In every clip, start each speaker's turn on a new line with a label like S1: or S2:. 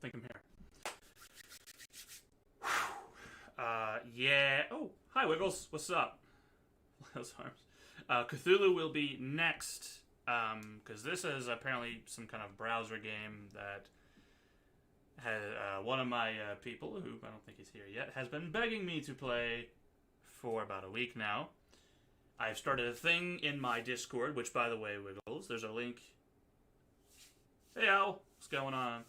S1: think I'm here. Yeah. Oh, hi, Wiggles. What's up? Those arms. Cthulhu will be next, because this is apparently some kind of browser game that has one of my people, who I don't think he's here yet, has been begging me to play for about a week now. I've started a thing in my Discord, which, by the way, Wiggles, there's a link. Hey, Al, what's going on?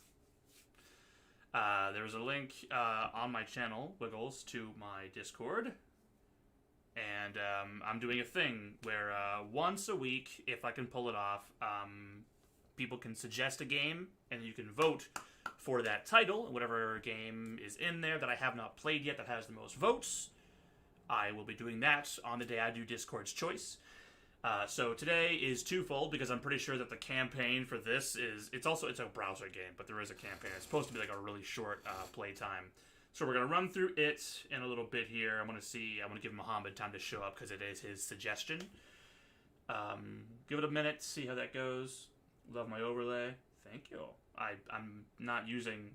S1: There was a link on my channel, Wiggles, to my Discord. And I'm doing a thing where once a week, if I can pull it off, people can suggest a game, and you can vote for that title. Whatever game is in there that I have not played yet that has the most votes, I will be doing that on the day I do Discord's Choice. So today is twofold, because I'm pretty sure that the campaign for this is... It's a browser game, but there is a campaign. It's supposed to be like a really short playtime. So we're going to run through it in a little bit here. I'm going to give Muhammad time to show up, because it is his suggestion. Give it a minute, see how that goes. Love my overlay. Thank you. I'm not using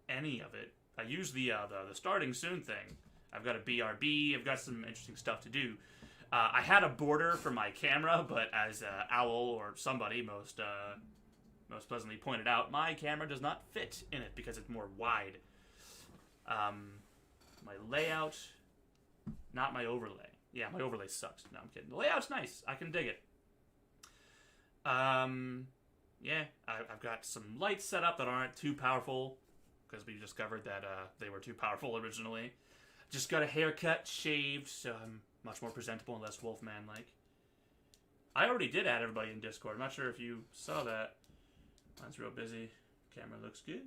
S1: any of it. I use the starting soon thing. I've got a BRB. I've got some interesting stuff to do. I had a border for my camera, but as Owl or somebody most pleasantly pointed out, my camera does not fit in it because it's more wide. My layout, not my overlay. Yeah, my overlay sucks. No, I'm kidding. The layout's nice. I can dig it. Yeah, I've got some lights set up that aren't too powerful, because we discovered that they were too powerful originally. Just got a haircut, shaved, so I'm much more presentable and less Wolfman-like. I already did add everybody in Discord. I'm not sure if you saw that. Mine's real busy. Camera looks good.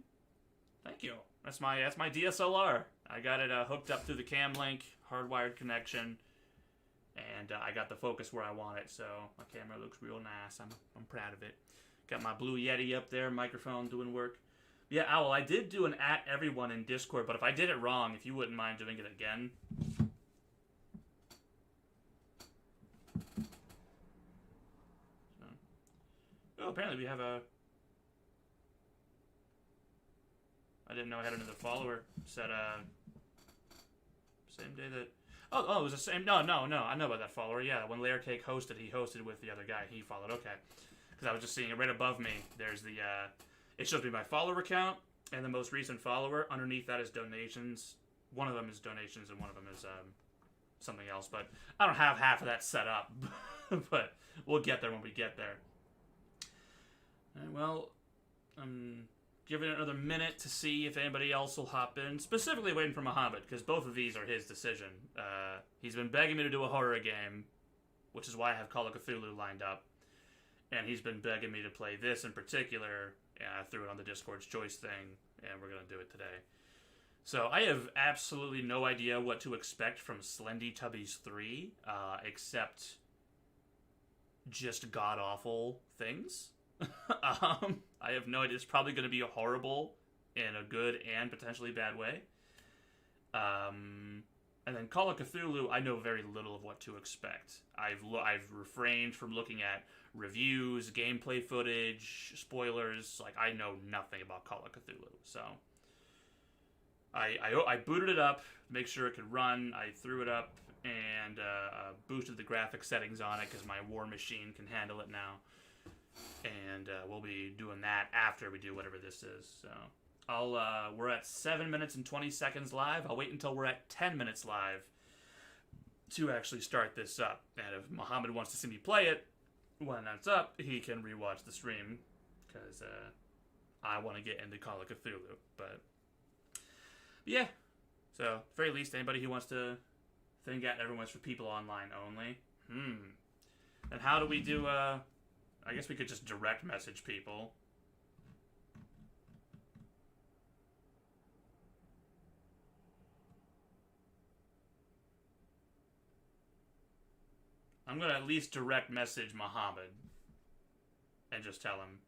S1: Thank you. That's my DSLR. I got it hooked up through the cam link, hardwired connection, and I got the focus where I want it. So my camera looks real nice. I'm proud of it. Got my Blue Yeti up there, microphone doing work. Yeah, Owl, I did do an @everyone in Discord, but if I did it wrong, if you wouldn't mind doing it again. So. Oh, apparently we have a... I didn't know I had another follower set, same day that... Oh, it was the same... No, I know about that follower, yeah. When Layer Cake hosted, he hosted with the other guy. He followed, okay. Because I was just seeing it right above me. There's the, it shows me my follower count and the most recent follower. Underneath that is donations. One of them is donations and one of them is, something else. But I don't have half of that set up. But we'll get there when we get there. Alright, well, I'm giving it another minute to see if anybody else will hop in. Specifically waiting for Muhammad, because both of these are his decision. He's been begging me to do a horror game, which is why I have Call of Cthulhu lined up. And he's been begging me to play this in particular, and I threw it on the Discord's Choice thing, and we're going to do it today. So I have absolutely no idea what to expect from Slendy Tubbies 3, except just god-awful things. I have no idea. It's probably going to be horrible in a good and potentially bad way. And then Call of Cthulhu, I know very little of what to expect. I've refrained from looking at reviews, gameplay footage, spoilers. Like, I know nothing about Call of Cthulhu. So I booted it up, make sure it could run. I threw it up and boosted the graphic settings on it because my War Machine can handle it now. And we'll be doing that after we do whatever this is. So we're at 7 minutes and 20 seconds live. I'll wait until we're at 10 minutes live to actually start this up. And if Muhammad wants to see me play it, when that's up, he can rewatch the stream, because I want to get into Call of Cthulhu. But yeah, so at the very least, anybody who wants to think at everyone's for people online only. And how do we do? I guess we could just direct message people. I'm going to at least direct message Muhammad and just tell him.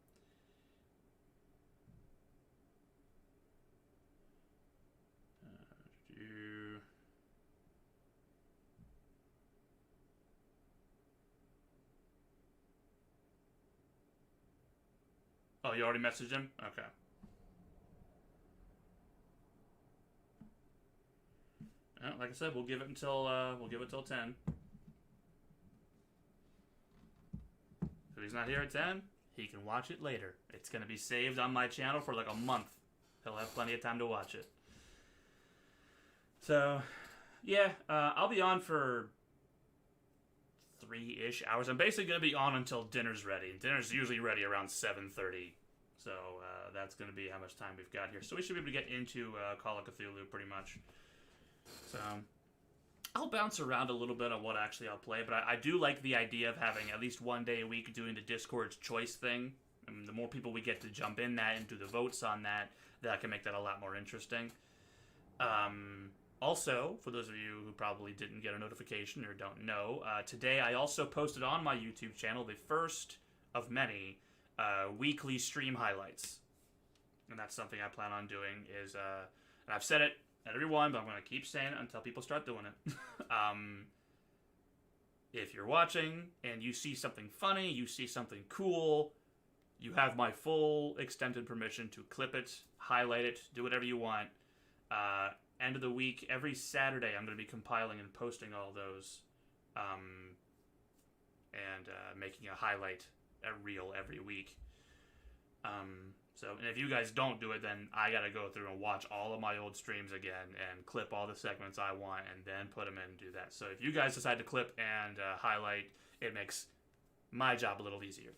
S1: Oh, you already messaged him? Okay. Like I said, we'll give it until 10. If he's not here at 10, he can watch it later. It's gonna be saved on my channel for like a month. He'll have plenty of time to watch it. So, yeah, I'll be on for 3-ish hours. I'm basically gonna be on until dinner's ready. Dinner's usually ready around 7:30. So that's gonna be how much time we've got here. So we should be able to get into Call of Cthulhu pretty much. So I'll bounce around a little bit on what actually I'll play, but I do like the idea of having at least one day a week doing the Discord's choice thing. And the more people we get to jump in that and do the votes on that, that can make that a lot more interesting. Also, for those of you who probably didn't get a notification or don't know, today I also posted on my YouTube channel the first of many weekly stream highlights. And that's something I plan on doing is, and I've said it at everyone, but I'm going to keep saying it until people start doing it. If you're watching and you see something funny, you see something cool, you have my full extended permission to clip it, highlight it, do whatever you want. End of the week, every Saturday, I'm going to be compiling and posting all those, and making a highlight, a reel every week. And if you guys don't do it, then I gotta go through and watch all of my old streams again and clip all the segments I want and then put them in and do that. So if you guys decide to clip and highlight, it makes my job a little easier.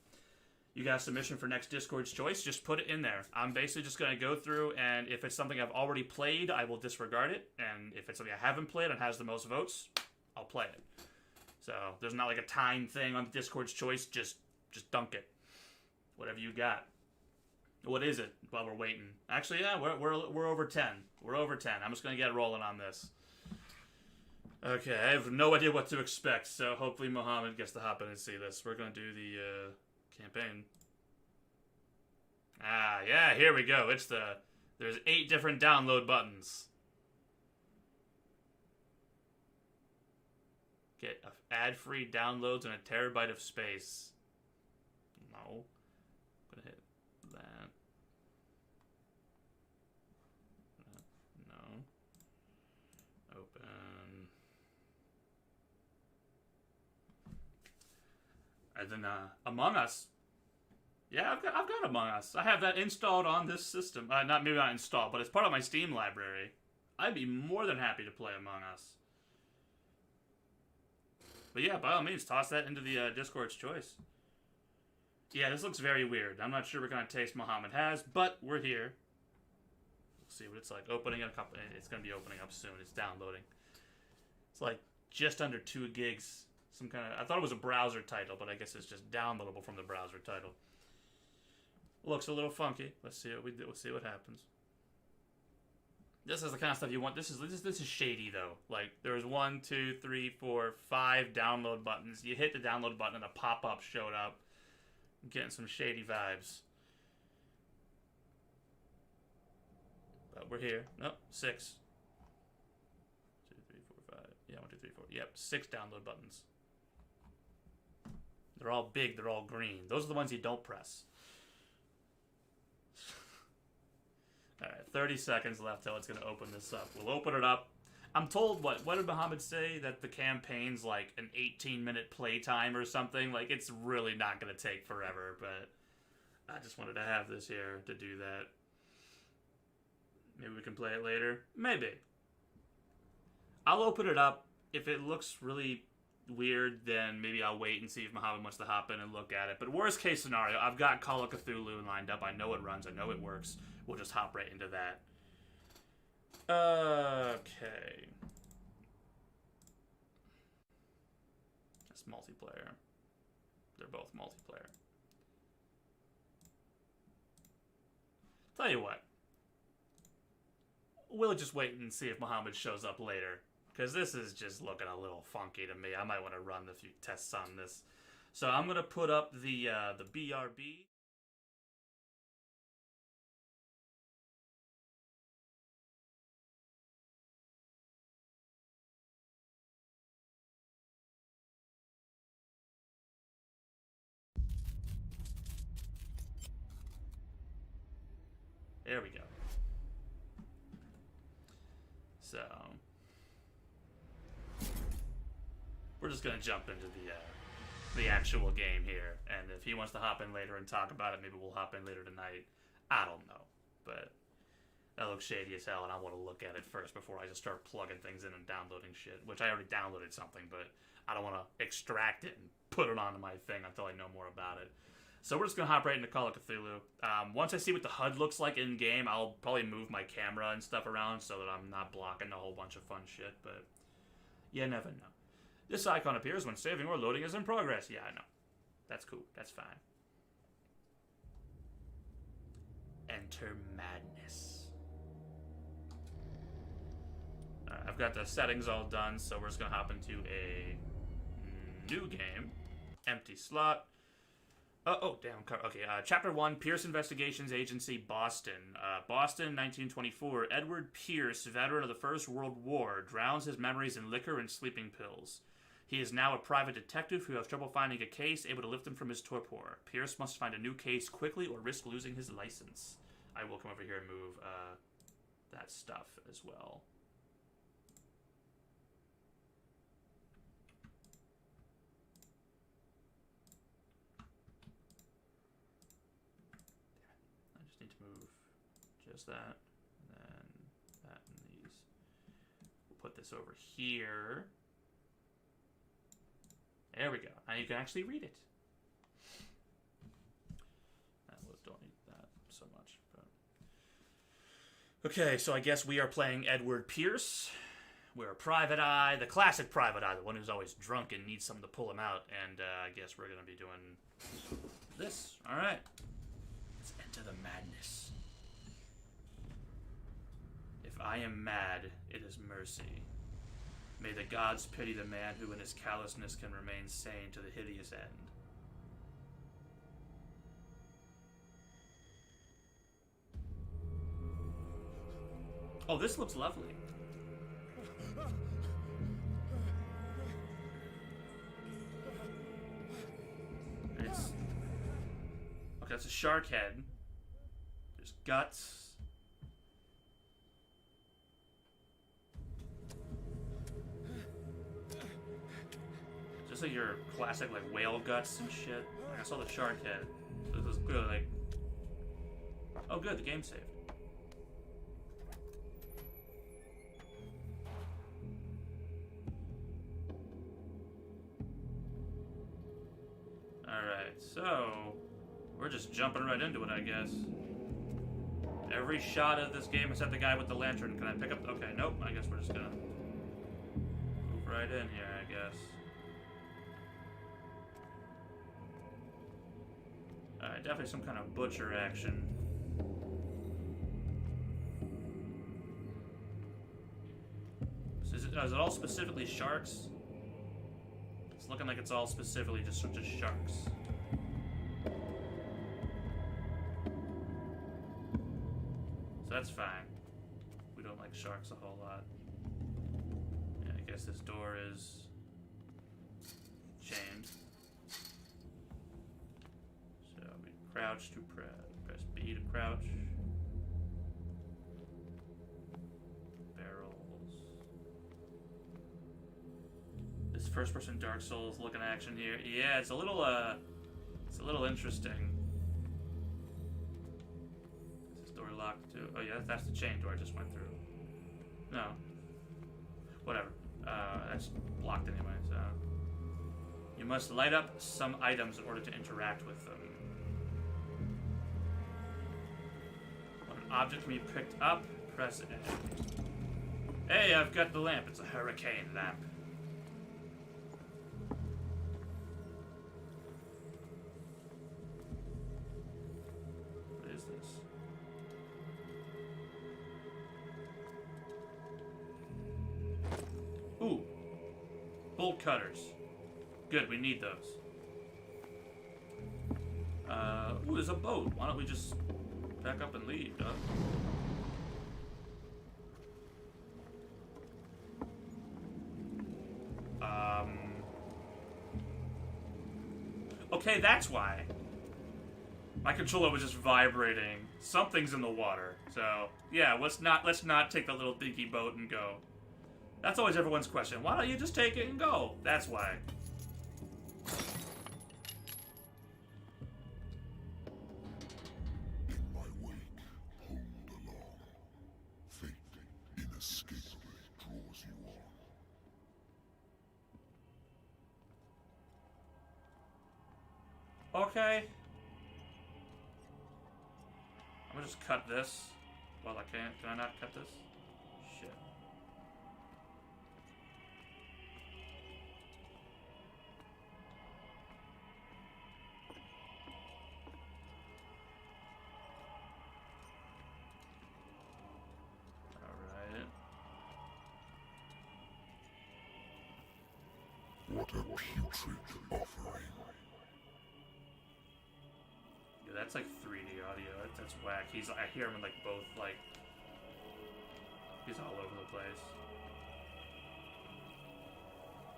S1: You got a submission for next Discord's choice, just put it in there. I'm basically just gonna go through, and if it's something I've already played, I will disregard it. And if it's something I haven't played and has the most votes, I'll play it. So there's not like a time thing on the Discord's choice, just dunk it. Whatever you got. What is it while we're waiting? Actually, yeah, we're over 10. We're over 10. I'm just going to get rolling on this. Okay, I have no idea what to expect, so hopefully Mohammed gets to hop in and see this. We're going to do the campaign. Ah, yeah, here we go. There's 8 different download buttons. Get ad-free downloads and a terabyte of space. No. I'm going to hit that. No. Open. And then Among Us. Yeah, I've got Among Us. I have that installed on this system. Maybe not installed, but it's part of my Steam library. I'd be more than happy to play Among Us. But yeah, by all means, toss that into the Discord's choice. Yeah, this looks very weird. I'm not sure what kind of taste Muhammad has, but we're here. We'll see what it's like. Opening in a couple. It's going to be opening up soon. It's downloading. It's like just under 2 gigs. Some kind of. I thought it was a browser title, but I guess it's just downloadable from the browser title. Looks a little funky. Let's see what we do. We'll see what happens. This is the kind of stuff you want. This is shady though. Like there's 1, 2, 3, 4, 5 download buttons. You hit the download button and a pop-up showed up. I'm getting some shady vibes. But we're here. Nope, 6. 2, 3, 4, 5. Yeah, 1, 2, 3, 4. Yep, 6 download buttons. They're all big. They're all green. Those are the ones you don't press. Alright, 30 seconds left till it's going to open this up. We'll open it up. I'm told, what did Muhammad say? That the campaign's like an 18-minute playtime or something? Like, it's really not going to take forever, but I just wanted to have this here to do that. Maybe we can play it later? Maybe. I'll open it up. If it looks really weird, then maybe I'll wait and see if Muhammad wants to hop in and look at it. But worst case scenario, I've got Call of Cthulhu lined up. I know it runs. I know it works. We'll just hop right into that. Okay. That's multiplayer. They're both multiplayer. Tell you what. We'll just wait and see if Muhammad shows up later. Because this is just looking a little funky to me. I might want to run a few tests on this. So I'm going to put up the BRB. There we go. So, we're just gonna jump into the actual game here. And if he wants to hop in later and talk about it, maybe we'll hop in later tonight. I don't know, but that looks shady as hell, and I want to look at it first before I just start plugging things in and downloading shit. Which I already downloaded something, but I don't want to extract it and put it onto my thing until I know more about it. So we're just going to hop right into Call of Cthulhu. Once I see what the HUD looks like in-game, I'll probably move my camera and stuff around so that I'm not blocking a whole bunch of fun shit, but you never know. This icon appears when saving or loading is in progress. Yeah, I know. That's cool. That's fine. Enter madness. Alright, I've got the settings all done, so we're just going to hop into a new game. Empty slot. Oh, damn. Okay, Chapter 1, Pierce Investigations Agency, Boston. Boston, 1924. Edward Pierce, veteran of the First World War, drowns his memories in liquor and sleeping pills. He is now a private detective who has trouble finding a case able to lift him from his torpor. Pierce must find a new case quickly or risk losing his license. I will come over here and move that stuff as well. Just that, and then that and these. We'll put this over here. There we go. Now you can actually read it. Don't need that so much. But... Okay, so I guess we are playing Edward Pierce. We're a private eye, the classic private eye, the one who's always drunk and needs someone to pull him out. And I guess we're going to be doing this. All right. Let's enter the madness. If I am mad, it is mercy. May the gods pity the man who in his callousness can remain sane to the hideous end. Oh, this looks lovely. It's... Okay, that's a shark head. There's guts. Just like your classic, like, whale guts and shit. Like, I saw the shark head. So this is good, like... Oh, good, the game saved. Alright, so... We're just jumping right into it, I guess. Every shot of this game except the guy with the lantern. Can I pick up... Okay, nope, I guess we're just gonna... move right in here, I guess. Alright, definitely some kind of butcher action. So is it all specifically sharks? It's looking like it's all specifically just sharks. So that's fine. We don't like sharks a whole lot. Yeah, I guess this door is chained. Crouch to press B to crouch. Barrels. This first-person Dark Souls looking action here. Yeah, it's a little interesting. Is this door locked too? Oh yeah, that's the chain door I just went through. No. Whatever. That's blocked anyway, so. You must light up some items in order to interact with them. Object can be picked up, press A. Hey, I've got the lamp. It's a hurricane lamp. What is this? Ooh. Bolt cutters. Good, we need those. Ooh, there's a boat. Why don't we just... back up and leave, huh? Okay, that's why. My controller was just vibrating. Something's in the water. So, yeah, let's not take the little dinky boat and go. That's always everyone's question. Why don't you just take it and go? That's why.
S2: In my wake, pulled along. Fate inescapably draws you on.
S1: Okay. I'm gonna just cut this. Well, I can't. Can I not cut this? Shit. Alright.
S2: What a putrid offering.
S1: Yeah, that's like 3D audio. That's whack. I hear him in like both, like, he's all over the place.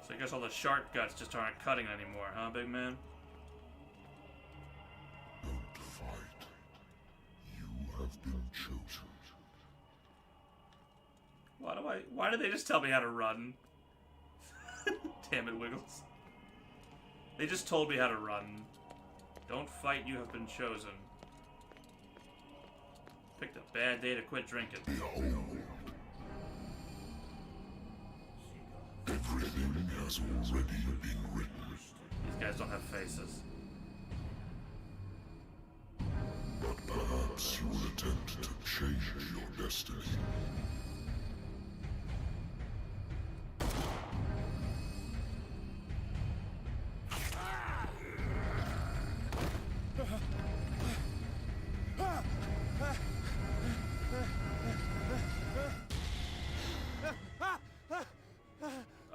S1: So I guess all the shark guts just aren't cutting anymore, huh, big man?
S2: Don't fight. You have been chosen.
S1: Why did they just tell me how to run? Damn it, Wiggles. They just told me how to run. Don't fight, you have been chosen. Picked a bad day to quit drinking.
S2: Behold. Everything has already been written.
S1: These guys don't have faces.
S2: But perhaps you will attempt to change your destiny.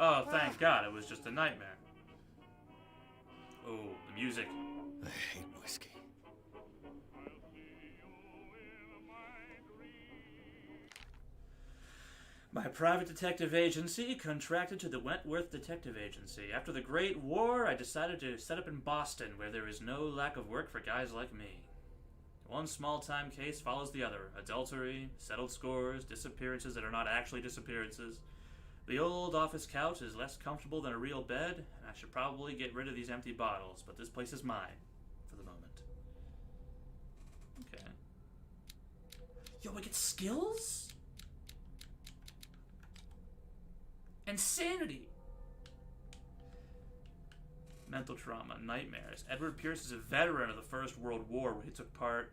S1: Oh, thank God, it was just a nightmare. Oh, the music.
S3: I hate whiskey.
S1: My private detective agency contracted to the Wentworth Detective Agency. After the Great War, I decided to set up in Boston, where there is no lack of work for guys like me. One small-time case follows the other. Adultery, settled scores, disappearances that are not actually disappearances. The old office couch is less comfortable than a real bed, and I should probably get rid of these empty bottles, but this place is mine, for the moment. Okay. Yo, I get skills? And sanity. Mental trauma, nightmares. Edward Pierce is a veteran of the First World War, where he took part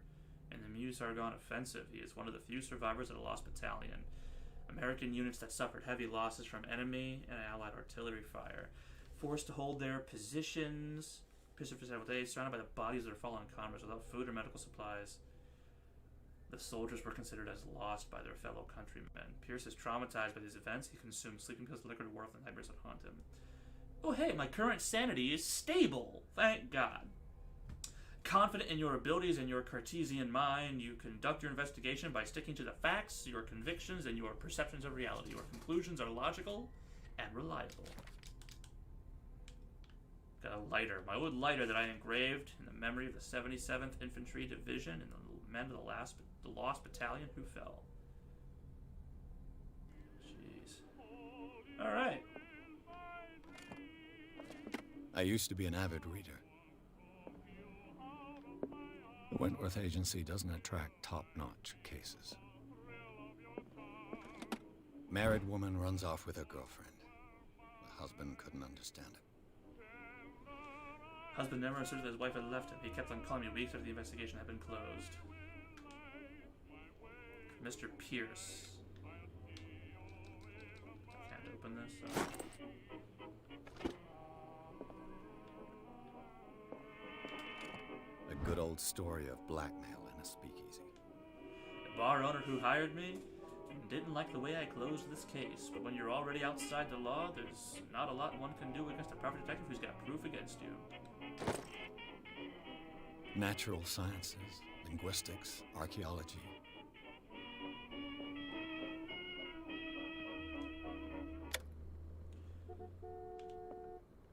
S1: in the Meuse-Argonne Offensive. He is one of the few survivors of the Lost Battalion. American units that suffered heavy losses from enemy and Allied artillery fire. Forced to hold their positions for several days, surrounded by the bodies of their fallen comrades without food or medical supplies. The soldiers were considered as lost by their fellow countrymen. Pierce is traumatized by these events. He consumes sleeping pills, liquor, to ward off the nightmares that haunt him. Oh hey, my current sanity is stable. Thank God. Confident in your abilities and your Cartesian mind, you conduct your investigation by sticking to the facts, your convictions, and your perceptions of reality. Your conclusions are logical and reliable. Got a lighter. My old lighter that I engraved in the memory of the 77th Infantry Division and the men of the Lost Battalion who fell. Jeez. Alright.
S3: I used to be an avid reader. The Wentworth Agency doesn't attract top-notch cases. Married woman runs off with her girlfriend. The husband couldn't understand it.
S1: Husband never asserted that his wife had left him. He kept on calling me weeks after the investigation had been closed. Mr. Pierce. Can't open this. So.
S3: A good old story of blackmail in a speakeasy.
S1: The bar owner who hired me didn't like the way I closed this case, but when you're already outside the law, there's not a lot one can do against a private detective who's got proof against you.
S3: Natural sciences, linguistics, archaeology.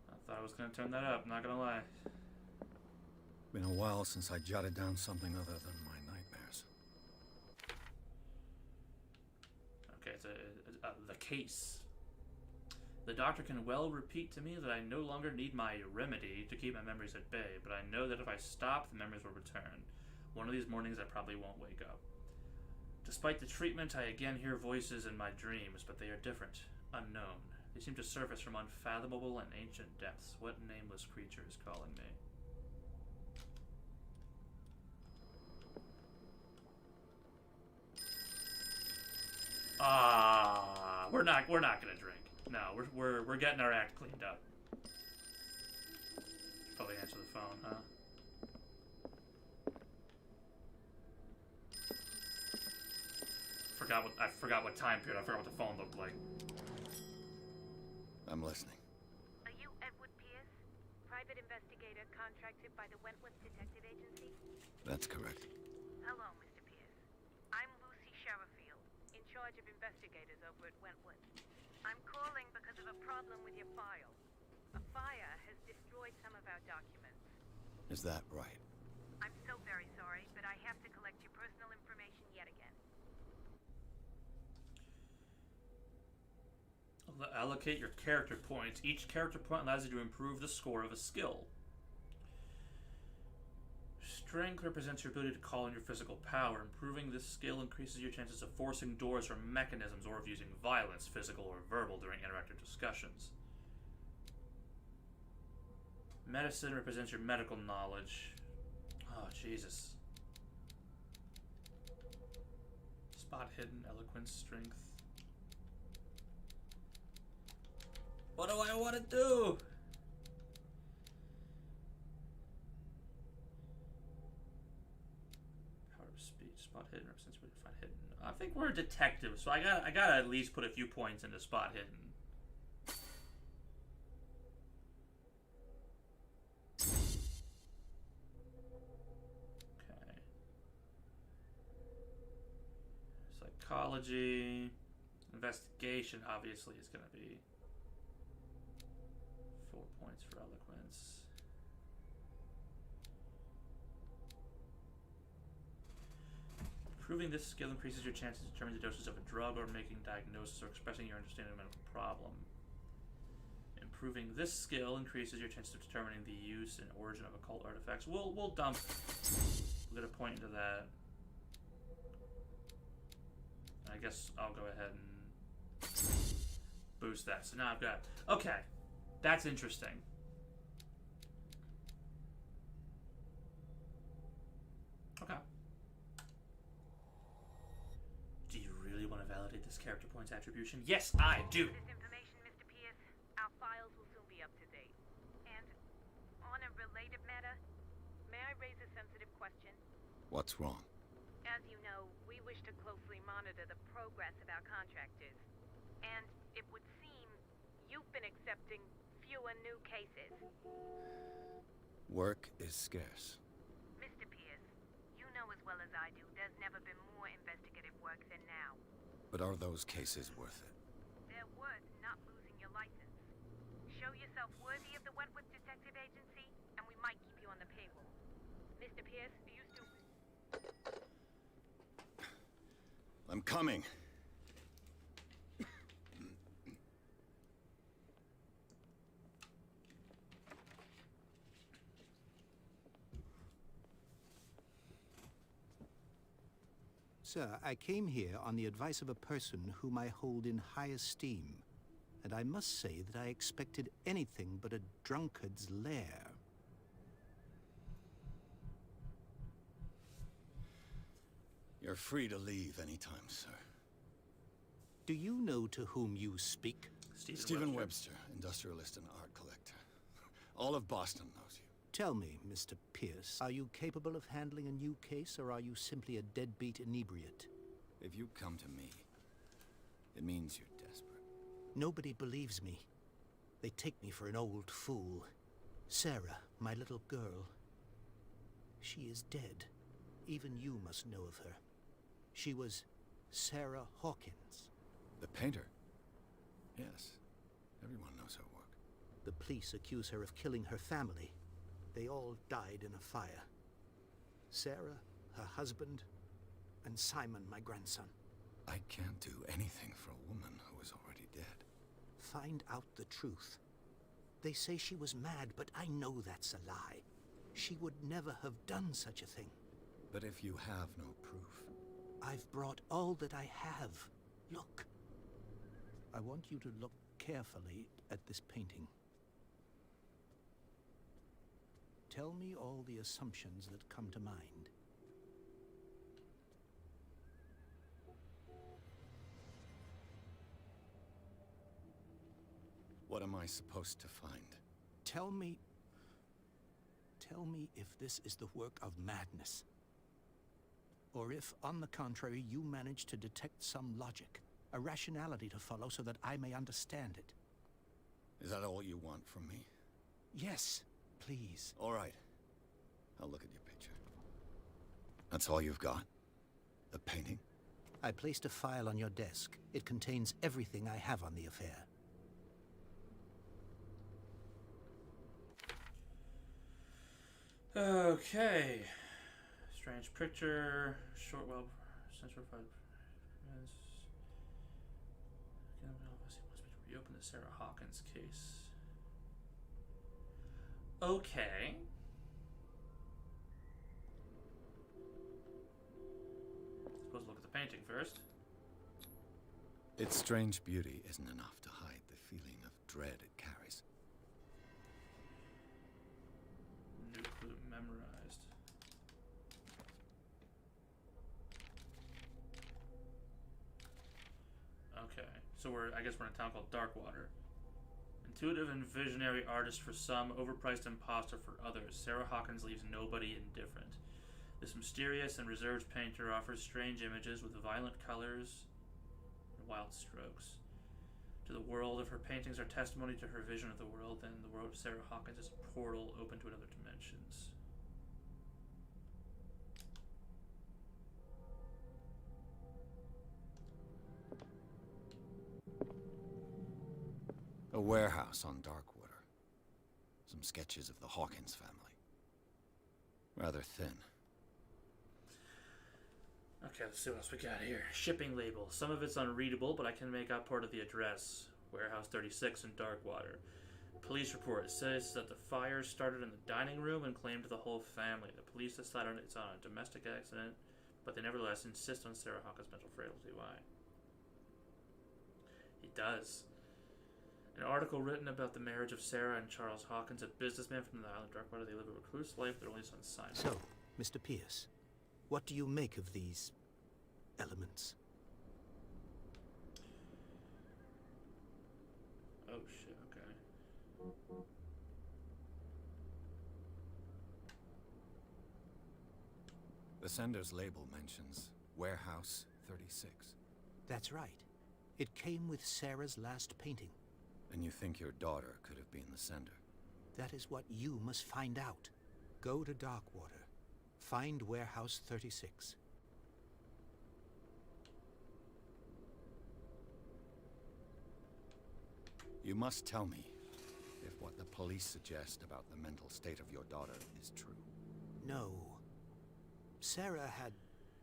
S1: I thought I was going to turn that up, not going to lie.
S3: Been a while since I jotted down something other than my nightmares.
S1: Okay, it's the case. The doctor can well repeat to me that I no longer need my remedy to keep my memories at bay, but I know that if I stop, the memories will return. One of these mornings I probably won't wake up. Despite the treatment, I again hear voices in my dreams, but they are different, unknown. They seem to surface from unfathomable and ancient depths. What nameless creature is calling me? We're not gonna drink. No, we're getting our act cleaned up. Probably answer the phone, huh? I forgot what time period. I forgot what the phone looked like.
S3: I'm listening.
S4: Are you Edward Pierce, private investigator contracted by the Wentworth Detective Agency?
S3: That's correct.
S4: Hello, Mr. Pierce. I'm Lucy Sherifield, in charge of investigators over at Wentworth. I'm calling because of a problem with your file. A fire has destroyed some of our documents.
S3: Is that right?
S4: I'm so very sorry, but I have to collect your personal information yet again.
S1: Allocate your character points. Each character point allows you to improve the score of a skill. Strength represents your ability to call on your physical power. Improving this skill increases your chances of forcing doors or mechanisms, or of using violence, physical or verbal, during interactive discussions. Medicine represents your medical knowledge. Oh, Jesus. Spot hidden, eloquence, strength. What do I want to do? Power of speech. Spot hidden represents where you find hidden. I think we're a detective, so I gotta at least put a few points into spot hidden. Okay. Psychology. Investigation, obviously, is gonna be 4 points for eloquence. Improving this skill increases your chances of determining the doses of a drug, or making diagnosis, or expressing your understanding of a medical problem. Improving this skill increases your chances of determining the use and origin of occult artifacts. We'll dump. We'll get a point into that. I guess I'll go ahead and boost that. So now I've got... Okay. That's interesting. Okay. Do you really want to validate this character points attribution? Yes, I do.
S4: This information, Mr. Pierce, our files will soon be up to date. And on a related matter, may I raise a sensitive question?
S3: What's wrong?
S4: As you know, we wish to closely monitor the progress of our contractors. And it would seem you've been accepting fewer new cases.
S3: Work is scarce.
S4: Mr. Pierce, you know as well as I do, there's never been more investigative work than now.
S3: But are those cases worth it?
S4: They're worth not losing your license. Show yourself worthy of the Wentworth Detective Agency, and we might keep you on the payroll. Mr. Pierce, are you still...
S3: I'm coming.
S5: Sir, I came here on the advice of a person whom I hold in high esteem, and I must say that I expected anything but a drunkard's lair.
S3: You're free to leave anytime, sir.
S5: Do you know to whom you speak?
S3: Stephen Webster, industrialist and art collector. All of Boston knows you.
S5: Tell me, Mr. Pierce, are you capable of handling a new case, or are you simply a deadbeat inebriate?
S3: If you come to me, it means you're desperate.
S5: Nobody believes me. They take me for an old fool. Sarah, my little girl, she is dead. Even you must know of her. She was Sarah Hawkins.
S3: The painter? Yes. Everyone knows her work.
S5: The police accuse her of killing her family. They all died in a fire. Sarah, her husband, and Simon, my grandson.
S3: I can't do anything for a woman who is already dead.
S5: Find out the truth. They say she was mad, but I know that's a lie. She would never have done such a thing.
S3: But if you have no proof...
S5: I've brought all that I have. Look. I want you to look carefully at this painting. Tell me all the assumptions that come to mind.
S3: What am I supposed to find?
S5: Tell me if this is the work of madness. Or if, on the contrary, you manage to detect some logic, a rationality to follow so that I may understand it.
S3: Is that all you want from me?
S5: Yes, please.
S3: All right. I'll look at your picture. That's all you've got? The painting?
S5: I placed a file on your desk. It contains everything I have on the affair.
S1: Okay. Strange picture. Short, well, censored. Reopen the Sarah Hawkins case. Okay. Suppose look at the painting first.
S3: Its strange beauty isn't enough to hide the feeling of dread it carries.
S1: New clue memorized. Okay, so I guess we're in a town called Darkwater. Intuitive and visionary artist for some, overpriced imposter for others, Sarah Hawkins leaves nobody indifferent. This mysterious and reserved painter offers strange images with violent colors and wild strokes. To the world of her paintings are testimony to her vision of the world, and the world of Sarah Hawkins is a portal open to other dimensions.
S3: A warehouse on Darkwater. Some sketches of the Hawkins family. Rather thin.
S1: Okay, let's see what else we got here. Shipping label. Some of it's unreadable, but I can make out part of the address. Warehouse 36 in Darkwater. Police report says that the fire started in the dining room and claimed the whole family. The police decided it's on a domestic accident, but they nevertheless insist on Sarah Hawkins' mental frailty. Why? He does. An article written about the marriage of Sarah and Charles Hawkins, a businessman from the island of Darkwater. They live a recluse life. Their only son, Simon.
S5: So, Mr. Pierce, what do you make of these elements?
S1: Oh shit, okay.
S3: The sender's label mentions Warehouse 36.
S5: That's right. It came with Sarah's last painting.
S3: And you think your daughter could have been the sender?
S5: That is what you must find out. Go to Darkwater. Find Warehouse 36.
S3: You must tell me if what the police suggest about the mental state of your daughter is true.
S5: No. Sarah had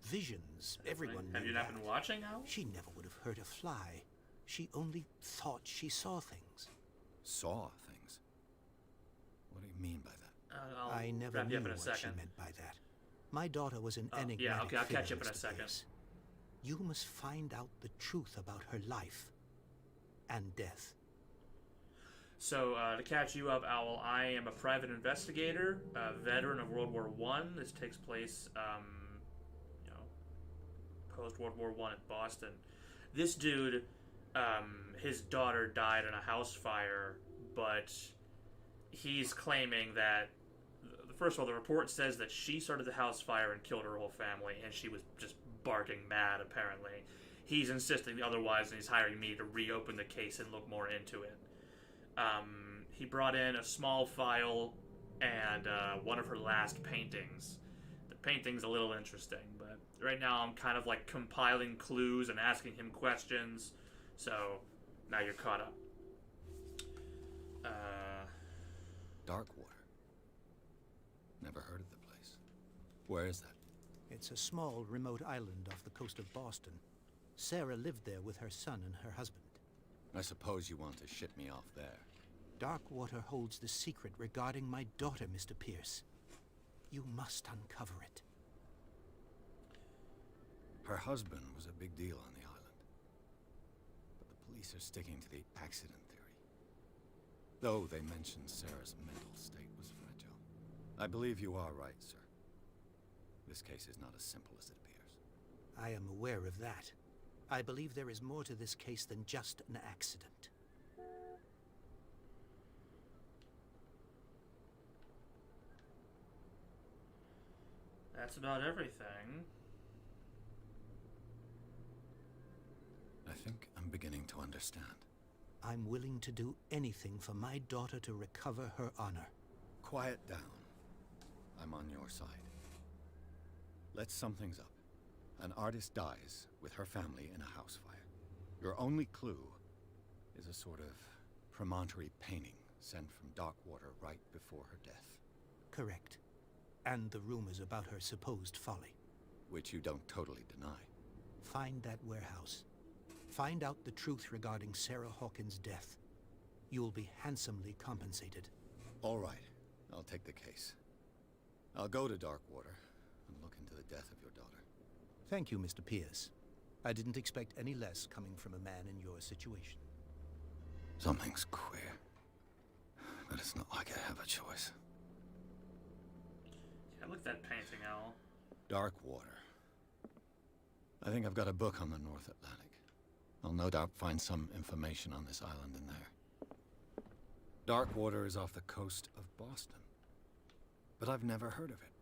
S5: visions. Everyone knew
S1: Have you not
S5: that.
S1: been watching now?
S5: She never would have hurt a fly. She only thought she saw things.
S3: Saw things? What do you mean by that?
S5: I never
S1: wrap you
S5: knew
S1: up in a
S5: what she
S1: second.
S5: meant by that. My daughter was an enigmatic
S1: yeah, okay, I'll catch
S5: figure,
S1: up in a
S5: Mr.
S1: second.
S5: Pierce. You must find out the truth about her life and death.
S1: So, to catch you up, Owl, I am a private investigator, a veteran of World War I. This takes place, post-World War I in Boston. This dude, his daughter died in a house fire, but he's claiming that, first of all, the report says that she started the house fire and killed her whole family, and she was just barking mad, apparently. He's insisting otherwise, and he's hiring me to reopen the case and look more into it. He brought in a small file and one of her last paintings. The painting's a little interesting, but right now I'm kind of like compiling clues and asking him questions, so now you're caught up.
S3: Darkwater. Never heard of the place. Where is that?
S5: It's a small, remote island off the coast of Boston. Sarah lived there with her son and her husband.
S3: I suppose you want to ship me off there.
S5: Darkwater holds the secret regarding my daughter, Mr. Pierce. You must uncover it.
S3: Her husband was a big deal on the island. But the police are sticking to the accident theory. Though they mentioned Sarah's mental state was fragile. I believe you are right, sir. This case is not as simple as it appears.
S5: I am aware of that. I believe there is more to this case than just an accident.
S1: That's about everything.
S3: I think I'm beginning to understand.
S5: I'm willing to do anything for my daughter to recover her honor.
S3: Quiet down. I'm on your side. Let's sum things up. An artist dies with her family in a house fire. Your only clue is a sort of promontory painting sent from Darkwater right before her death.
S5: Correct. And the rumors about her supposed folly.
S3: Which you don't totally deny.
S5: Find that warehouse. Find out the truth regarding Sarah Hawkins' death. You'll be handsomely compensated.
S3: All right. I'll take the case. I'll go to Darkwater and look into the death of your daughter.
S5: Thank you, Mr. Pierce. I didn't expect any less coming from a man in your situation.
S3: Something's queer. But it's not like I have a choice.
S1: Yeah, look at that painting, Al.
S3: Darkwater. I think I've got a book on the North Atlantic. I'll no doubt find some information on this island in there. Darkwater is off the coast of Boston. But I've never heard of it.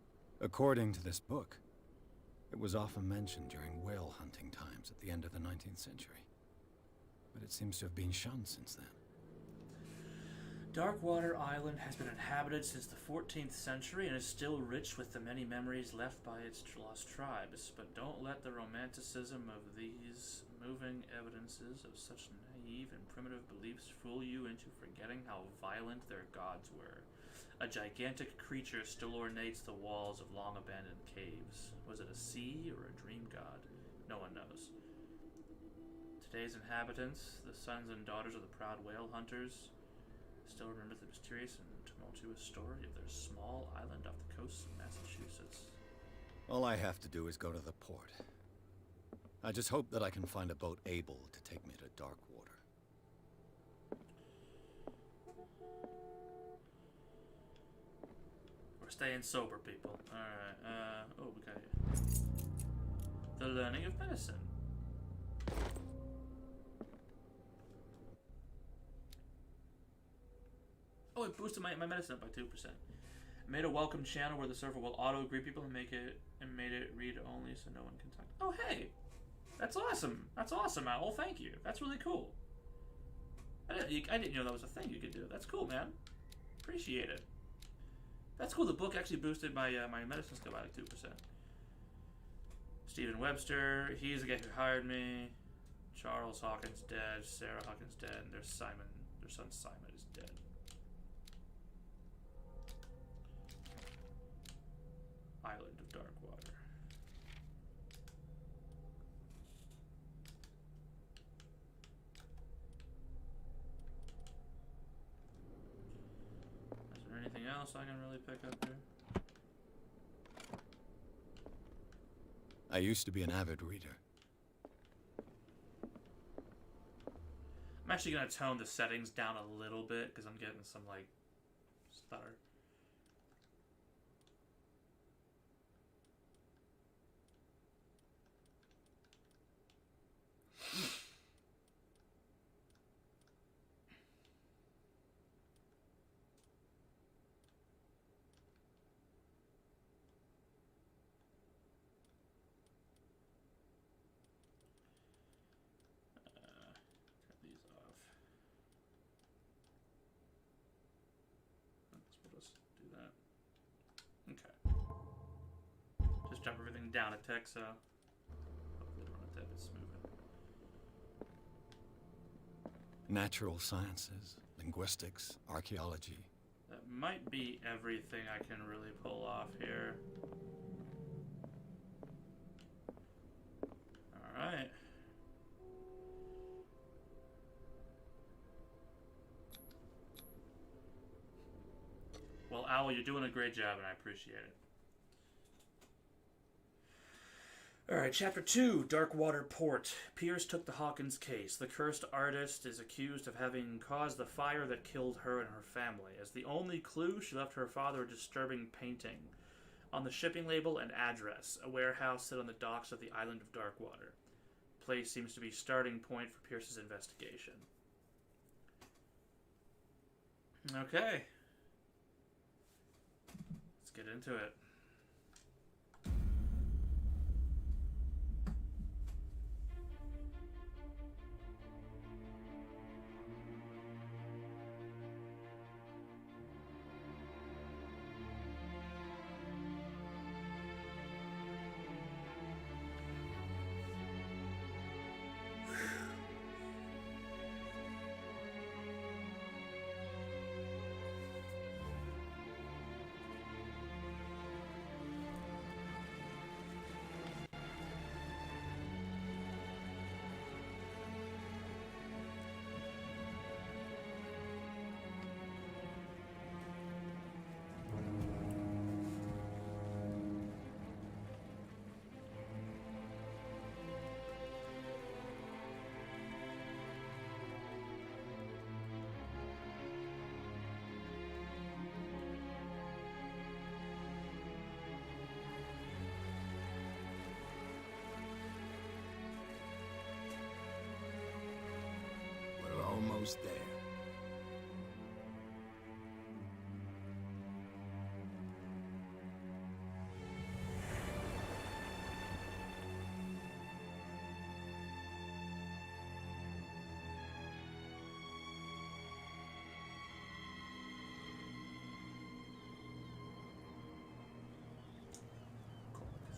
S3: According to this book, it was often mentioned during whale hunting times at the end of the 19th century. But it seems to have been shunned since then.
S1: Darkwater Island has been inhabited since the 14th century and is still rich with the many memories left by its lost tribes. But don't let the romanticism of these moving evidences of such naive and primitive beliefs fool you into forgetting how violent their gods were. A gigantic creature still ornates the walls of long-abandoned caves. Was it a sea or a dream god? No one knows. Today's inhabitants, the sons and daughters of the proud whale hunters, still remember the mysterious and tumultuous story of their small island off the coast of Massachusetts.
S3: All I have to do is go to the port. I just hope that I can find a boat able to take me to Darkwater.
S1: We're staying sober, people. Alright, oh, we got the learning of medicine. Oh, it boosted my medicine up by 2%. Made a welcome channel where the server will auto-greet people and made it read only so no one can talk. Oh, hey! That's awesome! That's awesome, Owl. Thank you. That's really cool. I didn't know that was a thing you could do. That's cool, man. Appreciate it. That's cool. The book actually boosted my my medicine skill by like 2%. Stephen Webster, he's the guy who hired me. Charles Hawkins dead. Sarah Hawkins dead. And their son Simon is dead. Island of Darkwater. Is there anything else I can really pick up here?
S3: I used to be an avid reader.
S1: I'm actually going to tone the settings down a little bit because I'm getting some, like, stutter. Turn these off. Let's do that. Okay. Just jump everything down a tick, so hopefully I don't have to have it smooth.
S3: Natural sciences, linguistics, archaeology.
S1: That might be everything I can really pull off here. Alright. Owl, you're doing a great job, and I appreciate it. Alright, Chapter 2, Darkwater Port. Pierce took the Hawkins case. The cursed artist is accused of having caused the fire that killed her and her family. As the only clue, she left her father a disturbing painting. On the shipping label and address, a warehouse set on the docks of the island of Darkwater. Place seems to be starting point for Pierce's investigation. Okay. Let's get into it.
S2: We're almost there.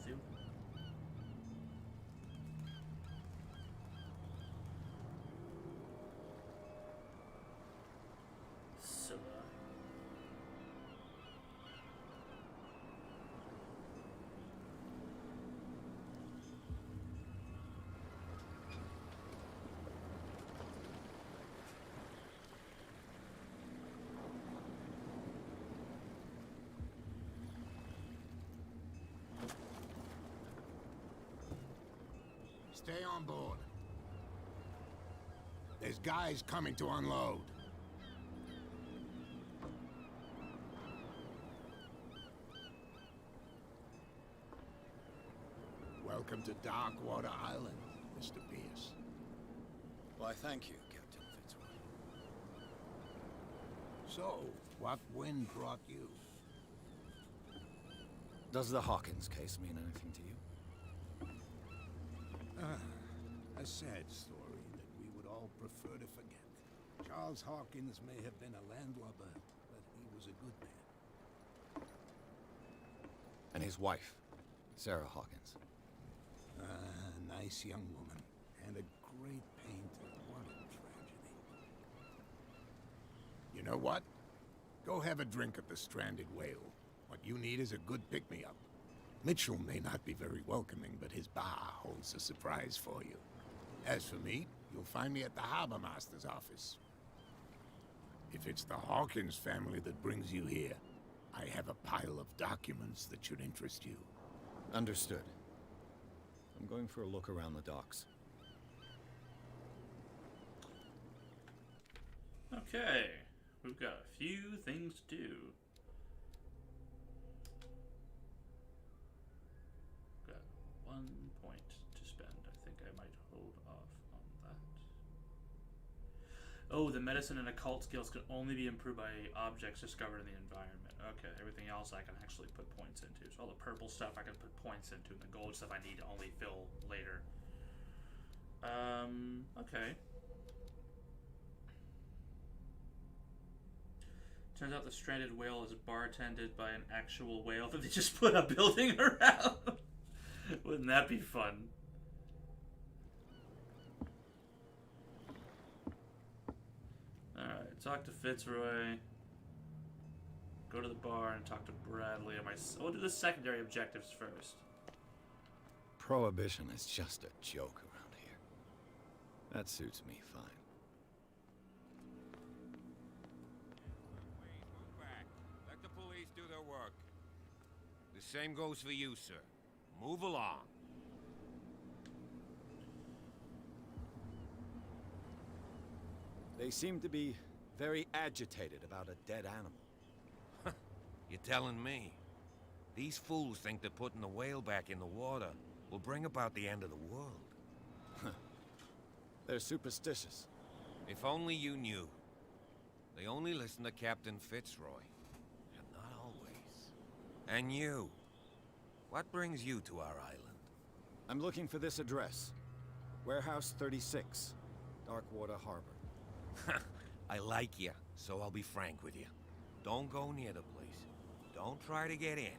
S1: Cthulhu. Scylla.
S2: Stay on board. There's guys coming to unload. Welcome to Darkwater Island, Mr. Pierce.
S3: Why, thank you, Captain Fitzroy.
S2: So, what wind brought you?
S3: Does the Hawkins case mean anything to you?
S2: A sad story that we would all prefer to forget. Charles Hawkins may have been a landlubber, but he was a good man.
S3: And his wife, Sarah Hawkins.
S2: Nice young woman, and a great painter. What a tragedy. You know what? Go have a drink at the Stranded Whale. What you need is a good pick-me-up. Mitchell may not be very welcoming, but his bar holds a surprise for you. As for me, you'll find me at the Harbor Master's office. If it's the Hawkins family that brings you here, I have a pile of documents that should interest you.
S3: Understood. I'm going for a look around the docks.
S1: Okay. We've got a few things to do. Got 1 point to spend. I think I might hold off on that. Oh, the medicine and occult skills can only be improved by objects discovered in the environment. Okay, everything else I can actually put points into. So all the purple stuff I can put points into, and the gold stuff I need to only fill later. Okay. Turns out the Stranded Whale is bartended by an actual whale that they just put a building around. Wouldn't that be fun? Alright, talk to Fitzroy. Go to the bar and talk to Bradley. We'll do the secondary objectives first.
S3: Prohibition is just a joke around here. That suits me fine.
S6: Move back. Let the police same goes for you, sir. Move along.
S3: They seem to be very agitated about a dead animal.
S6: You're telling me? These fools think that putting the whale back in the water will bring about the end of the world.
S3: They're superstitious.
S6: If only you knew. They only listen to Captain Fitzroy. And not always. And you. What brings you to our island?
S3: I'm looking for this address. Warehouse 36, Darkwater Harbor.
S6: I like you, so I'll be frank with you. Don't go near the place. Don't try to get in.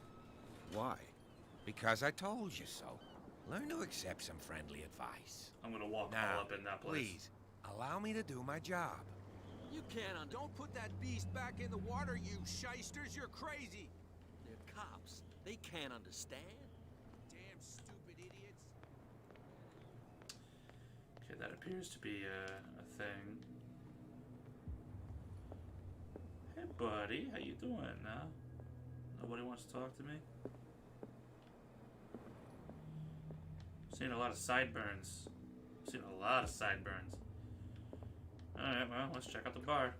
S3: Why?
S6: Because I told you so. Learn to accept some friendly advice.
S1: I'm gonna walk
S6: Now,
S1: all up in that place.
S6: please, allow me to do my job.
S7: You can't Don't put that beast back in the water, you shysters! You're crazy!
S8: They're cops. They can't understand.
S7: Damn stupid idiots.
S1: Okay, that appears to be a thing. Hey, buddy, how you doing? Nobody wants to talk to me? Seeing a lot of sideburns. Seeing a lot of sideburns. Alright, well, let's check out the bar.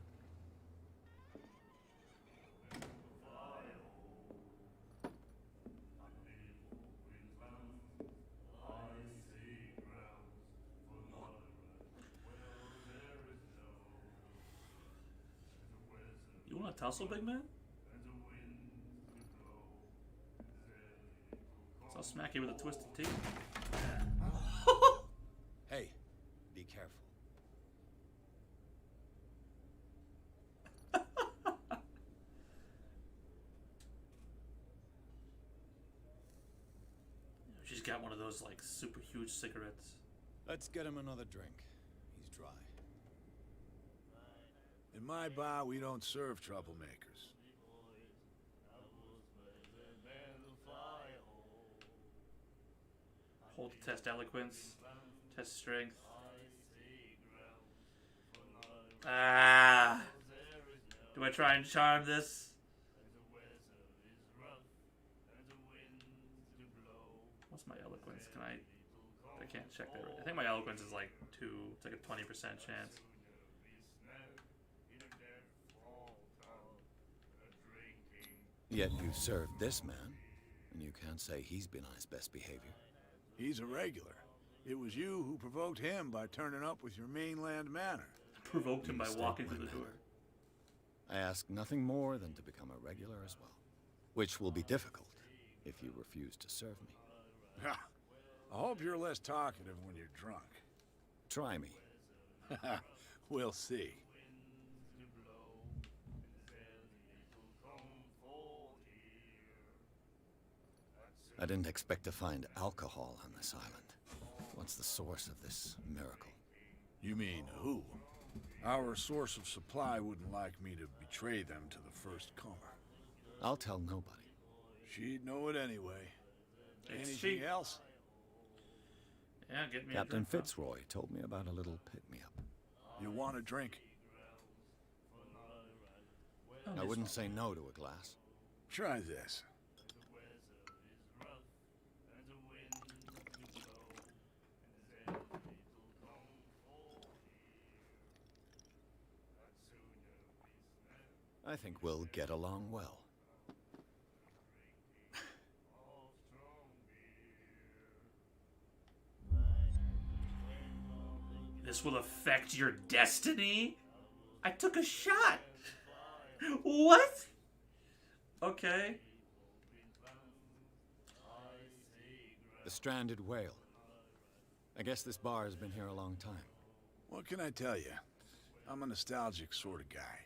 S1: You want a tussle, big man? So I'll smack you with a twisted tea.
S3: Hey, be careful.
S1: She's got one of those, like, super huge cigarettes.
S3: Let's get him another drink. He's dry.
S9: In my bar, we don't serve troublemakers.
S1: Hold to test eloquence. Test strength. Ah! Do I try and charm this? What's my eloquence? I can't check that right. I think my eloquence is like 2. It's like a 20% chance.
S3: Yet you served this man, and you can't say he's been on his best behavior.
S9: He's a regular. It was you who provoked him by turning up with your mainland manner.
S1: Provoked him by
S3: Mistake
S1: walking
S3: my
S1: through the door.
S3: manner. I ask nothing more than to become a regular as well, which will be difficult if you refuse to serve me.
S9: I hope you're less talkative when you're drunk.
S3: Try me.
S9: We'll see.
S3: I didn't expect to find alcohol on this island. What's the source of this miracle?
S9: You mean who? Our source of supply wouldn't like me to betray them to the first comer.
S3: I'll tell nobody.
S9: She'd know it anyway.
S1: It's
S9: Anything
S1: cheap.
S9: else?
S1: Yeah, get me a
S3: Captain
S1: drink, huh?
S3: Fitzroy told me about a little pick-me-up.
S9: You want a drink?
S1: Oh,
S3: I
S1: this
S3: wouldn't
S1: one.
S3: say no to a glass.
S9: Try this.
S3: I think we'll get along well.
S1: This will affect your destiny? I took a shot. What? Okay.
S3: The stranded whale. I guess this bar has been here a long time.
S9: What can I tell you? I'm a nostalgic sort of guy.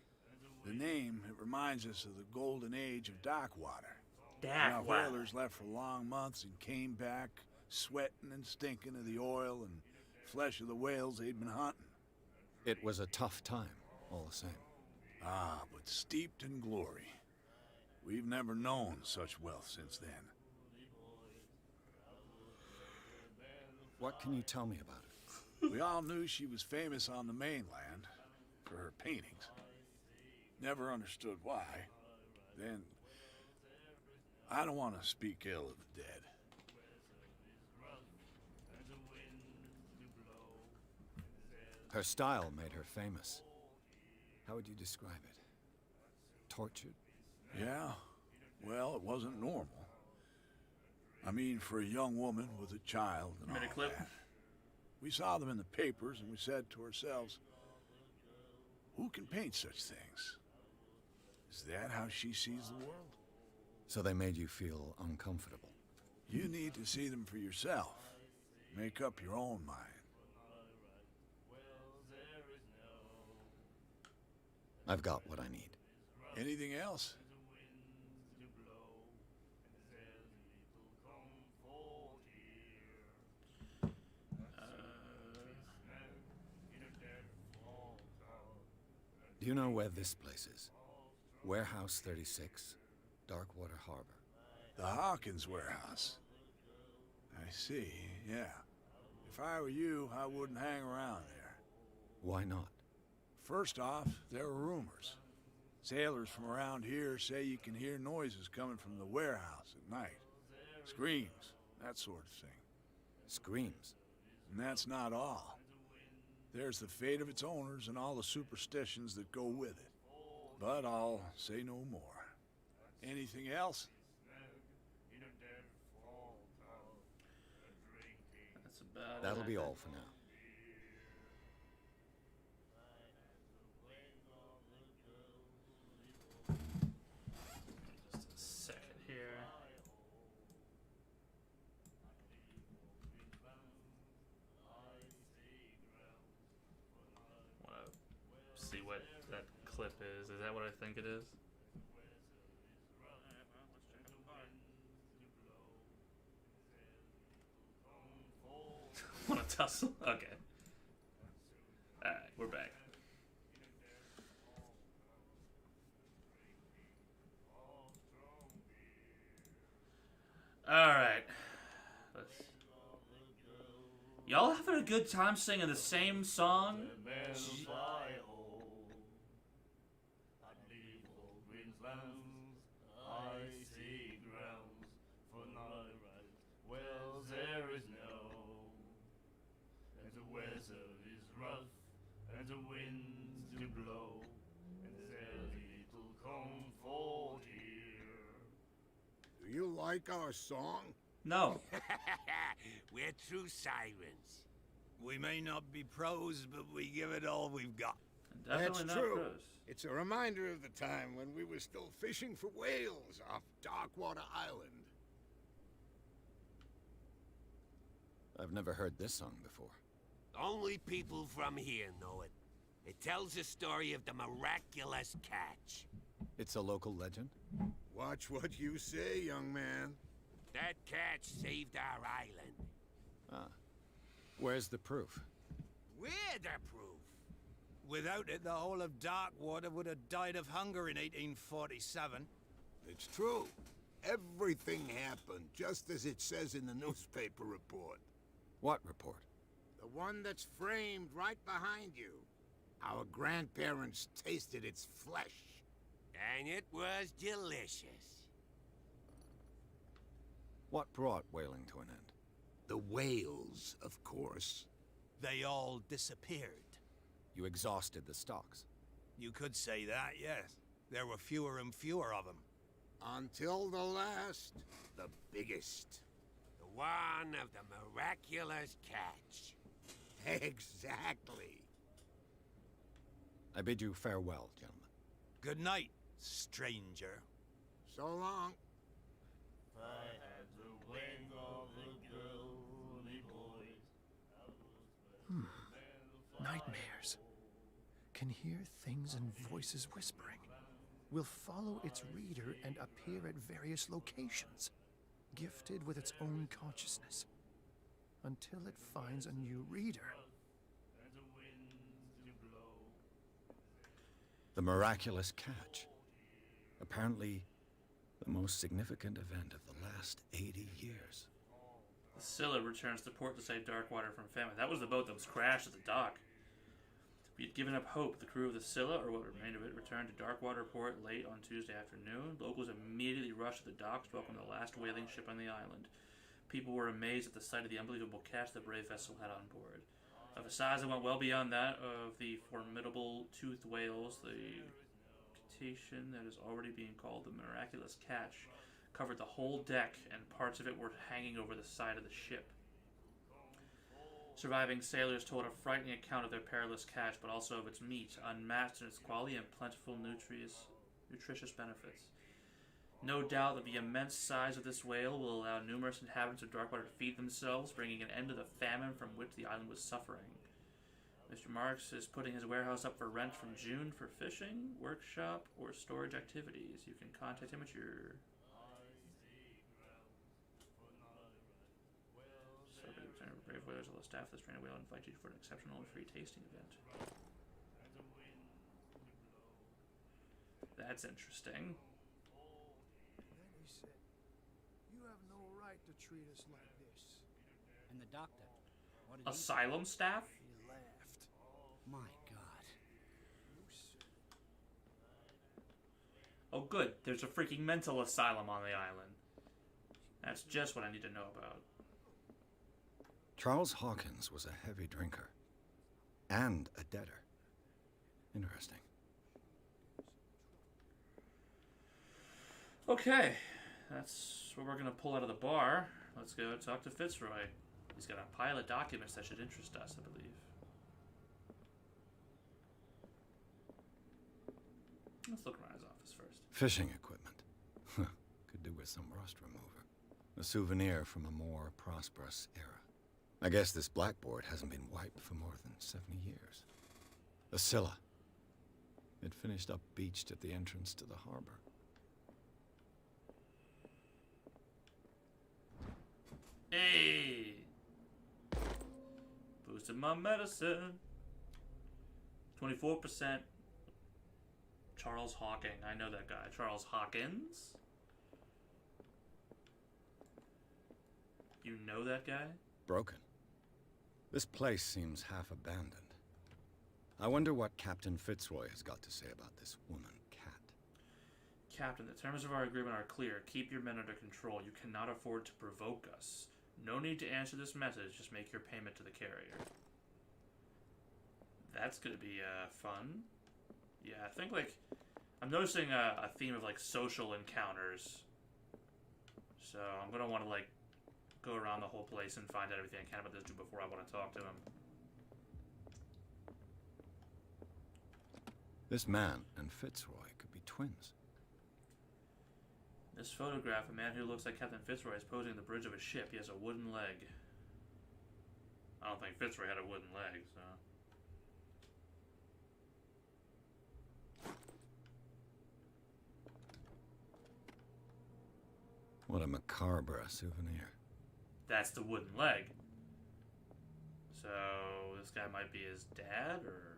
S9: The name, it reminds us of the golden age of Darkwater. How whalers left for long months and came back, sweating and stinking of the oil and flesh of the whales they'd been hunting.
S3: It was a tough time, all the same.
S9: Ah, but steeped in glory. We've never known such wealth since then.
S3: What can you tell me about it?
S9: We all knew she was famous on the mainland for her paintings. Never understood why. Then I don't want to speak ill of the dead.
S3: Her style made her famous. How would you describe it? Tortured?
S9: Yeah? Well, it wasn't normal. I mean, for a young woman with a child and all that. We saw them in the papers and we said to ourselves, who can paint such things? Is that how she sees the world?
S3: So they made you feel uncomfortable?
S9: You need to see them for yourself. Make up your own mind.
S3: I've got what I need.
S9: Anything else?
S3: Do you know where this place is? Warehouse 36, Darkwater Harbor.
S9: The Hawkins warehouse. I see, yeah. If I were you, I wouldn't hang around there.
S3: Why not?
S9: First off, there are rumors. Sailors from around here say you can hear noises coming from the warehouse at night. Screams, that sort of thing.
S3: Screams?
S9: And that's not all. There's the fate of its owners and all the superstitions that go with it. But I'll say no more. Anything else?
S1: That's about
S3: That'll
S1: it,
S3: be
S1: I
S3: all
S1: think.
S3: for now.
S1: Just a second here. Want to see what that clip is. Is that what I think it is? Want to tussle? Okay. Alright, we're back. Alright. Y'all having a good time singing the same song?
S2: Do you like our song?
S1: No.
S10: We're true sirens.
S7: We may not be pros, but we give it all we've got.
S1: Definitely
S2: That's
S1: not
S2: true.
S1: pros.
S2: It's a reminder of the time when we were still fishing for whales off Darkwater Island.
S3: I've never heard this song before.
S10: Only people from here know it. It tells the story of the Miraculous Catch.
S3: It's a local legend?
S2: Watch what you say, young man.
S10: That catch saved our island.
S3: Ah. Where's the proof?
S10: We're the proof.
S7: Without it, the whole of Darkwater would have died of hunger in 1847.
S2: It's true. Everything happened just as it says in the newspaper report.
S3: What report?
S2: The one that's framed right behind you. Our grandparents tasted its flesh.
S10: And it was delicious.
S3: What brought whaling to an end?
S2: The whales, of course.
S7: They all disappeared.
S3: You exhausted the stocks.
S7: You could say that, yes. There were fewer and fewer of them.
S2: Until the last, the biggest.
S10: The one of the Miraculous Catch.
S2: Exactly.
S3: I bid you farewell, gentlemen.
S7: Good night, stranger.
S2: So long.
S11: Nightmares. Can hear things and voices whispering. Will follow its reader and appear at various locations, gifted with its own consciousness, until it finds a new reader.
S3: The Miraculous Catch. Apparently, the most significant event of the last 80 years.
S1: The Scylla returns to port to save Darkwater from famine. That was the boat that was crashed at the dock. We had given up hope. The crew of the Scylla, or what remained of it, returned to Darkwater Port late on Tuesday afternoon. Locals immediately rushed to the docks to welcome the last whaling ship on the island. People were amazed at the sight of the unbelievable catch the brave vessel had on board. Of a size that went well beyond that of the formidable toothed whales, the cetacean that is already being called the Miraculous Catch covered the whole deck, and parts of it were hanging over the side of the ship. Surviving sailors told a frightening account of their perilous catch, but also of its meat, unmatched in its quality and plentiful nutritious benefits. No doubt that the immense size of this whale will allow numerous inhabitants of Darkwater to feed themselves, bringing an end to the famine from which the island was suffering. Mr. Marks is putting his warehouse up for rent from June for fishing, workshop, or storage activities. You can contact him at your... Brave whalers, although staff of the stranded whale invite you for an exceptional and free tasting event. That's interesting.
S11: Then he said, "You have no right to treat us like this."
S12: And the doctor? What did
S1: Asylum staff?
S11: He laughed.
S12: My God.
S1: Oh good, there's a freaking mental asylum on the island. That's just what I need to know about.
S3: Charles Hawkins was a heavy drinker. And a debtor. Interesting.
S1: Okay, that's what we're going to pull out of the bar. Let's go talk to Fitzroy. He's got a pile of documents that should interest us, I believe. Let's look around his office first.
S3: Fishing equipment. Could do with some rust remover. A souvenir from a more prosperous era. I guess this blackboard hasn't been wiped for more than 70 years. The Scylla. It finished up beached at the entrance to the harbor.
S1: Hey! Boosted my medicine. 24%. Charles Hawking. I know that guy. Charles Hawkins? You know that guy?
S3: Broken. This place seems half abandoned. I wonder what Captain Fitzroy has got to say about this woman, Cat.
S1: Captain, the terms of our agreement are clear. Keep your men under control. You cannot afford to provoke us. No need to answer this message. Just make your payment to the carrier. That's gonna be fun. Yeah, I think, like, I'm noticing a theme of, like, social encounters. So I'm gonna want to, like, go around the whole place and find out everything I can about this dude before I want to talk to him.
S3: This man and Fitzroy could be twins.
S1: This photograph, a man who looks like Captain Fitzroy is posing on the bridge of a ship. He has a wooden leg. I don't think Fitzroy had a wooden leg, so...
S3: What a macabre souvenir.
S1: That's the wooden leg. So, this guy might be his dad, or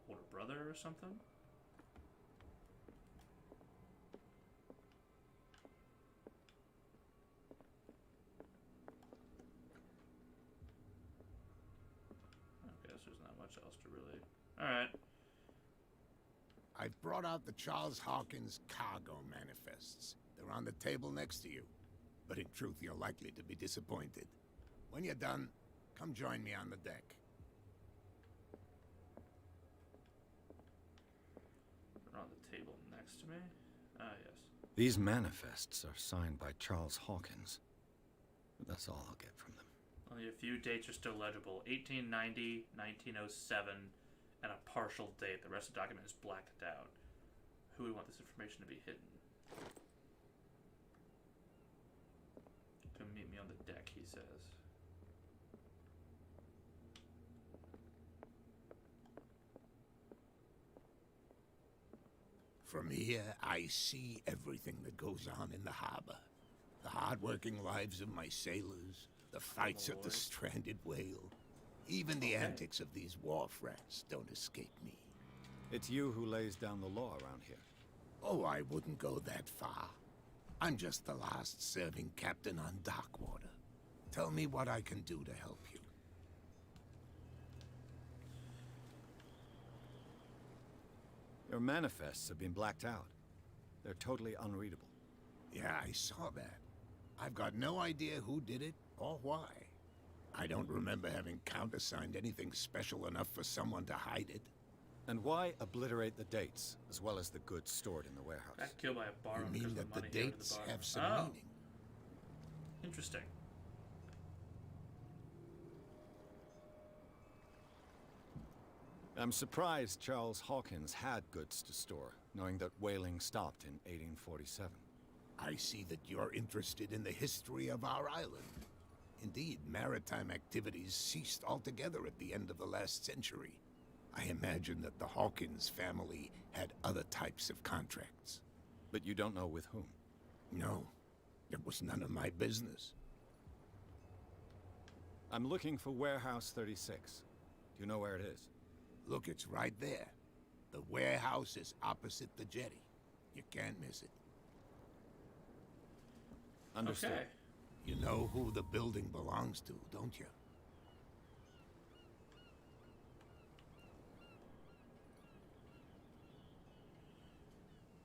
S1: older brother, or something? I guess there's not much else to really... Alright.
S2: I've brought out the Charles Hawkins cargo manifests. They're on the table next to you. But in truth, you're likely to be disappointed. When you're done, come join me on the deck.
S1: They're on the table next to me? Ah, yes.
S3: These manifests are signed by Charles Hawkins. But that's all I'll get from them.
S1: Only a few dates are still legible. 1890, 1907, and a partial date. The rest of the document is blacked out. Who would want this information to be hidden? Come meet me on the deck, he says.
S2: From here, I see everything that goes on in the harbor. The hard-working lives of my sailors, the fights at the stranded whale. Even the antics of these wharf rats don't escape me.
S3: It's you who lays down the law around here.
S2: Oh, I wouldn't go that far. I'm just the last serving captain on Darkwater. Tell me what I can do to help you.
S3: Your manifests have been blacked out. They're totally unreadable.
S2: Yeah, I saw that. I've got no idea who did it or why. I don't remember having countersigned anything special enough for someone to hide it.
S3: And why obliterate the dates, as well as the goods stored in the warehouse?
S1: Got killed by a bar.
S2: You mean that the dates have some meaning?
S1: Interesting.
S3: I'm surprised Charles Hawkins had goods to store, knowing that whaling stopped in 1847.
S2: I see that you're interested in the history of our island. Indeed, maritime activities ceased altogether at the end of the last century. I imagine that the Hawkins family had other types of contracts.
S3: But you don't know with whom?
S2: No, it was none of my business.
S3: I'm looking for Warehouse 36. Do you know where it is?
S2: Look, it's right there. The warehouse is opposite the jetty. You can't miss it.
S3: Understood.
S1: Okay.
S2: You know who the building belongs to, don't you?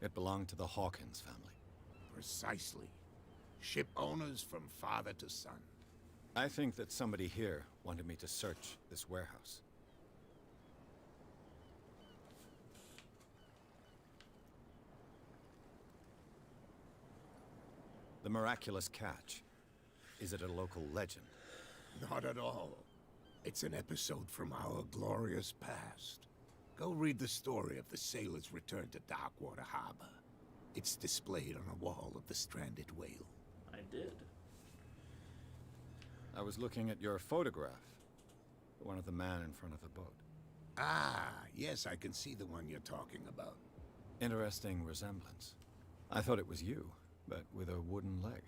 S3: It belonged to the Hawkins family.
S2: Precisely. Ship owners from father to son.
S3: I think that somebody here wanted me to search this warehouse. The Miraculous Catch. Is it a local legend?
S2: Not at all. It's an episode from our glorious past. Go read the story of the sailor's return to Darkwater Harbor. It's displayed on a wall of the stranded whale.
S1: I did.
S3: I was looking at your photograph. The one of the man in front of the boat.
S2: Ah, yes, I can see the one you're talking about.
S3: Interesting resemblance. I thought it was you, but with a wooden leg.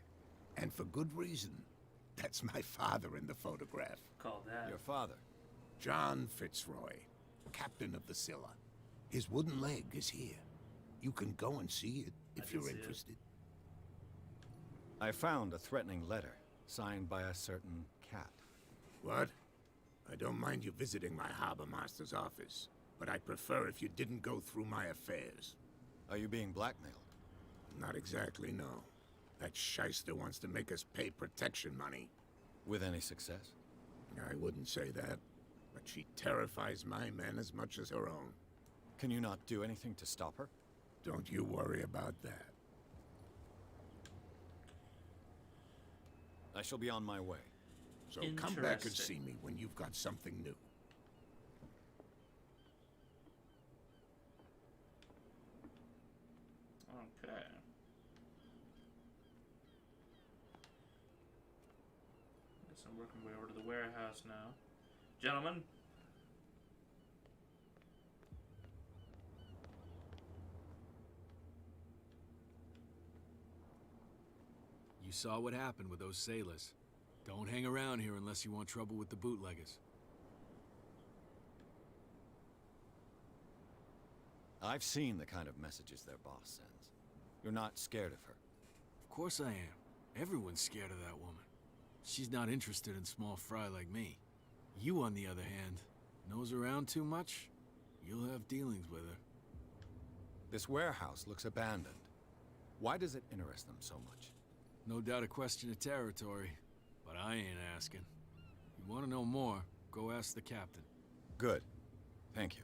S2: And for good reason. That's my father in the photograph.
S1: Call that.
S3: Your father?
S2: John Fitzroy, captain of the Scylla. His wooden leg is here. You can go and see it if you're interested.
S3: I found a threatening letter, signed by a certain cat.
S2: What? I don't mind you visiting my harbor master's office, but I'd prefer if you didn't go through my affairs.
S3: Are you being blackmailed?
S2: Not exactly, no. That shyster wants to make us pay protection money.
S3: With any success?
S2: I wouldn't say that, but she terrifies my men as much as her own.
S3: Can you not do anything to stop her?
S2: Don't you worry about that.
S3: I shall be on my way.
S2: So come back and see me when you've got something new.
S1: Okay. Guess I'm working my way over to the warehouse now. Gentlemen.
S13: You saw what happened with those sailors. Don't hang around here unless you want trouble with the bootleggers.
S3: I've seen the kind of messages their boss sends. You're not scared of her?
S13: Of course I am. Everyone's scared of that woman. She's not interested in small fry like me. You, on the other hand, nose around too much, you'll have dealings with her.
S3: This warehouse looks abandoned. Why does it interest them so much?
S13: No doubt a question of territory, but I ain't asking. You want to know more, go ask the captain.
S3: Good. Thank you.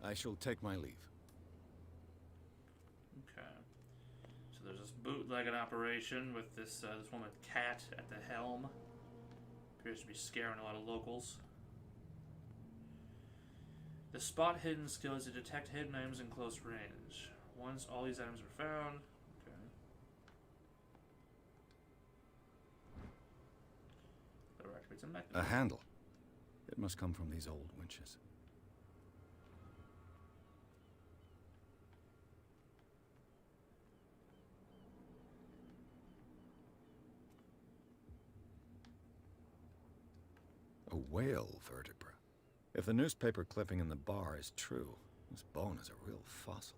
S3: I shall take my leave.
S1: Okay. So there's this bootlegging operation with this woman Cat at the helm. Appears to be scaring a lot of locals. The spot hidden skill is to detect hidden items in close range. Once all these items are found...
S3: A handle. It must come from these old winches. A whale vertebra. If the newspaper clipping in the bar is true, this bone is a real fossil.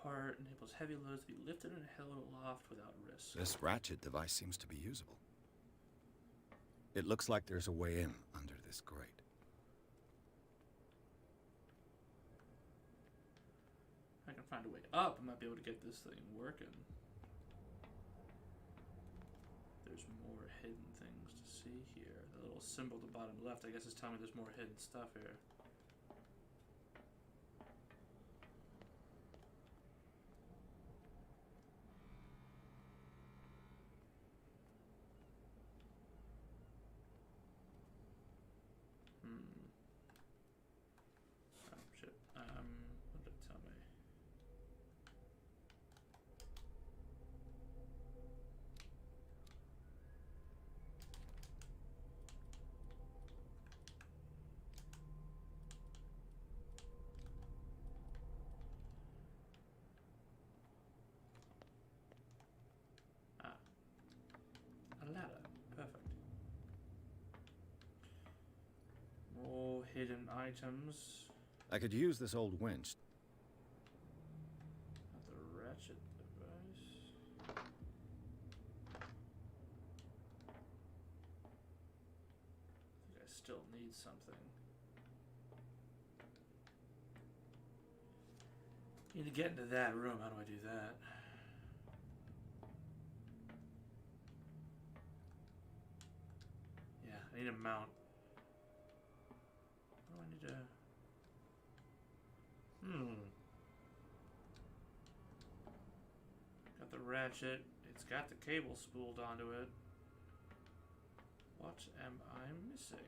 S1: Part enables heavy loads to be lifted and held aloft without risk.
S3: This ratchet device seems to be usable. It looks like there's a way in under this grate.
S1: If I can find a way up, I might be able to get this thing working. There's more hidden things to see here. The little symbol at the bottom left, I guess, is telling me there's more hidden stuff here. Oh, shit. What did it tell me? A ladder. Perfect. More hidden items.
S3: I could use this old winch.
S1: Not the ratchet device. I think I still need something. Need to get into that room. How do I do that? Yeah, I need a mount. What do I need to... Got the ratchet. It's got the cable spooled onto it. What am I missing?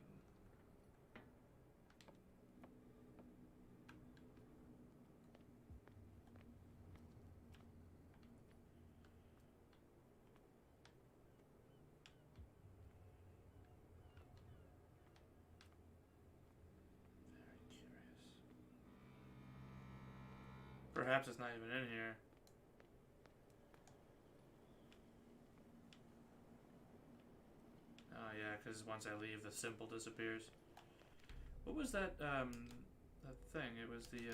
S1: Perhaps it's not even in here. Oh yeah, because once I leave, the symbol disappears. What was that, that thing? It was the, it's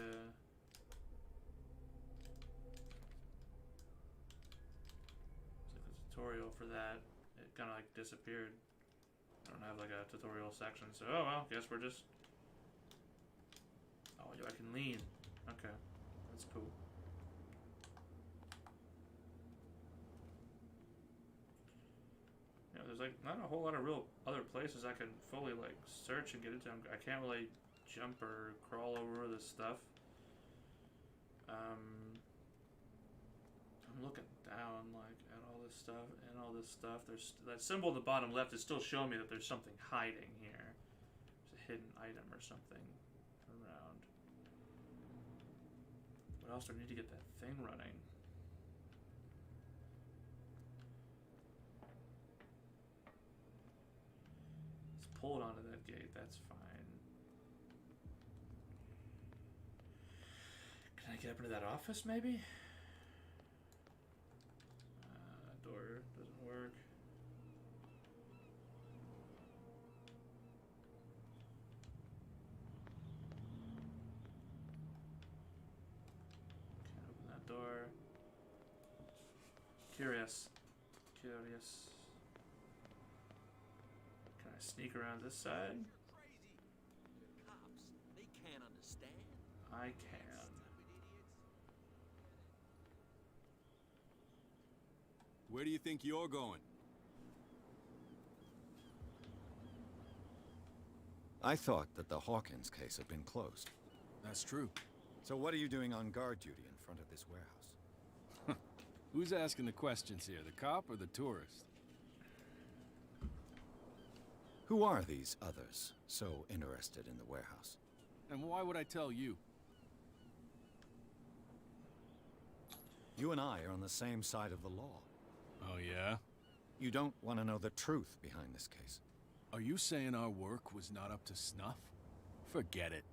S1: like a tutorial for that. It kind of like disappeared. I don't have like a tutorial section, so oh well, guess we're just... Oh, I can lean. Okay. That's cool. Yeah, there's like not a whole lot of real other places I can fully like search and get into. I can't really jump or crawl over this stuff. I'm looking down like at all this stuff and all this stuff. There's that symbol at the bottom left is still showing me that there's something hiding here. There's a hidden item or something around. What else do I need to get that thing running? Let's pull it onto that gate, that's fine. Can I get up into that office, maybe? Door doesn't work. Door. Curious. Can I sneak around this side?
S8: You're crazy. The cops, they can't understand.
S1: I can.
S13: Where do you think you're going?
S3: I thought that the Hawkins case had been closed.
S13: That's true.
S3: So what are you doing on guard duty in front of this warehouse?
S13: Who's asking the questions here, the cop or the tourist?
S3: Who are these others so interested in the warehouse?
S13: And why would I tell you?
S3: You and I are on the same side of the law.
S13: Oh, yeah?
S3: You don't want to know the truth behind this case.
S13: Are you saying our work was not up to snuff? Forget it.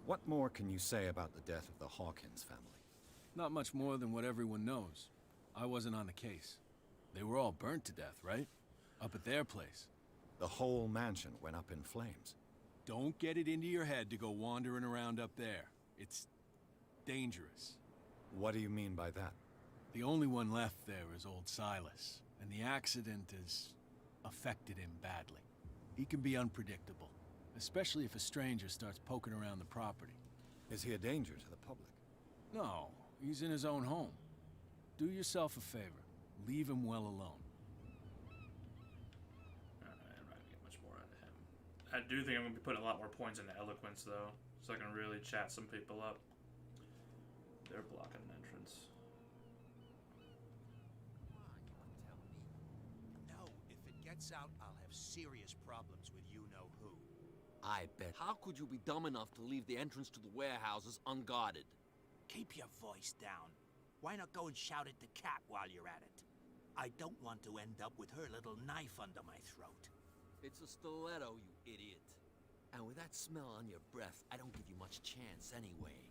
S3: What more can you say about the death of the Hawkins family?
S13: Not much more than what everyone knows. I wasn't on the case. They were all burnt to death, right? Up at their place.
S3: The whole mansion went up in flames.
S13: Don't get it into your head to go wandering around up there. It's dangerous.
S3: What do you mean by that?
S13: The only one left there is old Silas, and the accident has affected him badly. He can be unpredictable, especially if a stranger starts poking around the property.
S3: Is he a danger to the public?
S13: No, he's in his own home. Do yourself a favor. Leave him well alone.
S1: Alright, I'm not gonna get much more out of him. I do think I'm gonna be putting a lot more points into eloquence though, so I can really chat some people up. They're blocking an entrance.
S7: No, if it gets out, I'll have serious problems with you-know-who.
S8: I bet. How could you be dumb enough to leave the entrance to the warehouses unguarded?
S7: Keep your voice down. Why not go and shout at the cat while you're at it? I don't want to end up with her little knife under my throat.
S8: It's a stiletto, you idiot. And with that smell on your breath, I don't give you much chance anyway.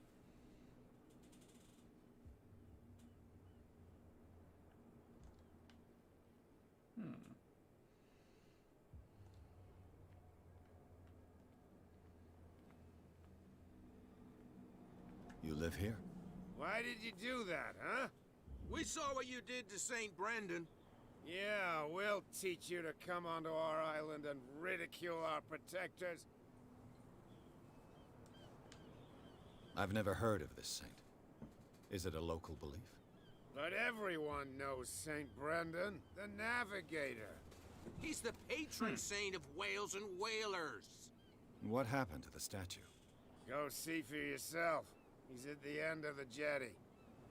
S3: You live here?
S9: Why did you do that, huh?
S10: We saw what you did to St. Brendan.
S9: Yeah, we'll teach you to come onto our island and ridicule our protectors.
S3: I've never heard of this saint. Is it a local belief?
S9: But everyone knows St. Brendan, the Navigator.
S10: He's the patron saint of whales and whalers.
S3: What happened to the statue?
S9: Go see for yourself. He's at the end of the jetty.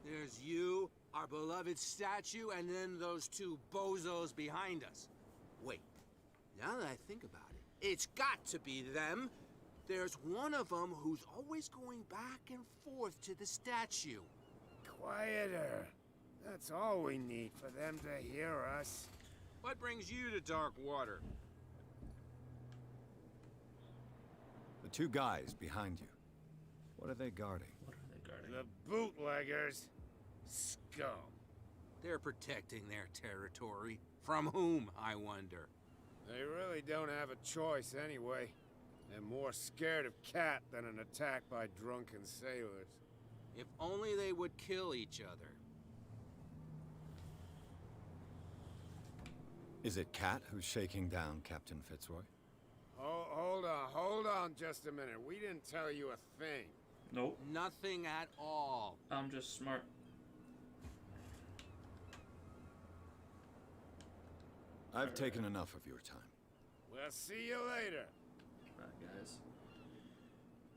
S10: There's you, our beloved statue, and then those two bozos behind us. Wait, now that I think about it, it's got to be them. There's one of them who's always going back and forth to the statue.
S9: Quieter. That's all we need for them to hear us.
S10: What brings you to dark water?
S3: The two guys behind you. What are they guarding?
S1: What are they guarding?
S9: The bootleggers. Scum.
S10: They're protecting their territory. From whom, I wonder?
S9: They really don't have a choice anyway. They're more scared of Cat than an attack by drunken sailors.
S10: If only they would kill each other.
S3: Is it Cat who's shaking down Captain Fitzroy?
S9: Oh, hold on just a minute. We didn't tell you a thing.
S1: Nope.
S10: Nothing at all.
S1: I'm just smart.
S3: I've taken enough of your time.
S9: We'll see you later.
S1: Right, guys.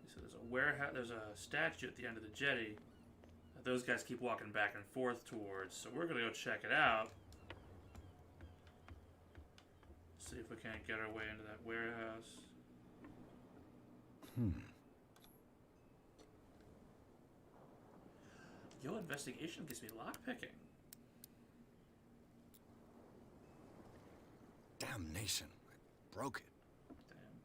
S1: So there's a warehouse. There's a statue at the end of the jetty that those guys keep walking back and forth towards. So we're gonna go check it out. See if we can't get our way into that warehouse. Yo, investigation gives me lockpicking.
S3: Damnation. I broke it.
S1: Damn.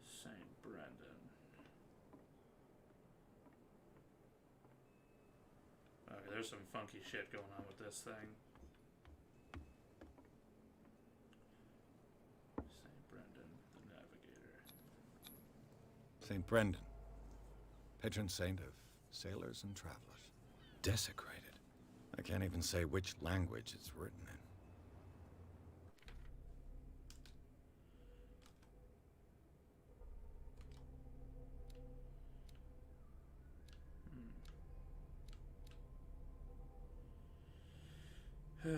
S1: St. Brendan. Okay, there's some funky shit going on with this thing. St. Brendan, the Navigator.
S3: St. Brendan, patron saint of sailors and travelers. Desecrated. I can't even say which language it's written in.
S1: Yeah,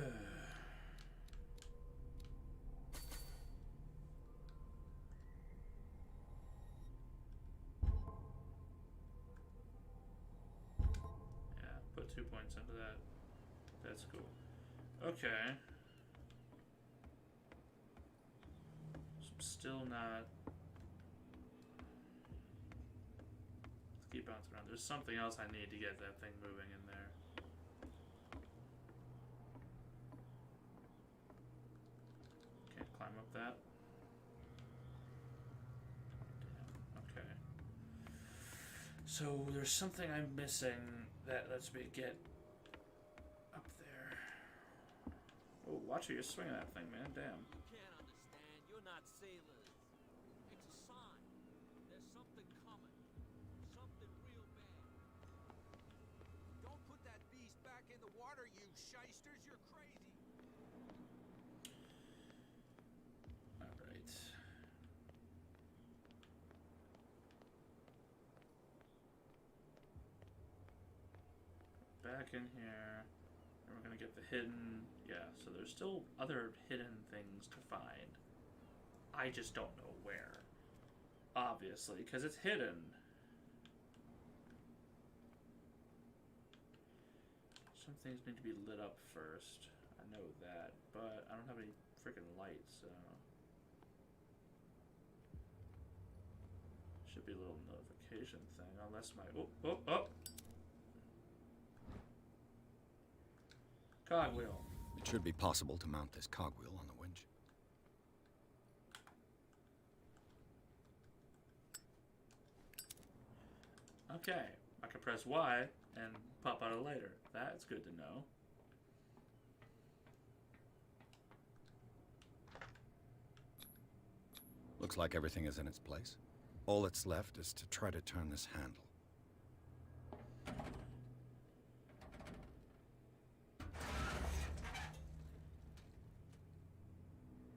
S1: put 2 points into that. That's cool. Okay. So I'm still not. Let's keep bouncing around. There's something else I need to get that thing moving in there. Can't climb up that. Damn. Okay. So there's something I'm missing that lets me get up there. Oh, watch where you're swinging that thing, man. Damn.
S8: You can't understand. You're not sailors.
S10: shysters, you're crazy.
S1: Alright. Back in here. And we're gonna get the hidden... Yeah, so there's still other hidden things to find. I just don't know where. Obviously, because it's hidden. Some things need to be lit up first. I know that, but I don't have any freaking lights, so... Should be a little notification thing, unless my... Oh! Cogwheel.
S3: It should be possible to mount this cogwheel on the winch.
S1: Okay, I can press Y and pop out a lighter. That's good to know.
S3: Looks like everything is in its place. All that's left is to try to turn this handle.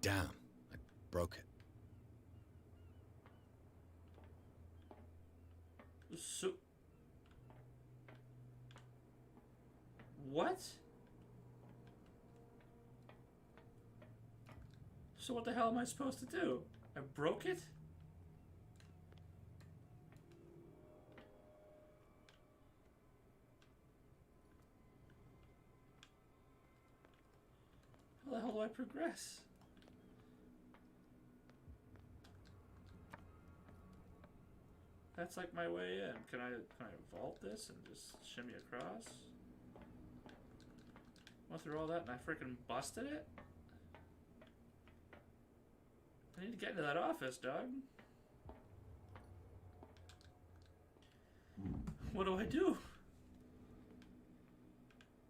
S3: Damn, I broke it.
S1: So... What? So what the hell am I supposed to do? I broke it? How the hell do I progress? That's like my way in. Can I vault this and just shimmy across? Went through all that and I freaking busted it? I need to get into that office, dog. What do I do?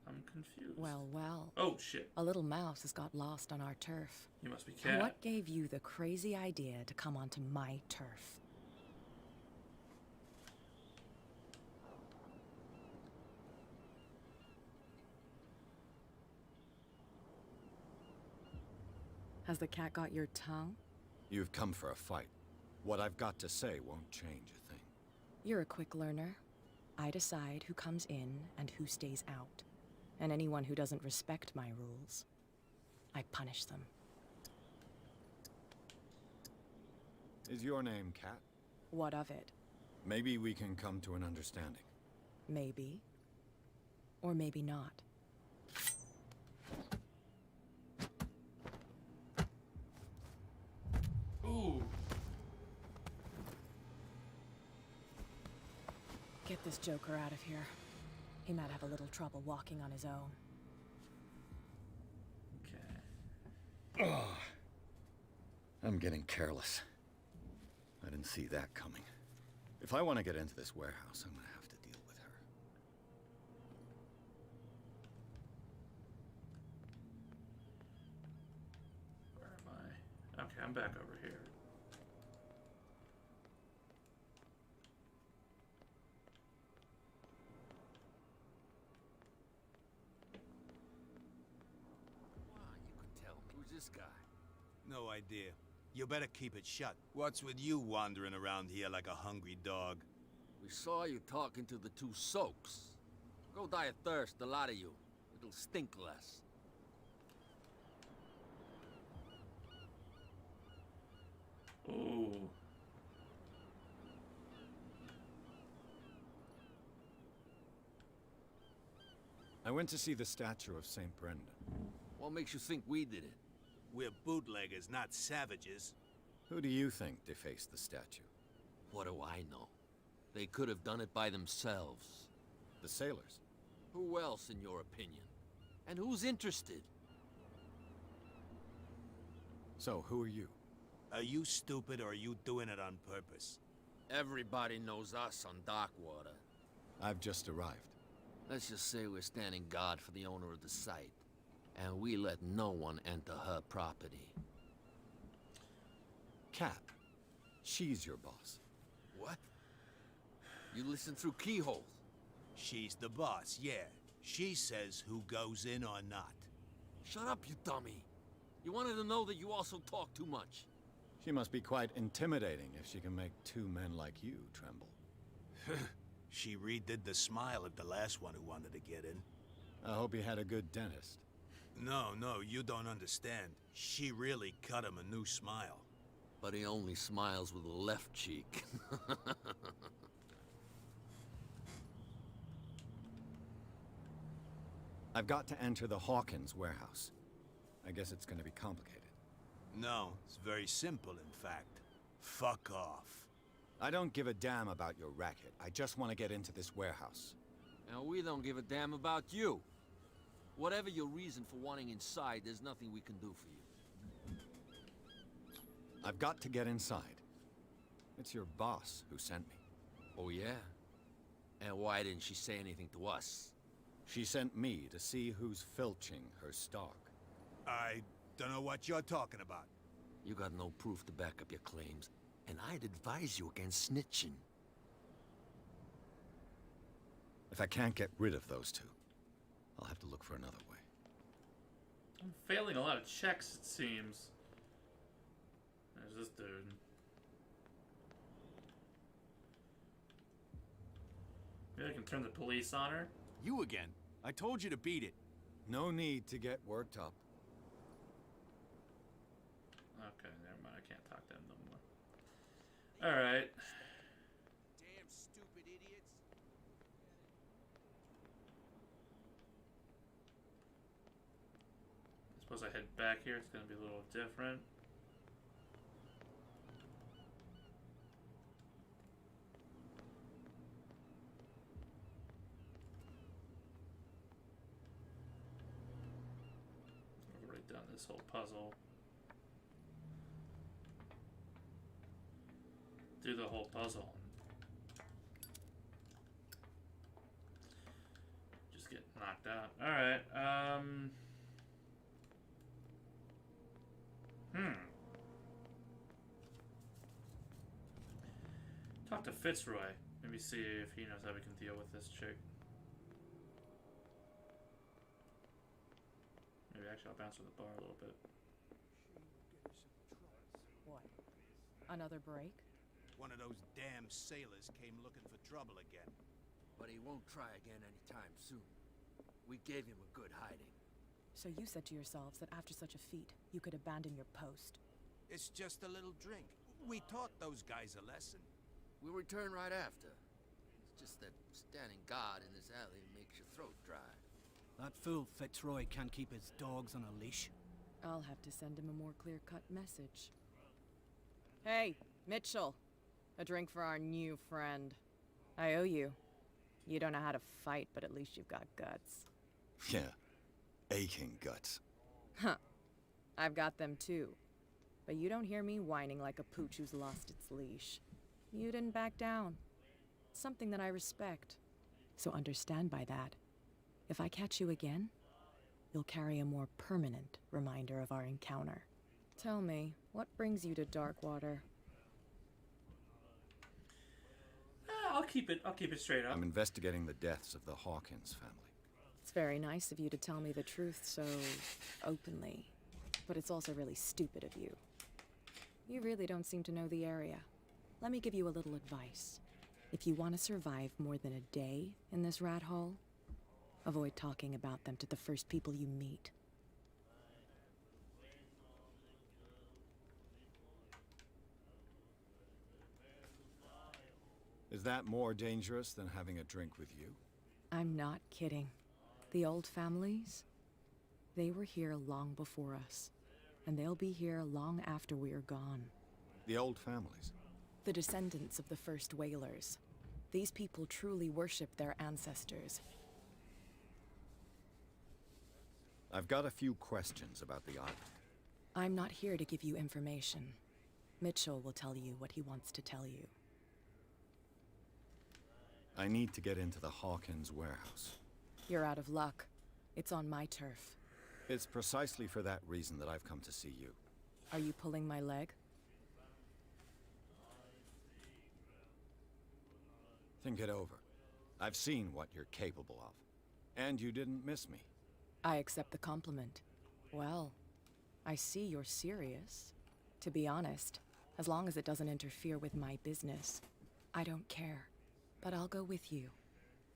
S1: I'm confused.
S14: Well.
S1: Oh, shit.
S14: A little mouse has got lost on our turf.
S1: You must be Cat.
S14: What gave you the crazy idea to come onto my turf? Has the cat got your tongue?
S3: You've come for a fight. What I've got to say won't change a thing.
S14: You're a quick learner. I decide who comes in and who stays out. And anyone who doesn't respect my rules, I punish them.
S3: Is your name Cat?
S14: What of it?
S3: Maybe we can come to an understanding.
S14: Maybe. Or maybe not.
S1: Ooh.
S14: Get this joker out of here. He might have a little trouble walking on his own.
S1: Okay.
S3: Oh, I'm getting careless. I didn't see that coming. If I want to get into this warehouse, I'm gonna have to deal with her.
S1: Where am I? Okay, I'm back over here.
S8: This guy?
S10: No idea. You better keep it shut. What's with you wandering around here like a hungry dog?
S8: We saw you talking to the two soaks. Go die of thirst, the lot of you. It'll stink less.
S1: Ooh.
S3: I went to see the statue of St. Brendan.
S8: What makes you think we did it?
S10: We're bootleggers, not savages.
S3: Who do you think defaced the statue?
S8: What do I know? They could have done it by themselves.
S3: The sailors?
S8: Who else, in your opinion? And who's interested?
S3: So, who are you?
S10: Are you stupid or are you doing it on purpose?
S8: Everybody knows us on Darkwater.
S3: I've just arrived.
S8: Let's just say we're standing guard for the owner of the site. And we let no one enter her property.
S3: Cat. She's your boss.
S8: What? You listen through keyholes?
S10: She's the boss, yeah.
S7: She says who goes in or not.
S8: Shut up, you dummy. You wanted to know that you also talk too much.
S3: She must be quite intimidating if she can make two men like you tremble.
S7: She redid the smile at the last one who wanted to get in.
S3: I hope he had a good dentist.
S7: No, you don't understand. She really cut him a new smile.
S8: But he only smiles with the left cheek.
S3: I've got to enter the Hawkins warehouse. I guess it's going to be complicated.
S7: No, it's very simple, in fact. Fuck off.
S3: I don't give a damn about your racket. I just want to get into this warehouse.
S8: And we don't give a damn about you. Whatever your reason for wanting inside, there's nothing we can do for you.
S3: I've got to get inside. It's your boss who sent me.
S8: Oh, yeah? And why didn't she say anything to us?
S3: She sent me to see who's filching her stock.
S7: I don't know what you're talking about.
S8: You got no proof to back up your claims, and I'd advise you against snitching.
S3: If I can't get rid of those two, I'll have to look for another way.
S1: I'm failing a lot of checks, it seems. There's this dude. Maybe I can turn the police on her?
S13: You again. I told you to beat it.
S3: No need to get worked up.
S1: Okay, never mind. I can't talk to him no more. Alright.
S10: Damn stupid idiots.
S1: I suppose I head back here. It's going to be a little different. I've already done this whole puzzle. Do the whole puzzle. Just get knocked out. Alright, Talk to Fitzroy. Maybe see if he knows how we can deal with this chick. Maybe actually I'll bounce with the bar a little bit.
S14: What? Another break?
S7: One of those damn sailors came looking for trouble again.
S8: But he won't try again anytime soon. We gave him a good hiding.
S14: So you said to yourselves that after such a feat, you could abandon your post.
S7: It's just a little drink. We taught those guys a lesson.
S8: We'll return right after. It's just that standing guard in this alley makes your throat dry.
S12: That fool Fitzroy can't keep his dogs on a leash.
S14: I'll have to send him a more clear-cut message. Hey, Mitchell. A drink for our new friend. I owe you. You don't know how to fight, but at least you've got guts.
S3: Yeah, aching guts.
S14: Huh. I've got them too. But you don't hear me whining like a pooch who's lost its leash. You didn't back down. Something that I respect. So understand by that, if I catch you again, you'll carry a more permanent reminder of our encounter. Tell me, what brings you to Darkwater?
S1: I'll keep it straight up.
S3: I'm investigating the deaths of the Hawkins family.
S14: It's very nice of you to tell me the truth so openly, but it's also really stupid of you. You really don't seem to know the area. Let me give you a little advice. If you want to survive more than a day in this rat hole, avoid talking about them to the first people you meet.
S3: Is that more dangerous than having a drink with you?
S14: I'm not kidding. The old families, they were here long before us, and they'll be here long after we're gone.
S3: The old families?
S14: The descendants of the first whalers. These people truly worship their ancestors.
S3: I've got a few questions about the island.
S14: I'm not here to give you information. Mitchell will tell you what he wants to tell you.
S3: I need to get into the Hawkins warehouse.
S14: You're out of luck. It's on my turf.
S3: It's precisely for that reason that I've come to see you.
S14: Are you pulling my leg?
S3: Think it over. I've seen what you're capable of. And you didn't miss me.
S14: I accept the compliment. Well, I see you're serious. To be honest, as long as it doesn't interfere with my business, I don't care. But I'll go with you,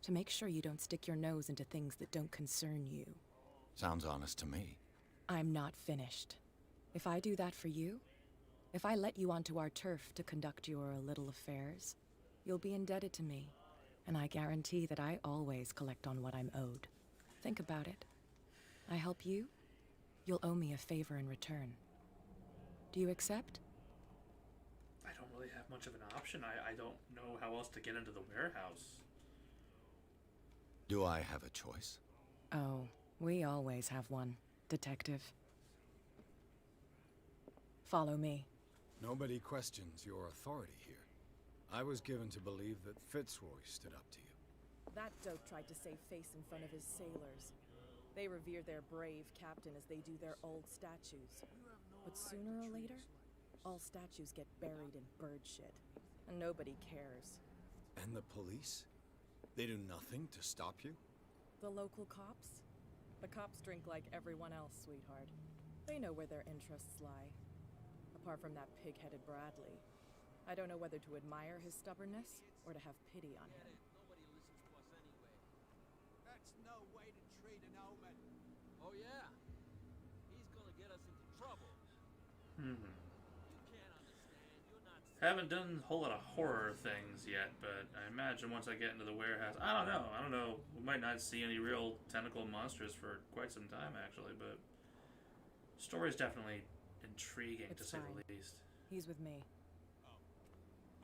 S14: to make sure you don't stick your nose into things that don't concern you.
S3: Sounds honest to me.
S14: I'm not finished. If I do that for you, if I let you onto our turf to conduct your little affairs, you'll be indebted to me, and I guarantee that I always collect on what I'm owed. Think about it. I help you, you'll owe me a favor in return. Do you accept?
S1: I don't really have much of an option. I don't know how else to get into the warehouse.
S3: Do I have a choice?
S14: Oh, we always have one, Detective. Follow me.
S3: Nobody questions your authority here. I was given to believe that Fitzroy stood up to you.
S14: That dope tried to save face in front of his sailors. They revere their brave captain as they do their old statues. But sooner or later, all statues get buried in bird shit. And nobody cares.
S3: And the police? They do nothing to stop you?
S14: The local cops? The cops drink like everyone else, sweetheart. They know where their interests lie. Apart from that pig-headed Bradley. I don't know whether to admire his stubbornness or to have pity on him.
S10: That's no way to treat an omen.
S8: Oh yeah? He's gonna get us into trouble.
S1: Hmm.
S8: You can't understand. You're not...
S1: Haven't done a whole lot of horror things yet, but I imagine once I get into the warehouse... I don't know. We might not see any real tentacle monsters for quite some time, actually, but... Story's definitely intriguing, to say the least.
S14: He's with me.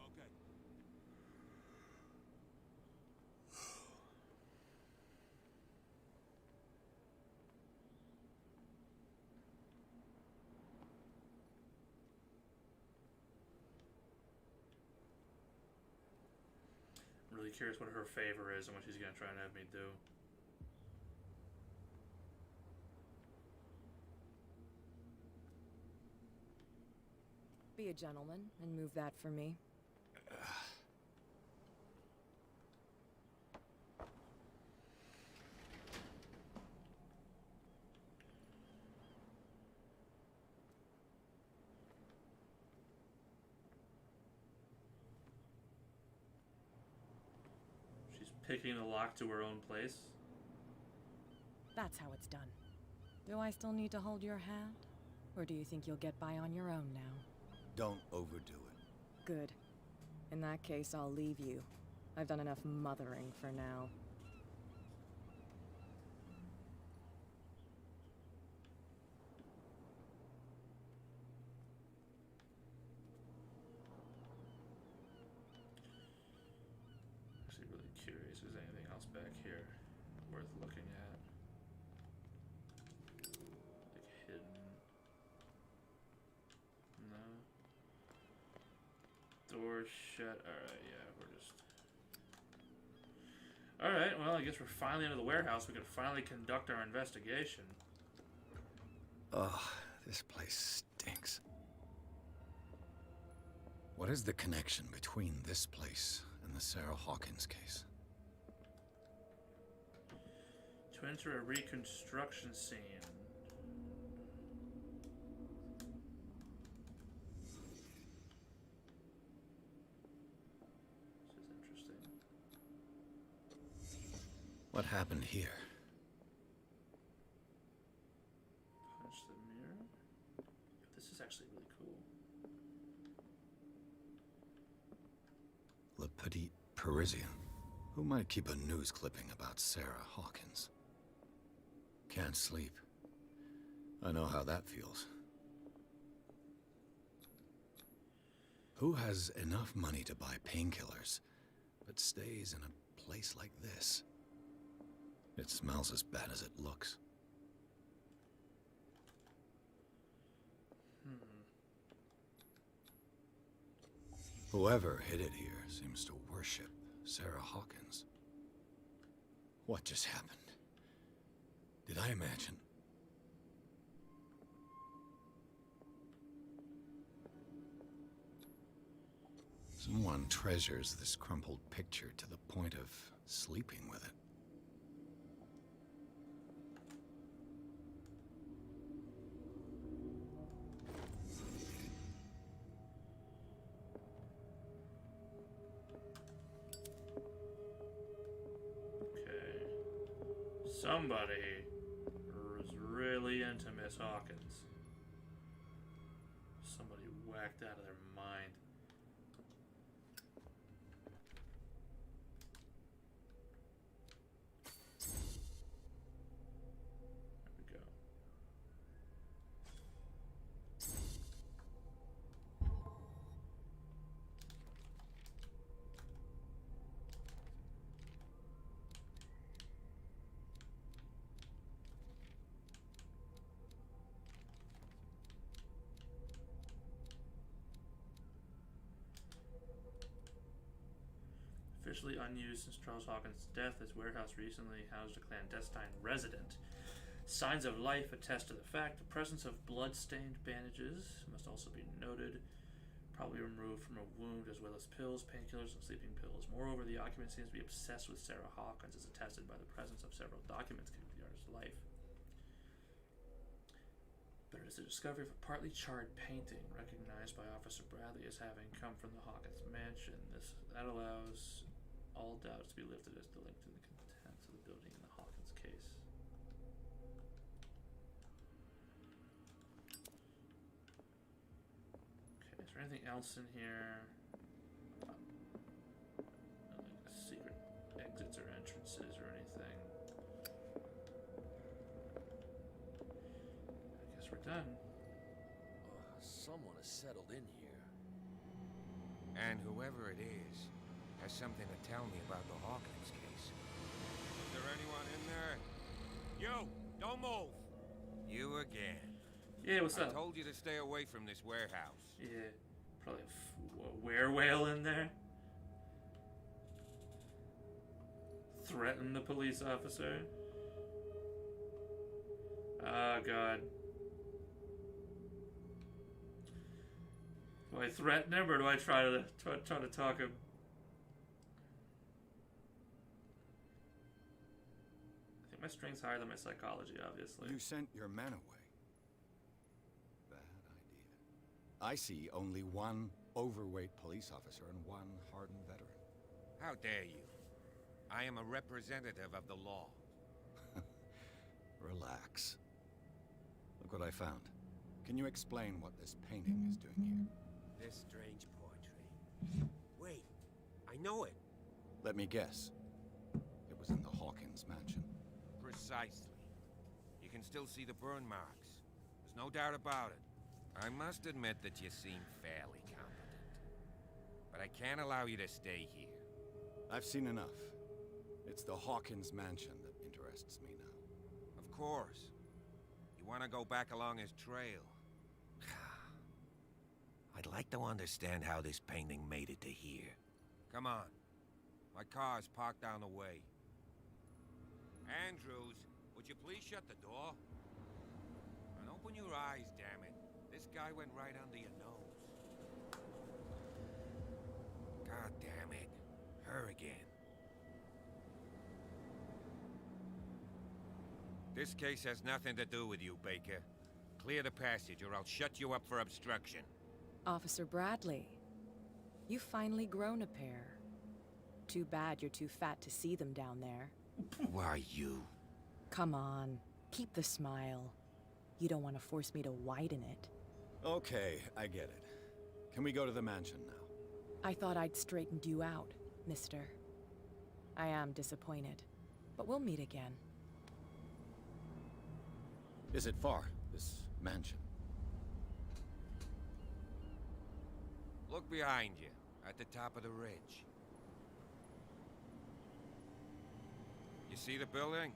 S10: Okay.
S1: I'm really curious what her favor is and what she's going to try and have me do.
S14: Be a gentleman and move that for me.
S1: She's picking the lock to her own place.
S14: That's how it's done. Do I still need to hold your hand? Or do you think you'll get by on your own now?
S3: Don't overdo it.
S14: Good. In that case, I'll leave you. I've done enough mothering for now.
S1: Actually, really curious if there's anything else back here worth looking at. Like hidden. No. Door shut. Alright, yeah, we're just... Alright, well, I guess we're finally into the warehouse. We can finally conduct our investigation.
S3: Ugh, this place stinks. What is the connection between this place and the Sarah Hawkins case?
S1: To enter a reconstruction scene. This is interesting.
S3: What happened here?
S1: Punch the mirror? This is actually really cool.
S3: Le Petit Parisien. Who might keep a news clipping about Sarah Hawkins? Can't sleep. I know how that feels. Who has enough money to buy painkillers, but stays in a place like this? It smells as bad as it looks. Whoever hid it here seems to worship Sarah Hawkins. What just happened? Did I imagine? Someone treasures this crumpled picture to the point of sleeping with it.
S1: Somebody was really into Miss Hawkins. Somebody whacked out of their mind. There we go. Officially unused since Charles Hawkins' death, his warehouse recently housed a clandestine resident. Signs of life attest to the fact. The presence of blood-stained bandages must also be noted, probably removed from a wound, as well as pills, painkillers, and sleeping pills. Moreover, the occupant seems to be obsessed with Sarah Hawkins, as attested by the presence of several documents connected to the artist's life. But it is the discovery of a partly charred painting recognized by Officer Bradley as having come from the Hawkins Mansion. That allows all doubts to be lifted as the link to the contents of the building in the Hawkins case. Okay, is there anything else in here? No, like secret exits or entrances or anything. I guess we're done.
S8: Someone has settled in here.
S6: And whoever it is has something to tell me about the Hawkins case. Is there anyone in there? You! Don't move! You again.
S1: Yeah, what's up?
S6: I told you to stay away from this warehouse.
S1: Yeah, probably a werewhale in there. Threaten the police officer. Oh god. Do I threaten him or do I try to talk him? I think my strength's higher than my psychology, obviously.
S3: You sent your men away. Bad idea. I see only one overweight police officer and one hardened veteran.
S6: How dare you? I am a representative of the law.
S3: Relax. Look what I found. Can you explain what this painting is doing here?
S6: This strange portrait. Wait, I know it.
S3: Let me guess. It was in the Hawkins Mansion.
S6: Precisely. You can still see the burn marks. There's no doubt about it. I must admit that you seem fairly competent. But I can't allow you to stay here.
S3: I've seen enough. It's the Hawkins Mansion that interests me now.
S6: Of course. You want to go back along his trail. I'd like to understand how this painting made it to here. Come on. My car's parked down the way. Andrews, would you please shut the door? And open your eyes, damn it. This guy went right under your nose. God damn it. Her again. This case has nothing to do with you, Baker. Clear the passage or I'll shut you up for obstruction.
S14: Officer Bradley, you've finally grown a pair. Too bad you're too fat to see them down there.
S6: Why, you?
S14: Come on, keep the smile. You don't want to force me to widen it.
S3: Okay, I get it. Can we go to the mansion now?
S14: I thought I'd straightened you out, mister. I am disappointed, but we'll meet again.
S3: Is it far, this mansion?
S6: Look behind you, at the top of the ridge. You see the building?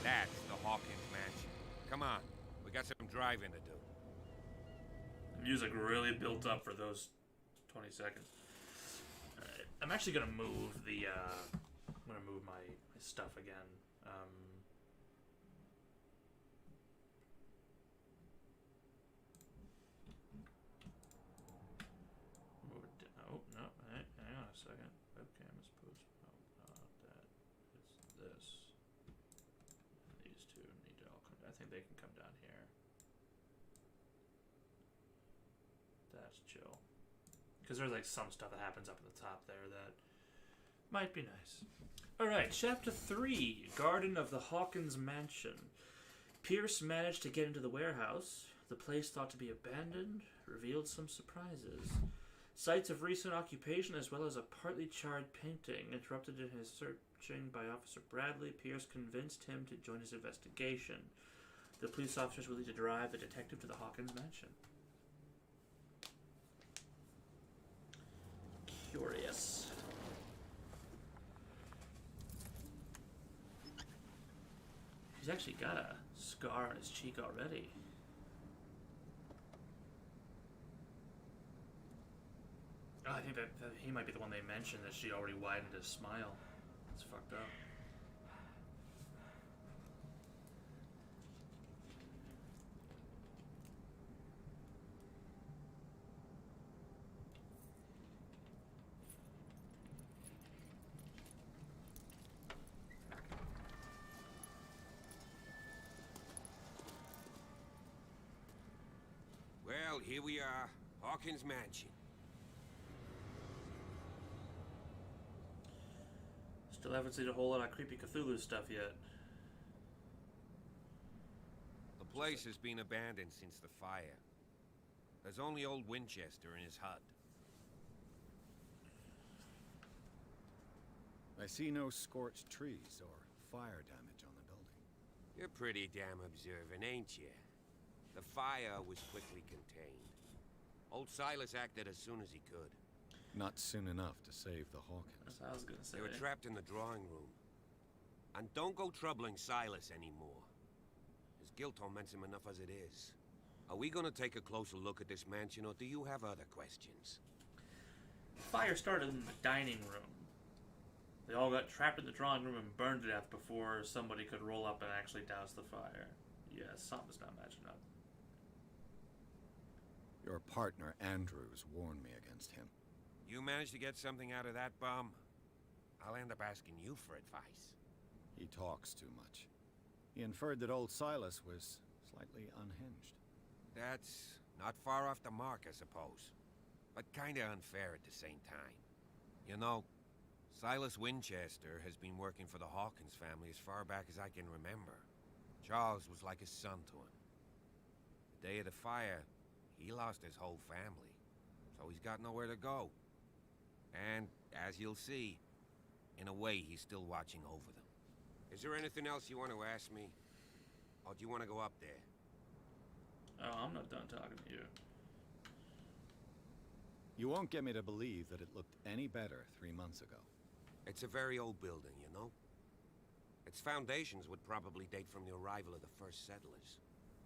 S6: That's the Hawkins Mansion. Come on, we got some driving to do.
S1: The music really built up for those 20 seconds. Alright, I'm actually gonna move the, I'm gonna move my stuff again. Move it down. Oh, no, hang on a second. Webcam is post. No, not that. It's this. And these two need to all come. I think they can come down here. That's chill. Because there's like some stuff that happens up at the top there that Might be nice. Alright, Chapter 3, Garden of the Hawkins Mansion. Pierce managed to get into the warehouse. The place thought to be abandoned revealed some surprises. Sites of recent occupation as well as a partly charred painting. Interrupted in his searching by Officer Bradley, Pierce convinced him to join his investigation. The police officers willing to drive the detective to the Hawkins Mansion. Curious. He's actually got a scar on his cheek already. Oh, I think that he might be the one they mentioned that she already widened his smile. It's fucked up.
S6: Well, here we are. Hawkins Mansion.
S1: Still haven't seen a whole lot of creepy Cthulhu stuff yet.
S6: The place has been abandoned since the fire. There's only old Winchester in his hut.
S3: I see no scorched trees or fire damage on the building.
S6: You're pretty damn observant, ain't you? The fire was quickly contained. Old Silas acted as soon as he could.
S3: Not soon enough to save the Hawkins.
S1: That's what I was gonna say.
S6: They were trapped in the drawing room. And don't go troubling Silas anymore. His guilt torments him enough as it is. Are we gonna take a closer look at this mansion, or do you have other questions?
S1: The fire started in the dining room. They all got trapped in the drawing room and burned to death before somebody could roll up and actually douse the fire. Yeah, something's not matching up.
S3: Your partner, Andrews, warned me against him.
S6: You managed to get something out of that bum? I'll end up asking you for advice.
S3: He talks too much. He inferred that old Silas was slightly unhinged.
S6: That's not far off the mark, I suppose. But kinda unfair at the same time. You know, Silas Winchester has been working for the Hawkins family as far back as I can remember. Charles was like a son to him. The day of the fire, he lost his whole family, so he's got nowhere to go. And, as you'll see, in a way, he's still watching over them. Is there anything else you want to ask me? Or do you want to go up there?
S1: Oh, I'm not done talking to you.
S3: You won't get me to believe that it looked any better 3 months ago.
S6: It's a very old building, you know? Its foundations would probably date from the arrival of the first settlers.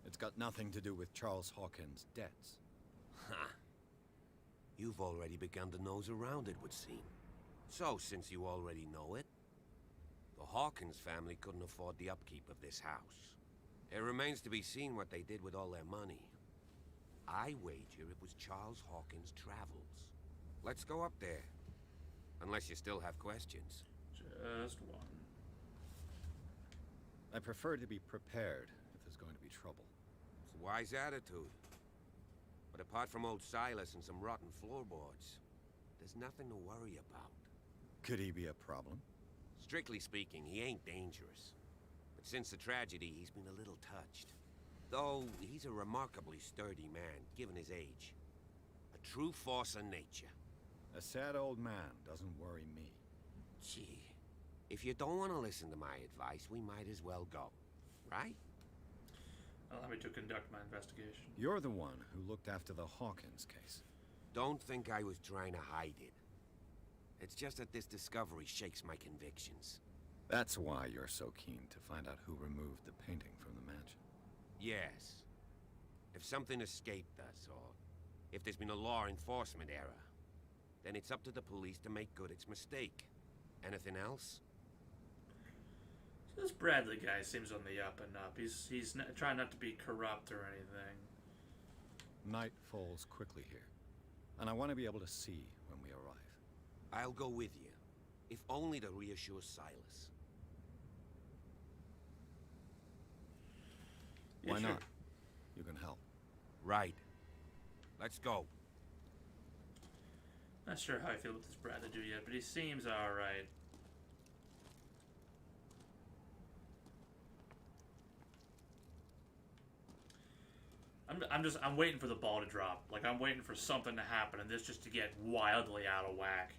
S3: It's got nothing to do with Charles Hawkins' debts.
S6: Ha! You've already begun to nose around, it would seem. So, since you already know it, the Hawkins family couldn't afford the upkeep of this house. It remains to be seen what they did with all their money. I wager it was Charles Hawkins' travels. Let's go up there. Unless you still have questions.
S1: Just one.
S3: I prefer to be prepared if there's going to be trouble.
S6: It's a wise attitude. But apart from old Silas and some rotten floorboards, there's nothing to worry about.
S3: Could he be a problem?
S6: Strictly speaking, he ain't dangerous. But since the tragedy, he's been a little touched. Though, he's a remarkably sturdy man, given his age. A true force of nature.
S3: A sad old man doesn't worry me.
S6: Gee, if you don't want to listen to my advice, we might as well go. Right?
S1: Allow me to conduct my investigation.
S3: You're the one who looked after the Hawkins case.
S6: Don't think I was trying to hide it. It's just that this discovery shakes my convictions.
S3: That's why you're so keen to find out who removed the painting from the mansion.
S6: Yes. If something escaped us, or if there's been a law enforcement error, then it's up to the police to make good its mistake. Anything else?
S1: This Bradley guy seems on the up and up. He's trying not to be corrupt or anything.
S3: Night falls quickly here, and I want to be able to see when we arrive.
S6: I'll go with you, if only to reassure Silas.
S3: Why not? You can help.
S6: Right. Let's go.
S1: Not sure how I feel about this Bradley dude yet, but he seems alright. I'm waiting for the ball to drop. Like, I'm waiting for something to happen and this just to get wildly out of whack.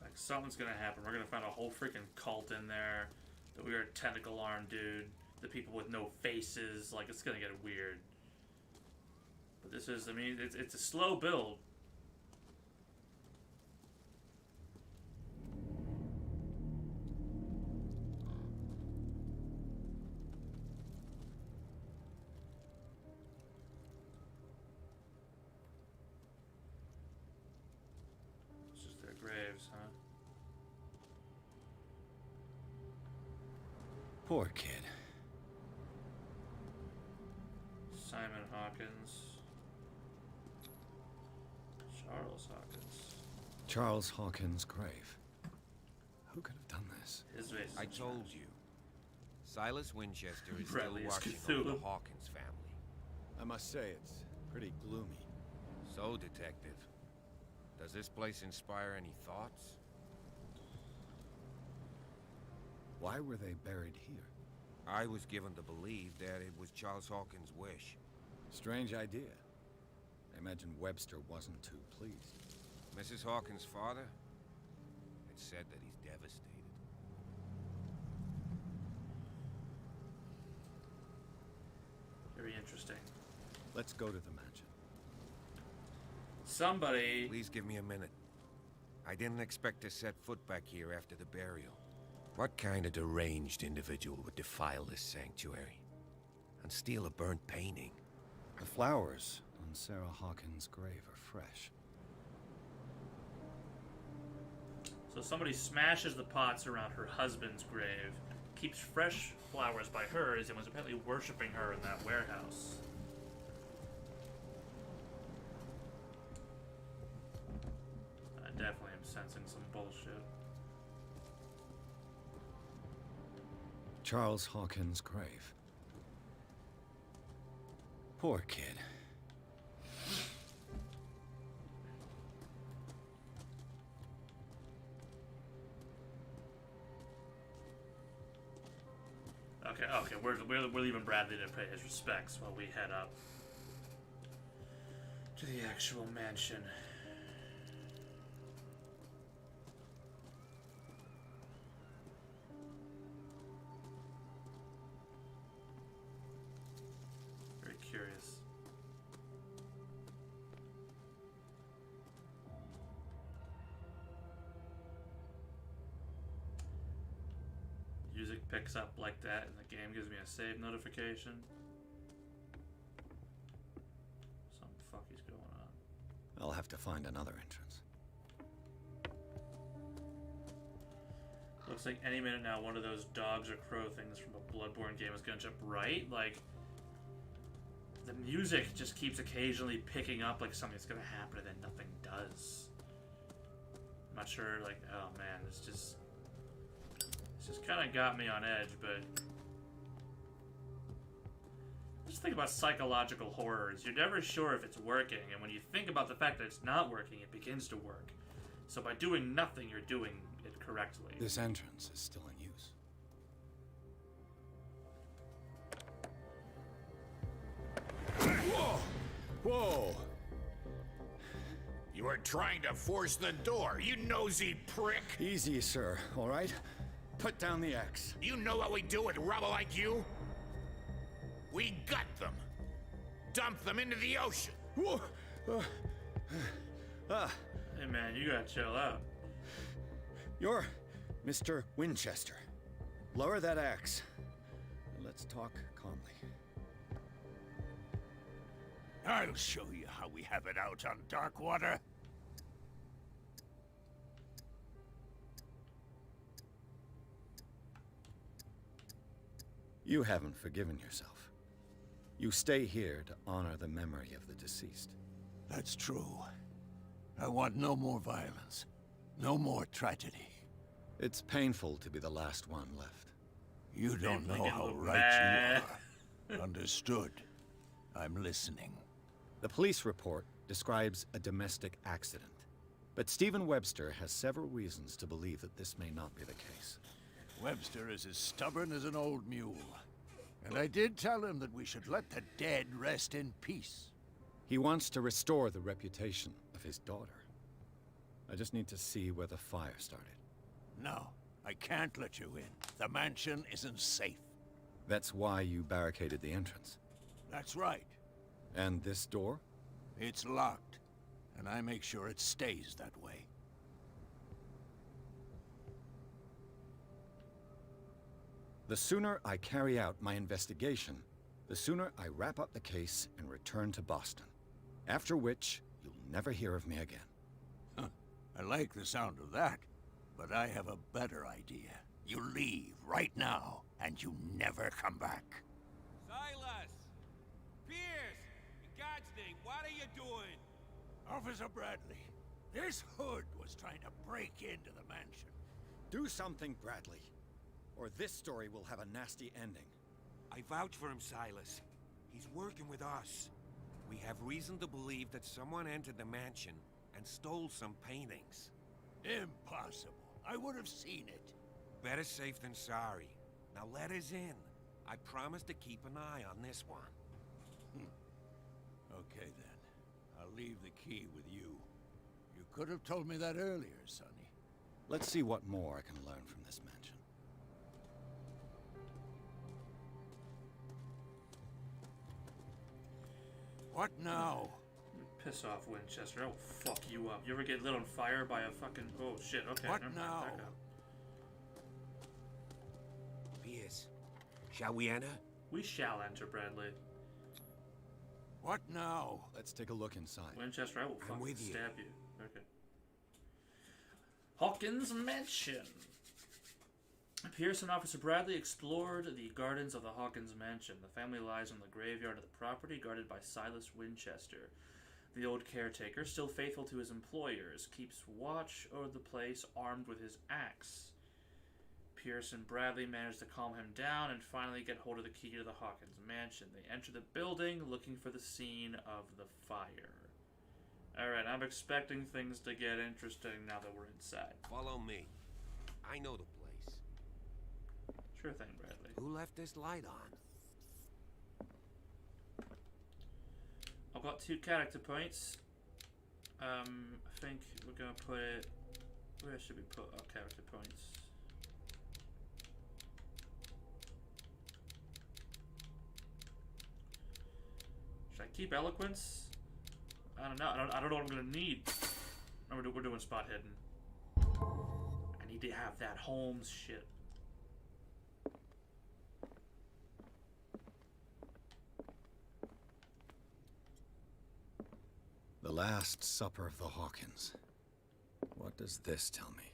S1: Like, something's gonna happen. We're gonna find a whole freaking cult in there. The weird tentacle arm dude. The people with no faces. Like, it's gonna get weird. But this is, I mean, it's a slow build. Graves, huh?
S3: Poor kid.
S1: Simon Hawkins. Charles Hawkins.
S3: Charles Hawkins' grave. Who could have done this?
S1: His face.
S6: I told you. Silas Winchester is
S1: Bradley
S6: still
S1: is
S6: watching over
S1: Cthulhu.
S6: the Hawkins family.
S3: I must say, it's pretty gloomy.
S6: So, Detective, does this place inspire any thoughts?
S3: Why were they buried here?
S6: I was given to believe that it was Charles Hawkins' wish.
S3: Strange idea. I imagine Webster wasn't too pleased.
S6: Mrs. Hawkins' father had said that he's devastated.
S1: Very interesting.
S3: Let's go to the mansion.
S1: Somebody...
S6: Please give me a minute. I didn't expect to set foot back here after the burial. What kind of deranged individual would defile this sanctuary and steal a burnt painting?
S3: The flowers on Sarah Hawkins' grave are fresh.
S1: So somebody smashes the pots around her husband's grave, keeps fresh flowers by hers, and was apparently worshipping her in that warehouse. I definitely am sensing some bullshit.
S3: Charles Hawkins' grave. Poor kid.
S1: Okay, we're leaving Bradley to pay his respects while we head up to the actual mansion. Very curious. Music picks up like that and the game gives me a save notification. Something fucky's going on.
S3: I'll have to find another entrance.
S1: Looks like any minute now one of those dogs or crow things from a Bloodborne game is gonna jump right. Like, the music just keeps occasionally picking up like something's gonna happen and then nothing does. I'm not sure, like, oh man, it's just kind of got me on edge, but just think about psychological horrors. You're never sure if it's working, and when you think about the fact that it's not working, it begins to work. So by doing nothing, you're doing it correctly.
S3: This entrance is still in use.
S2: Whoa! Whoa!
S15: You are trying to force the door, you nosy prick!
S3: Easy, sir, all right? Put down the axe.
S15: You know what we do with rubble like you? We gut them. Dump them into the ocean.
S3: Whoa!
S1: Hey man, you gotta chill out.
S3: You're Mr. Winchester. Lower that axe. Let's talk calmly.
S15: I'll show you how we have it out on Darkwater.
S3: You haven't forgiven yourself. You stay here to honor the memory of the deceased.
S15: That's true. I want no more violence. No more tragedy.
S3: It's painful to be the last one left.
S2: You don't know how right
S1: mad.
S2: you are. Understood. I'm listening.
S3: The police report describes a domestic accident, but Stephen Webster has several reasons to believe that this may not be the case.
S2: Webster is as stubborn as an old mule. And I did tell him that we should let the dead rest in peace.
S3: He wants to restore the reputation of his daughter. I just need to see where the fire started.
S2: No, I can't let you in. The mansion isn't safe.
S3: That's why you barricaded the entrance.
S2: That's right.
S3: And this door?
S2: It's locked, and I make sure it stays that way.
S3: The sooner I carry out my investigation, the sooner I wrap up the case and return to Boston. After which, you'll never hear of me again.
S2: Huh. I like the sound of that, but I have a better idea. You leave right now, and you never come back.
S6: Silas! Pierce! In God's name, what are you doing?
S2: Officer Bradley, this hood was trying to break into the mansion.
S3: Do something, Bradley, or this story will have a nasty ending.
S6: I vouch for him, Silas. He's working with us. We have reason to believe that someone entered the mansion and stole some paintings.
S2: Impossible. I would have seen it.
S6: Better safe than sorry. Now let us in. I promise to keep an eye on this one.
S2: Okay then. I'll leave the key with you. You could have told me that earlier, Sonny.
S3: Let's see what more I can learn from this mansion.
S2: What now?
S1: Piss off, Winchester. I'll fuck you up. You ever get lit on fire by a fucking... Oh, shit. Okay,
S2: what
S1: never
S2: now?
S1: mind. Back up.
S6: Pierce, shall we enter?
S1: We shall enter, Bradley.
S2: What now?
S3: Let's take a look inside.
S1: Winchester, I will fucking
S6: with you.
S1: stab you. Okay. Hawkins Mansion. Pierce and Officer Bradley explored the gardens of the Hawkins Mansion. The family lies in the graveyard of the property, guarded by Silas Winchester. The old caretaker, still faithful to his employers, keeps watch over the place armed with his axe. Pierce and Bradley manage to calm him down and finally get hold of the key to the Hawkins Mansion. They enter the building looking for the scene of the fire. Alright, I'm expecting things to get interesting now that we're inside.
S6: Follow me. I know the place.
S1: Sure thing, Bradley.
S6: Who left this light on?
S1: I've got 2 character points. I think we're gonna put it... Where should we put our character points? Should I keep eloquence? I don't know. I don't know what I'm gonna need. We're doing spot hidden. I need to have that Holmes shit.
S3: The Last Supper of the Hawkins. What does this tell me?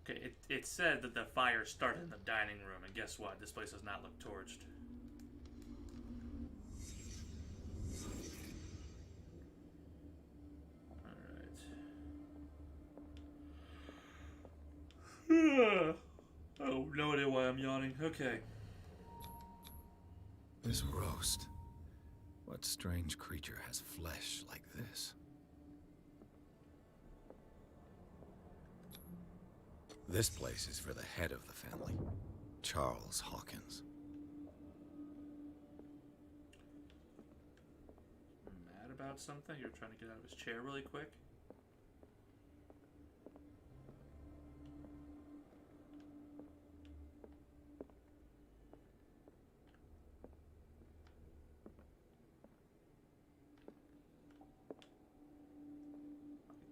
S1: Okay, it said that the fire started in the dining room, and guess what? This place does not look torched. Alright. Oh, no idea why I'm yawning. Okay.
S3: This roast. What strange creature has flesh like this? This place is for the head of the family, Charles Hawkins.
S1: Mad about something? You're trying to get out of his chair really quick?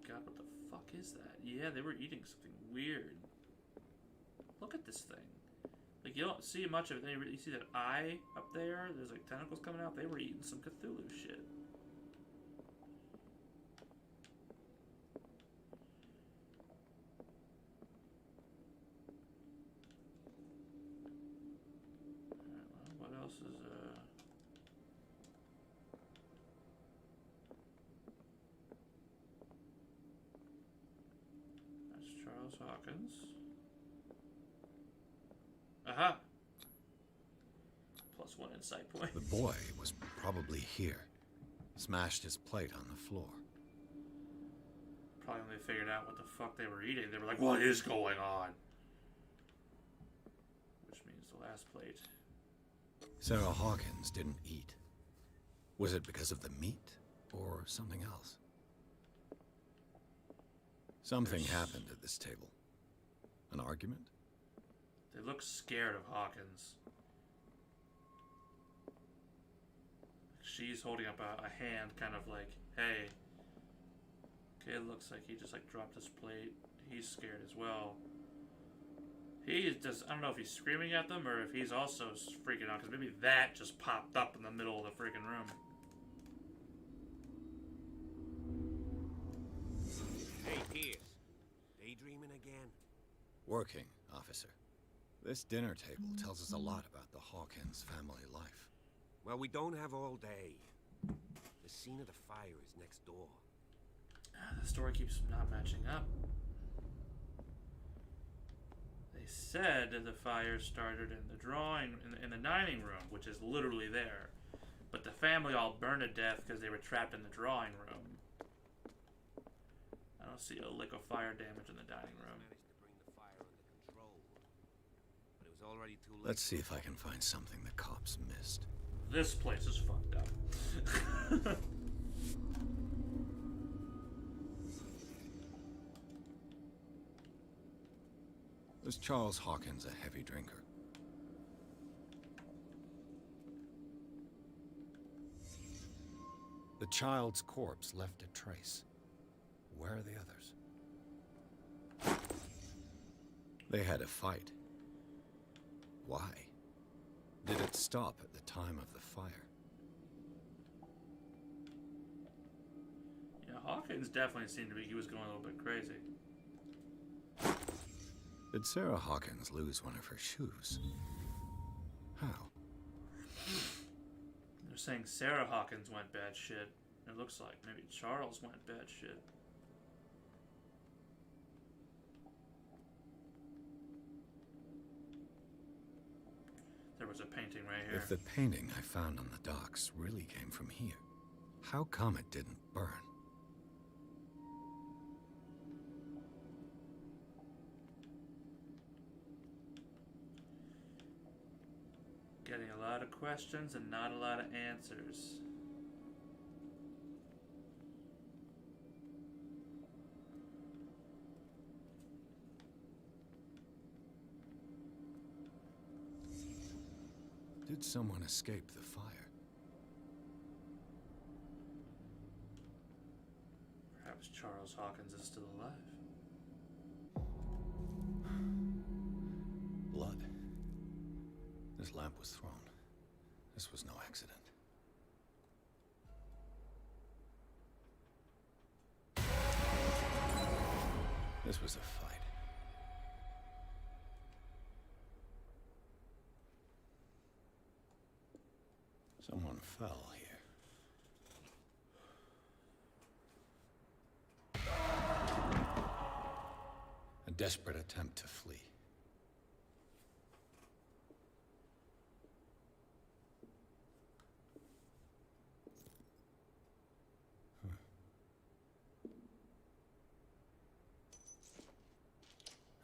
S1: God, what the fuck is that? Yeah, they were eating something weird. Look at this thing. Like, you don't see much of it. You see that eye up there? There's like tentacles coming out. They were eating some Cthulhu shit. Alright, well, what else is, That's Charles Hawkins. Aha. +1 insight point.
S3: The boy was probably here. Smashed his plate on the floor.
S1: Probably when they figured out what the fuck they were eating, they were like, what is going on? Which means the last plate.
S3: Sarah Hawkins didn't eat. Was it because of the meat or something else? Something happened at this table. An argument?
S1: They look scared of Hawkins. She's holding up a hand, kind of like, hey. Okay, it looks like he just like dropped his plate. He's scared as well. He just, I don't know if he's screaming at them or if he's also freaking out, because maybe that just popped up in the middle of the freaking room.
S6: Hey, Pierce. Daydreaming again?
S3: Working, officer. This dinner table tells us a lot about the Hawkins family life.
S6: Well, we don't have all day. The scene of the fire is next door.
S1: The story keeps not matching up. They said that the fire started in the in the dining room, which is literally there. But the family all burned to death because they were trapped in the drawing room. I don't see a lick of fire damage in the dining room.
S3: Let's see if I can find something the cops missed.
S1: This place is fucked up.
S3: Was Charles Hawkins a heavy drinker? The child's corpse left a trace. Where are the others? They had a fight. Why? Did it stop at the time of the fire?
S1: Yeah, Hawkins definitely seemed to be, he was going a little bit crazy.
S3: Did Sarah Hawkins lose one of her shoes? How?
S1: They're saying Sarah Hawkins went bad shit. It looks like maybe Charles went bad shit. There was a painting right here.
S3: If the painting I found on the docks really came from here, how come it didn't burn?
S1: Getting a lot of questions and not a lot of answers.
S3: Did someone escape the fire?
S1: Perhaps Charles Hawkins is still alive.
S3: Blood. This lamp was thrown. This was no accident. This was a fight. Someone fell here. A desperate attempt to flee.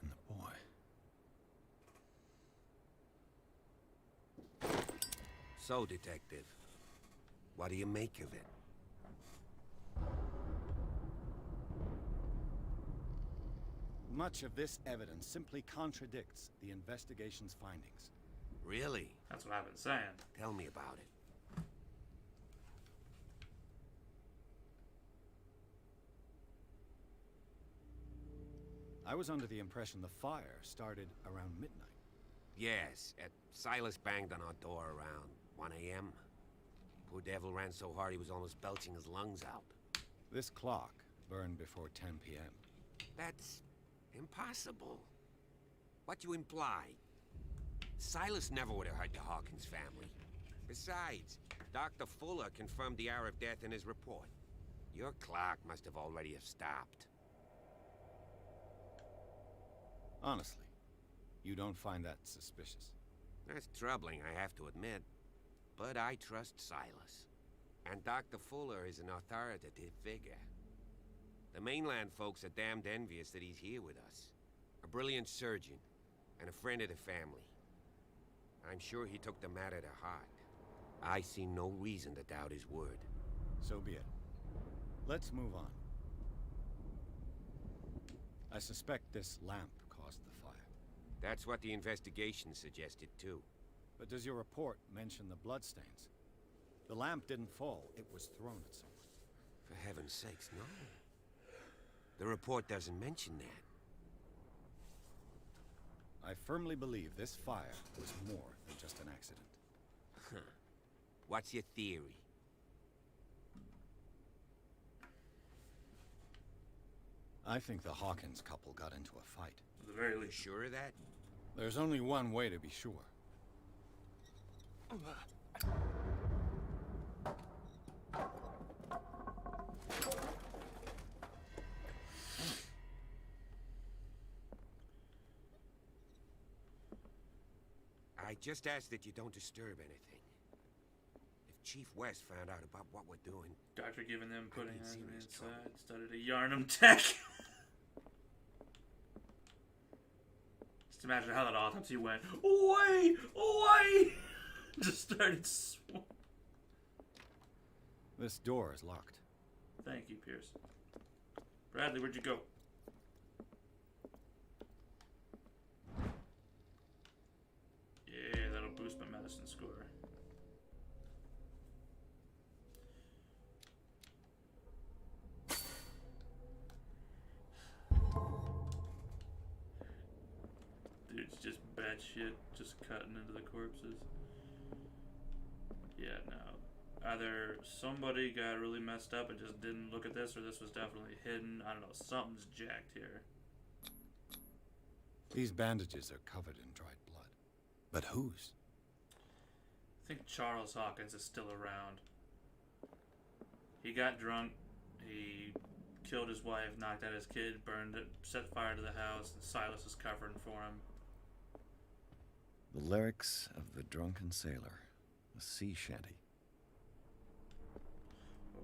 S3: And the boy.
S6: So, Detective, what do you make of it?
S3: Much of this evidence simply contradicts the investigation's findings.
S6: Really?
S1: That's what I've been saying.
S6: Tell me about it.
S3: I was under the impression the fire started around midnight.
S6: Yes, Silas banged on our door around 1 a.m. Poor devil ran so hard he was almost belching his lungs out.
S3: This clock burned before 10 p.m.
S6: That's impossible. What you imply? Silas never would have hurt the Hawkins family. Besides, Dr. Fuller confirmed the hour of death in his report. Your clock must have already have stopped.
S3: Honestly, you don't find that suspicious?
S6: That's troubling, I have to admit. But I trust Silas. And Dr. Fuller is an authoritative figure. The mainland folks are damned envious that he's here with us. A brilliant surgeon, and a friend of the family. I'm sure he took the matter to heart. I see no reason to doubt his word.
S3: So be it. Let's move on. I suspect this lamp caused the fire.
S6: That's what the investigation suggested, too.
S3: But does your report mention the bloodstains? The lamp didn't fall, it was thrown at someone.
S6: For heaven's sakes, no. The report doesn't mention that.
S3: I firmly believe this fire was more than just an accident.
S6: Huh. What's your theory?
S3: I think the Hawkins couple got into a fight.
S1: At the very least.
S6: Sure of that?
S3: There's only one way to be sure.
S6: I just ask that you don't disturb anything. If Chief West found out about what we're doing...
S1: Doctor giving them pudding on the
S6: serious
S1: inside. Started a Yarnum tech. Just imagine how that autopsy went. Away! Away! Just started
S3: This door is locked.
S1: Thank you, Pierce. Bradley, where'd you go? Yeah, that'll boost my medicine score. Dude's just bad shit, just cutting into the corpses. Yeah, no. Either somebody got really messed up and just didn't look at this, or this was definitely hidden. I don't know, something's jacked here.
S3: These bandages are covered in dried blood. But whose?
S1: I think Charles Hawkins is still around. He got drunk, he killed his wife, knocked out his kid, burned it, set fire to the house, and Silas is covering for him.
S3: The lyrics of the drunken sailor. A sea shanty.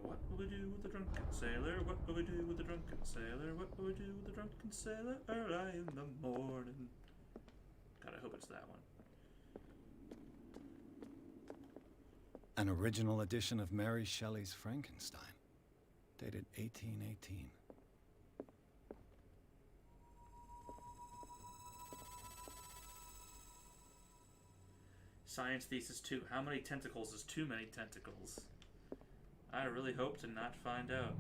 S1: What will we do with the drunken sailor? What will we do with the drunken sailor? What will we do with the drunken sailor early in the morning? God, I hope it's that one.
S3: An original edition of Mary Shelley's Frankenstein, dated 1818.
S1: Science thesis 2. How many tentacles is too many tentacles? I really hope to not find out.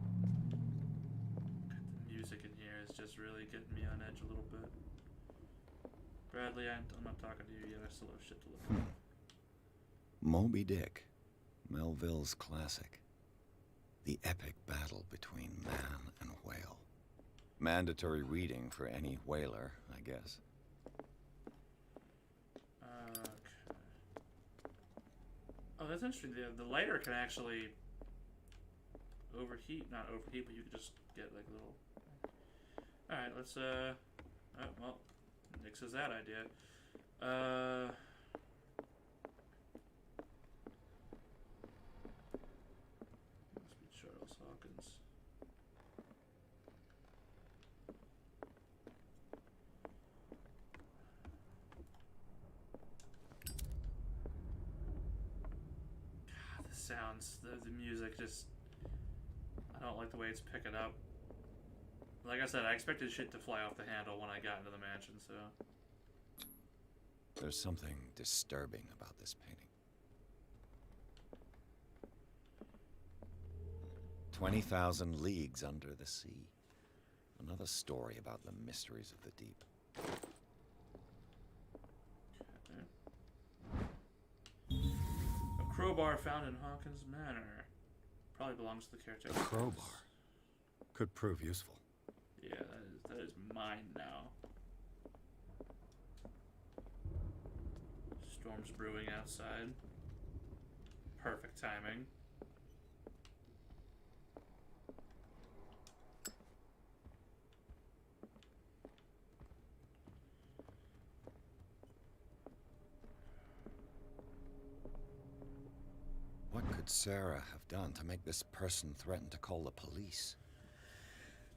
S1: God, the music in here is just really getting me on edge a little bit. Bradley, I'm not talking to you yet. I still have shit to look at.
S3: Moby Dick, Melville's classic. The epic battle between man and whale. Mandatory reading for any whaler, I guess.
S1: Okay. Oh, that's interesting. The lighter can actually overheat. Not overheat, but you can just get like a little... Alright, let's, oh, well, nixes that idea. Must be Charles Hawkins. God, the sounds, the music just... I don't like the way it's picking up. Like I said, I expected shit to fly off the handle when I got into the mansion, so...
S3: There's something disturbing about this painting. 20,000 leagues under the sea. Another story about the mysteries of the deep.
S1: Okay. A crowbar found in Hawkins Manor. Probably belongs to the caretaker.
S3: A crowbar. Could prove useful.
S1: Yeah, that is mine now. Storm's brewing outside. Perfect timing.
S3: could Sarah have done to make this person threaten to call the police?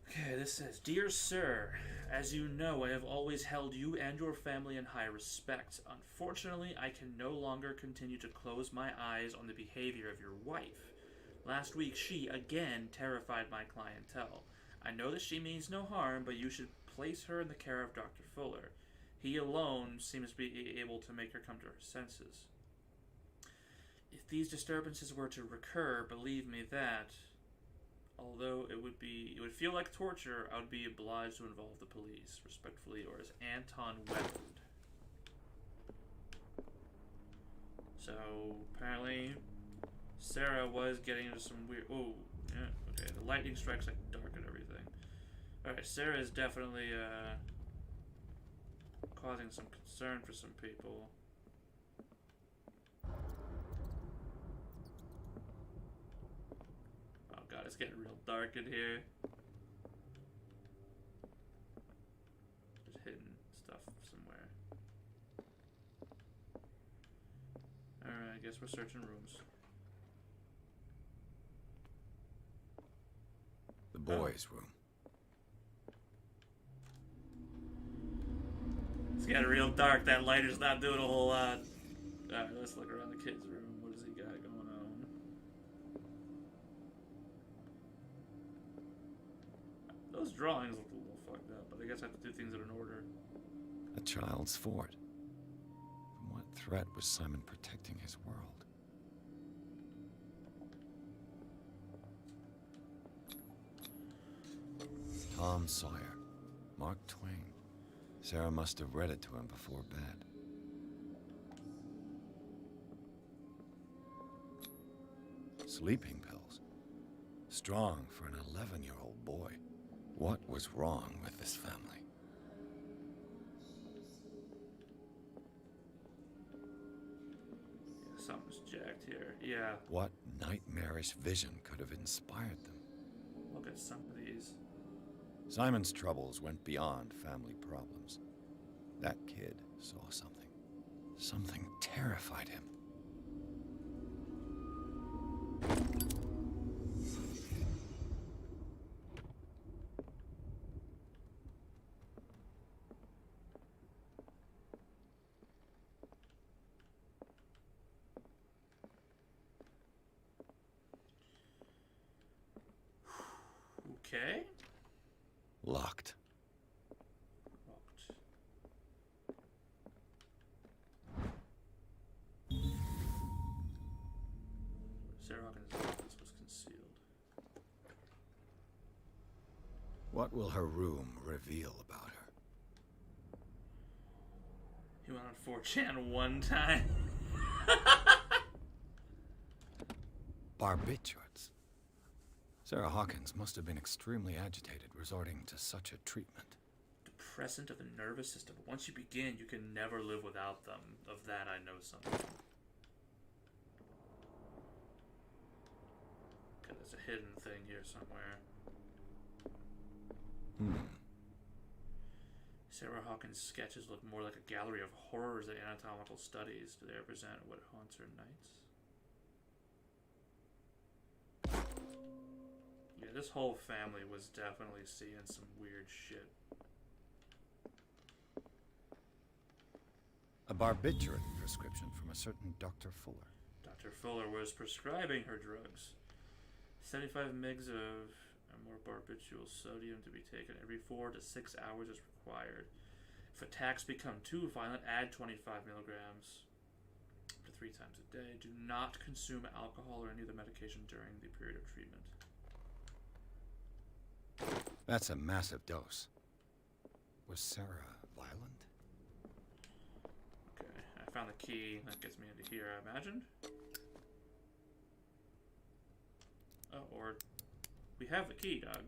S1: Okay, this says, Dear Sir, as you know, I have always held you and your family in high respect. Unfortunately, I can no longer continue to close my eyes on the behavior of your wife. Last week, she, again, terrified my clientele. I know that she means no harm, but you should place her in the care of Dr. Fuller. He alone seems to be able to make her come to her senses. If these disturbances were to recur, believe me that, although it would feel like torture, I would be obliged to involve the police. Respectfully yours, Anton Wetland. So, apparently, Sarah was getting into some weird... Oh, yeah, okay. The lightning strikes like dark and everything. Alright, Sarah is definitely, causing some concern for some people. Oh god, it's getting real dark in here. Just hidden stuff somewhere. Alright, I guess we're searching rooms.
S3: The boys' room.
S1: It's getting real dark. That lighter's not doing a whole lot. Alright, let's look around the kids' room. What does he got going on? Those drawings look a little fucked up, but I guess I have to do things in an order.
S3: A child's fort. From what threat was Simon protecting his world? Tom Sawyer. Mark Twain. Sarah must have read it to him before bed. Sleeping pills. Strong for an 11-year-old boy. What was wrong with this family?
S1: Yeah, something's jacked here. Yeah.
S3: What nightmarish vision could have inspired them?
S1: Look at some of these.
S3: Simon's troubles went beyond family problems. That kid saw something. Something terrified him.
S1: Okay.
S3: Locked.
S1: Sarah Hawkins' office was concealed.
S3: What will her room reveal about her?
S1: He went on 4chan one time.
S3: Barbiturates. Sarah Hawkins must have been extremely agitated, resorting to such a treatment.
S1: Depressant of the nervous system. Once you begin, you can never live without them. Of that, I know something. Okay, there's a hidden thing here somewhere. Sarah Hawkins' sketches look more like a gallery of horrors than anatomical studies. Do they represent what haunts her nights? Yeah, this whole family was definitely seeing some weird shit.
S3: A barbiturate prescription from a certain Dr. Fuller.
S1: Dr. Fuller was prescribing her drugs. 75 mg of more barbiturate sodium to be taken every 4 to 6 hours is required. If attacks become too violent, add 25 milligrams up to 3 times a day. Do not consume alcohol or any other medication during the period of treatment.
S3: That's a massive dose. Was Sarah violent?
S1: Okay, I found the key. That gets me into here, I imagine. Oh, or... we have the key, dog.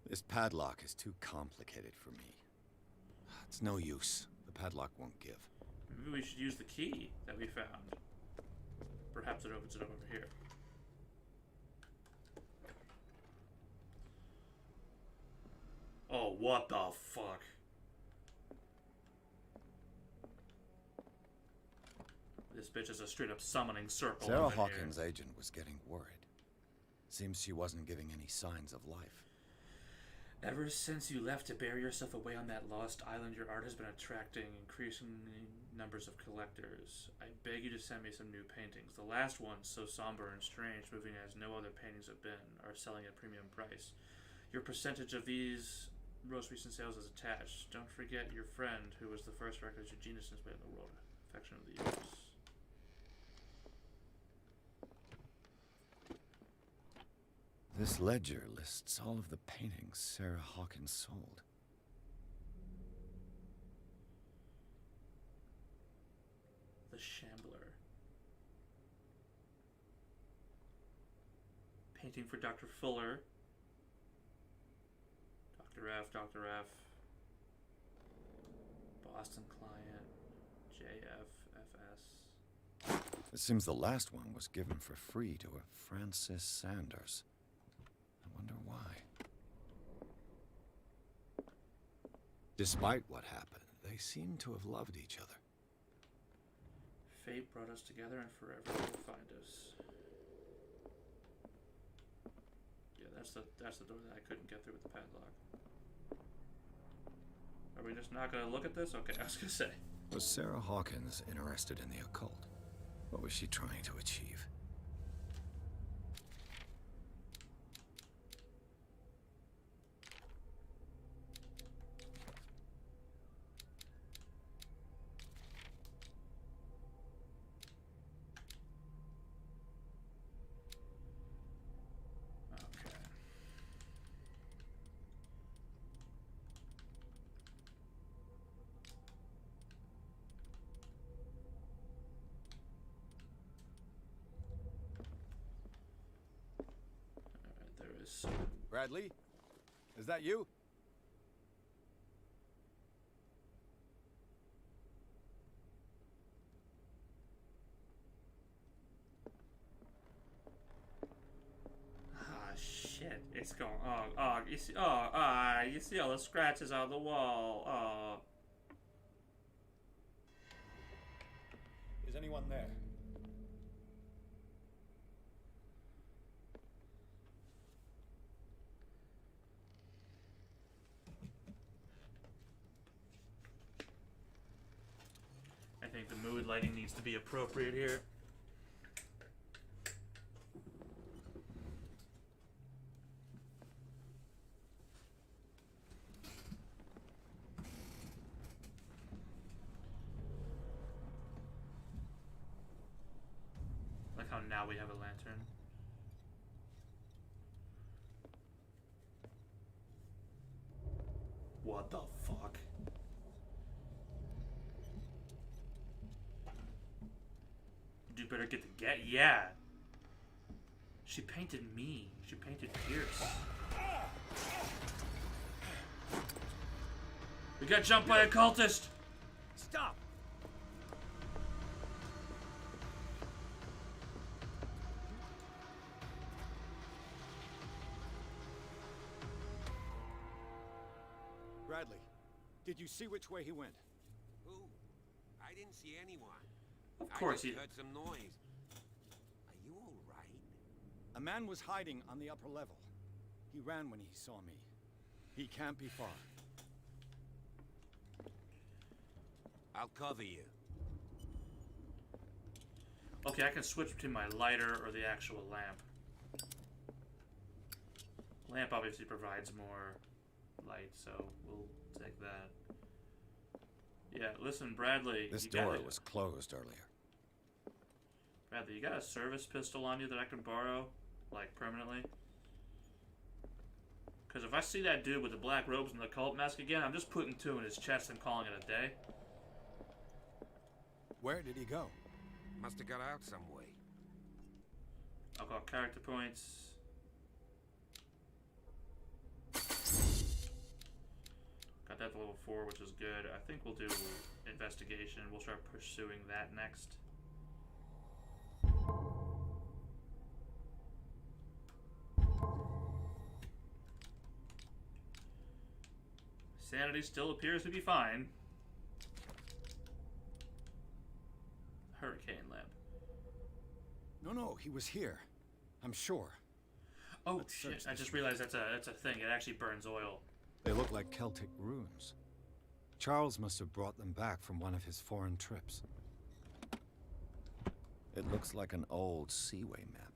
S3: This padlock is too complicated for me. It's no use. The padlock won't give.
S1: Maybe we should use the key that we found. Perhaps it opens it up over here. Oh, what the fuck? This bitch is a straight-up summoning circle.
S3: Sarah
S1: up in
S3: Hawkins'
S1: here.
S3: agent was getting worried. Seems she wasn't giving any signs of life.
S1: Ever since you left to bury yourself away on that lost island, your art has been attracting increasing numbers of collectors. I beg you to send me some new paintings. The last ones, so somber and strange, moving as no other paintings have been, are selling at premium price. Your percentage of these most recent sales is attached. Don't forget your friend, who was the first records eugenist displayed in the world. Affection of the years.
S3: This ledger lists all of the paintings Sarah Hawkins sold.
S1: The Shambler. Painting for Dr. Fuller. Dr. F, Dr. F. Boston Client. JFFS.
S3: It seems the last one was given for free to a Francis Sanders. I wonder why. Despite what happened, they seem to have loved each other.
S1: Fate brought us together and forever will find us. Yeah, that's the door that I couldn't get through with the padlock. Are we just not gonna look at this? Okay, I was gonna say.
S3: Was Sarah Hawkins interested in the occult? What was she trying to achieve? Bradley? Is that you?
S1: Ah, shit. It's going. You see. You see all the scratches on the wall. Oh.
S3: Is anyone there?
S1: I think the mood lighting needs to be appropriate here. Like how now we have a lantern. What the fuck? You better get the get. Yeah. She painted me. She painted Pierce. We got jumped by a cultist.
S10: Stop!
S3: Bradley, did you see which way he went?
S6: Who? I didn't see anyone.
S1: Of course
S6: I
S1: he
S6: just heard some noise. Are you all right?
S3: A man was hiding on the upper level. He ran when he saw me. He can't be far.
S6: I'll cover you.
S1: Okay, I can switch between my lighter or the actual lamp. Lamp obviously provides more light, so we'll take that. Yeah, listen, Bradley.
S3: This door was closed earlier.
S1: Bradley, you got a service pistol on you that I can borrow, like, permanently? Because if I see that dude with the black robes and the cult mask again, I'm just putting two in his chest and calling it a day.
S3: Where did he go?
S6: Must have got out some way.
S1: I'll call character points. Got that to level 4, which is good. I think we'll do investigation. We'll start pursuing that next. Sanity still appears to be fine. Hurricane Land.
S3: No, he was here. I'm sure.
S1: Oh, shit. I just realized that's a thing. It actually burns oil.
S3: They look like Celtic runes. Charles must have brought them back from one of his foreign trips. It looks like an old seaway map.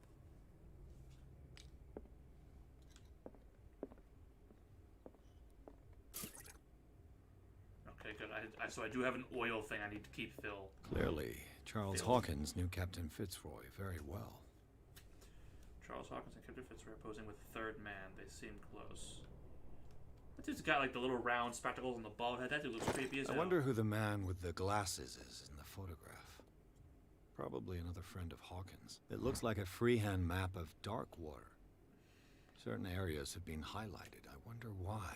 S1: Okay, good. So I do have an oil thing I need to keep Phil.
S3: Clearly, Charles Hawkins knew Captain Fitzroy very well.
S1: Charles Hawkins and Captain Fitzroy are posing with third man. They seem close. That dude's got like the little round spectacles on the bald head. That dude looks creepy as hell.
S3: I wonder who the man with the glasses is in the photograph. Probably another friend of Hawkins. It looks like a freehand map of Darkwater. Certain areas have been highlighted. I wonder why.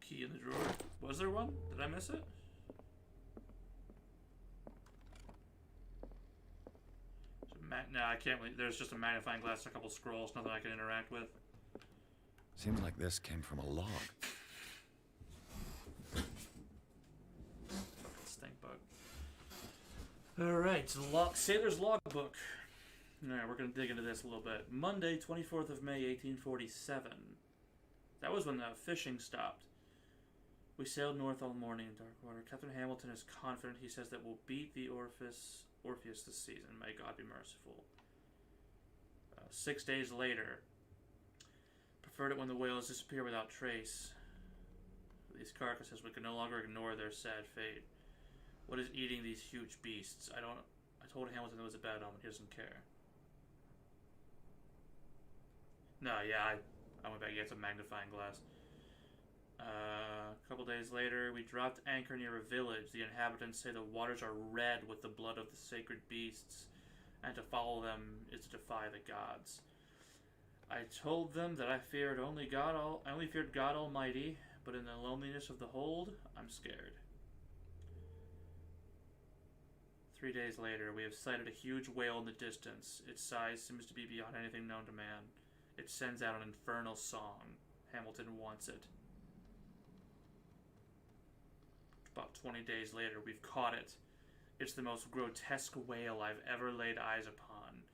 S1: Key in the drawer. Was there one? Did I miss it? No, I can't. There's just a magnifying glass, a couple scrolls, nothing I can interact with.
S3: Seems like this came from a log.
S1: Fucking stink bug. Alright, Sailor's Logbook. Alright, we're going to dig into this a little bit. Monday, 24th of May, 1847. That was when the fishing stopped. We sailed north all morning in dark water. Captain Hamilton is confident. He says that we'll beat the Orpheus this season. May God be merciful. 6 days later. Preferred it when the whales disappear without trace. These carcasses, we can no longer ignore their sad fate. What is eating these huge beasts? I told Hamilton it was a bad omen. He doesn't care. No, yeah, I went back to get some magnifying glass. A couple days later, we dropped anchor near a village. The inhabitants say the waters are red with the blood of the sacred beasts, and to follow them is to defy the gods. I told them that I only feared God Almighty, but in the loneliness of the hold, I'm scared. 3 days later, we have sighted a huge whale in the distance. Its size seems to be beyond anything known to man. It sends out an infernal song. Hamilton wants it. About 20 days later, we've caught it. It's the most grotesque whale I've ever laid eyes upon.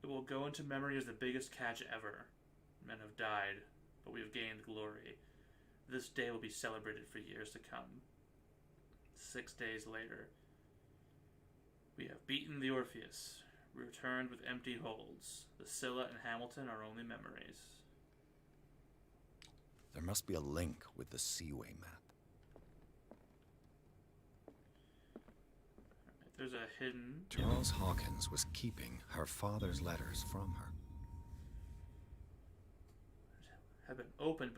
S1: It will go into memory as the biggest catch ever. Men have died, but we have gained glory. This day will be celebrated for years to come. 6 days later, we have beaten the Orpheus, returned with empty holds. The Scylla and Hamilton are only memories.
S3: There must be a link with the Seaway map.
S1: There's a hidden...
S3: Charles Hawkins was keeping her father's letters from her.
S1: Have been opened,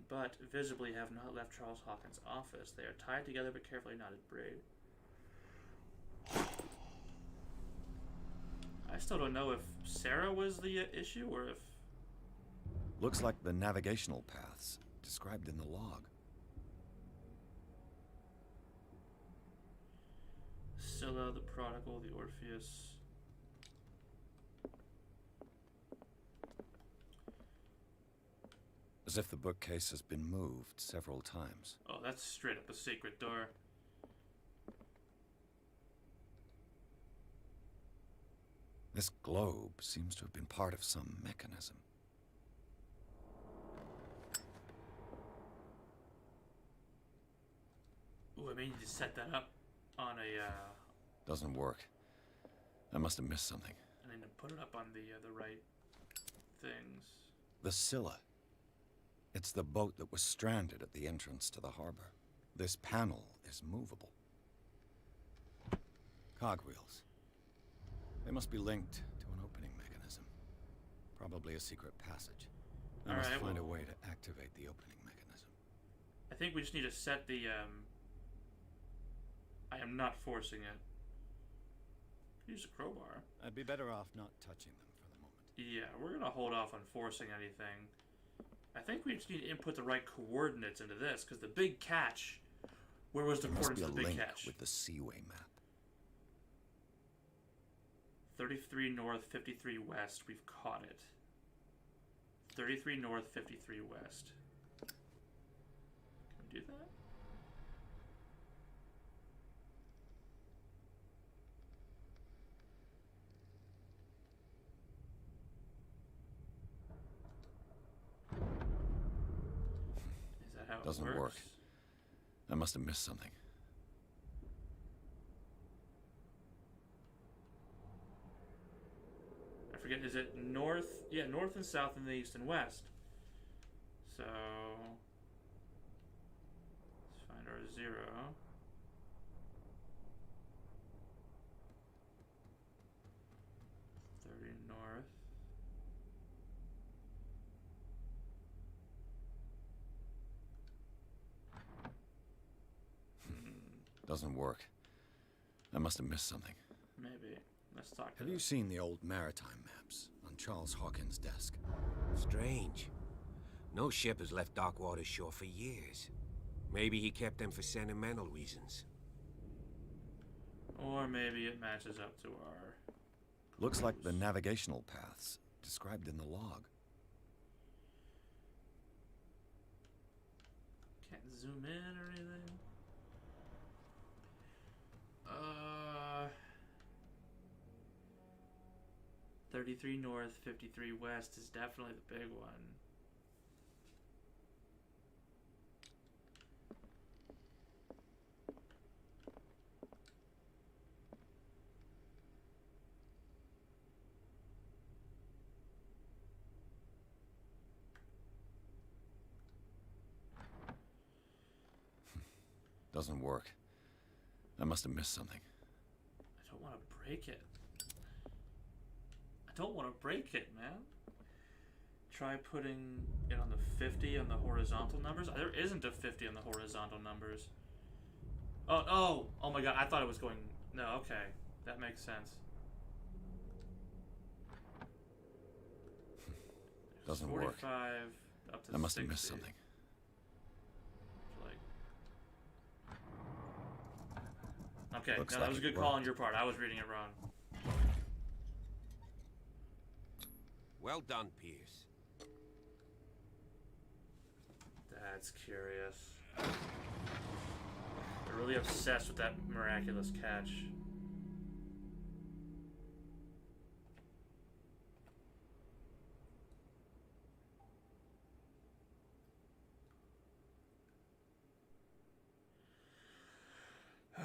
S1: but visibly have not left Charles Hawkins' office. They are tied together but carefully knotted braid. I still don't know if Sarah was the issue or if...
S3: Looks like the navigational paths described in the log.
S1: Scylla, the Prodigal, the Orpheus.
S3: As if the bookcase has been moved several times.
S1: Oh, that's straight up a secret door.
S3: This globe seems to have been part of some mechanism.
S1: Ooh, I may need to set that up on a,
S3: Doesn't work. I must have missed something.
S1: I need to put it up on the right things.
S3: The Scylla. It's the boat that was stranded at the entrance to the harbor. This panel is movable. Cogwheels. They must be linked to an opening mechanism. Probably a secret passage. I must find a way to activate the opening mechanism.
S1: I think we just need to set the, I am not forcing it. Use a crowbar.
S3: I'd be better off not touching them for the moment.
S1: Yeah, we're gonna hold off on forcing anything. I think we just need to input the right coordinates into this, because the big catch... Where was the coordinates of the big catch?
S3: With the Seaway map.
S1: 33 north, 53 west. We've caught it. 33 north, 53 west. Can we do that? how it
S3: Doesn't
S1: works.
S3: work. I must have missed something.
S1: I forget, is it north? Yeah, north and south and the east and west. So let's find our 0. North.
S3: Doesn't work. I must have missed something.
S1: Maybe. Let's talk to
S3: Have you seen the old maritime maps on Charles Hawkins' desk?
S6: Strange. No ship has left Darkwater shore for years. Maybe he kept them for sentimental reasons.
S1: Or maybe it matches up to our...
S3: Looks like the navigational paths described in the log.
S1: Can't zoom in or anything. 33 north, 53 west is definitely the big one.
S3: Doesn't work. I must have missed something.
S1: I don't want to break it. I don't want to break it, man. Try putting it on the 50 on the horizontal numbers. There isn't a 50 on the horizontal numbers. Oh my god, I thought it was going... No, okay. That makes sense.
S3: Doesn't work.
S1: 45 up to
S3: I must
S1: 60.
S3: have missed something.
S1: Okay,
S3: Looks
S1: no,
S3: like
S1: that was a
S3: it
S1: good call on
S3: worked.
S1: your part. I was reading it wrong.
S6: Well done, Pierce.
S1: That's curious. They're really obsessed with that miraculous catch.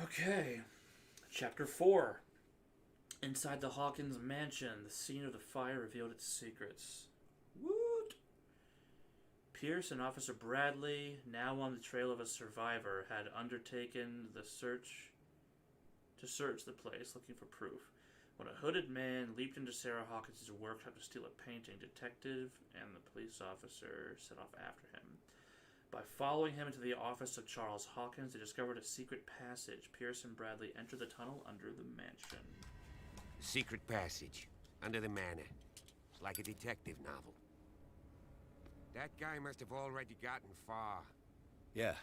S1: Okay, Chapter 4. Inside the Hawkins Mansion, the scene of the fire revealed its secrets. Woot! Pierce and Officer Bradley, now on the trail of a survivor, had undertaken the search the place, looking for proof. When a hooded man leaped into Sarah Hawkins' workshop to steal a painting, detective and the police officer set off after him. By following him into the office of Charles Hawkins, they discovered a secret passage. Pierce and Bradley entered the tunnel under the mansion.
S6: Secret passage. Under the manor. It's like a detective novel. That guy must have already gotten far.
S3: Yeah.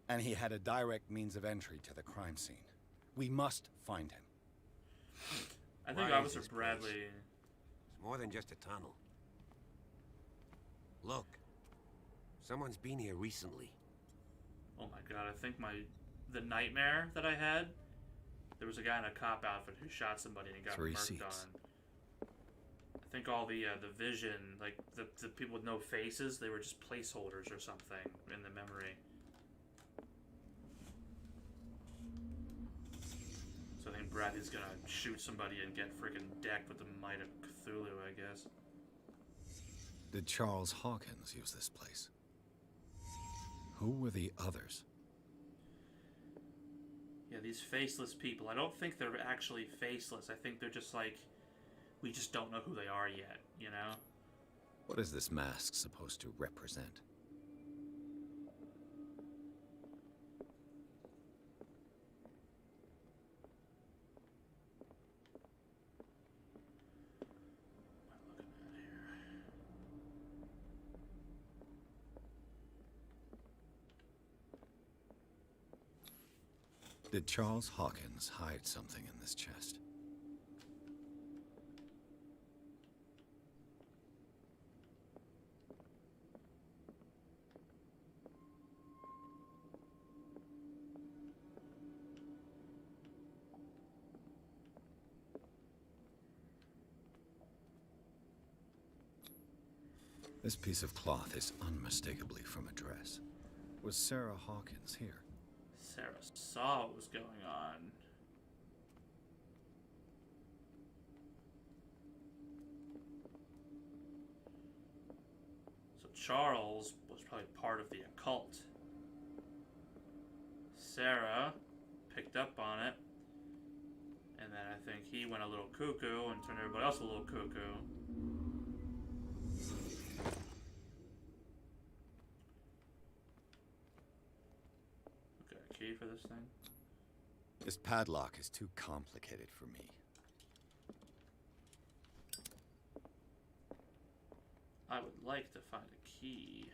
S3: And he had a direct means of entry to the crime scene. We must find him.
S1: I think
S6: Why is
S1: Officer
S6: this
S1: Bradley...
S6: place? It's more than just a tunnel. Look. Someone's been here recently.
S1: Oh my god, I think the nightmare that I had, there was a guy in a cop outfit who shot somebody and got
S3: 3
S1: murked
S3: seats.
S1: on. I think all the vision, like the people with no faces, they were just placeholders or something in the memory. So I think Bradley's gonna shoot somebody and get freaking decked with the might of Cthulhu, I guess.
S3: Did Charles Hawkins use this place? Who were the others?
S1: Yeah, these faceless people. I don't think they're actually faceless. I think they're just like, we just don't know who they are yet, you know?
S3: What is this mask supposed to represent? Did Charles Hawkins hide something in this chest? This piece of cloth is unmistakably from a dress. Was Sarah Hawkins here?
S1: Sarah saw what was going on. So Charles was probably part of the occult. Sarah picked up on it, and then I think he went a little cuckoo and turned everybody else a little cuckoo. Got a key for this thing?
S3: This padlock is too complicated for me.
S1: I would like to find a key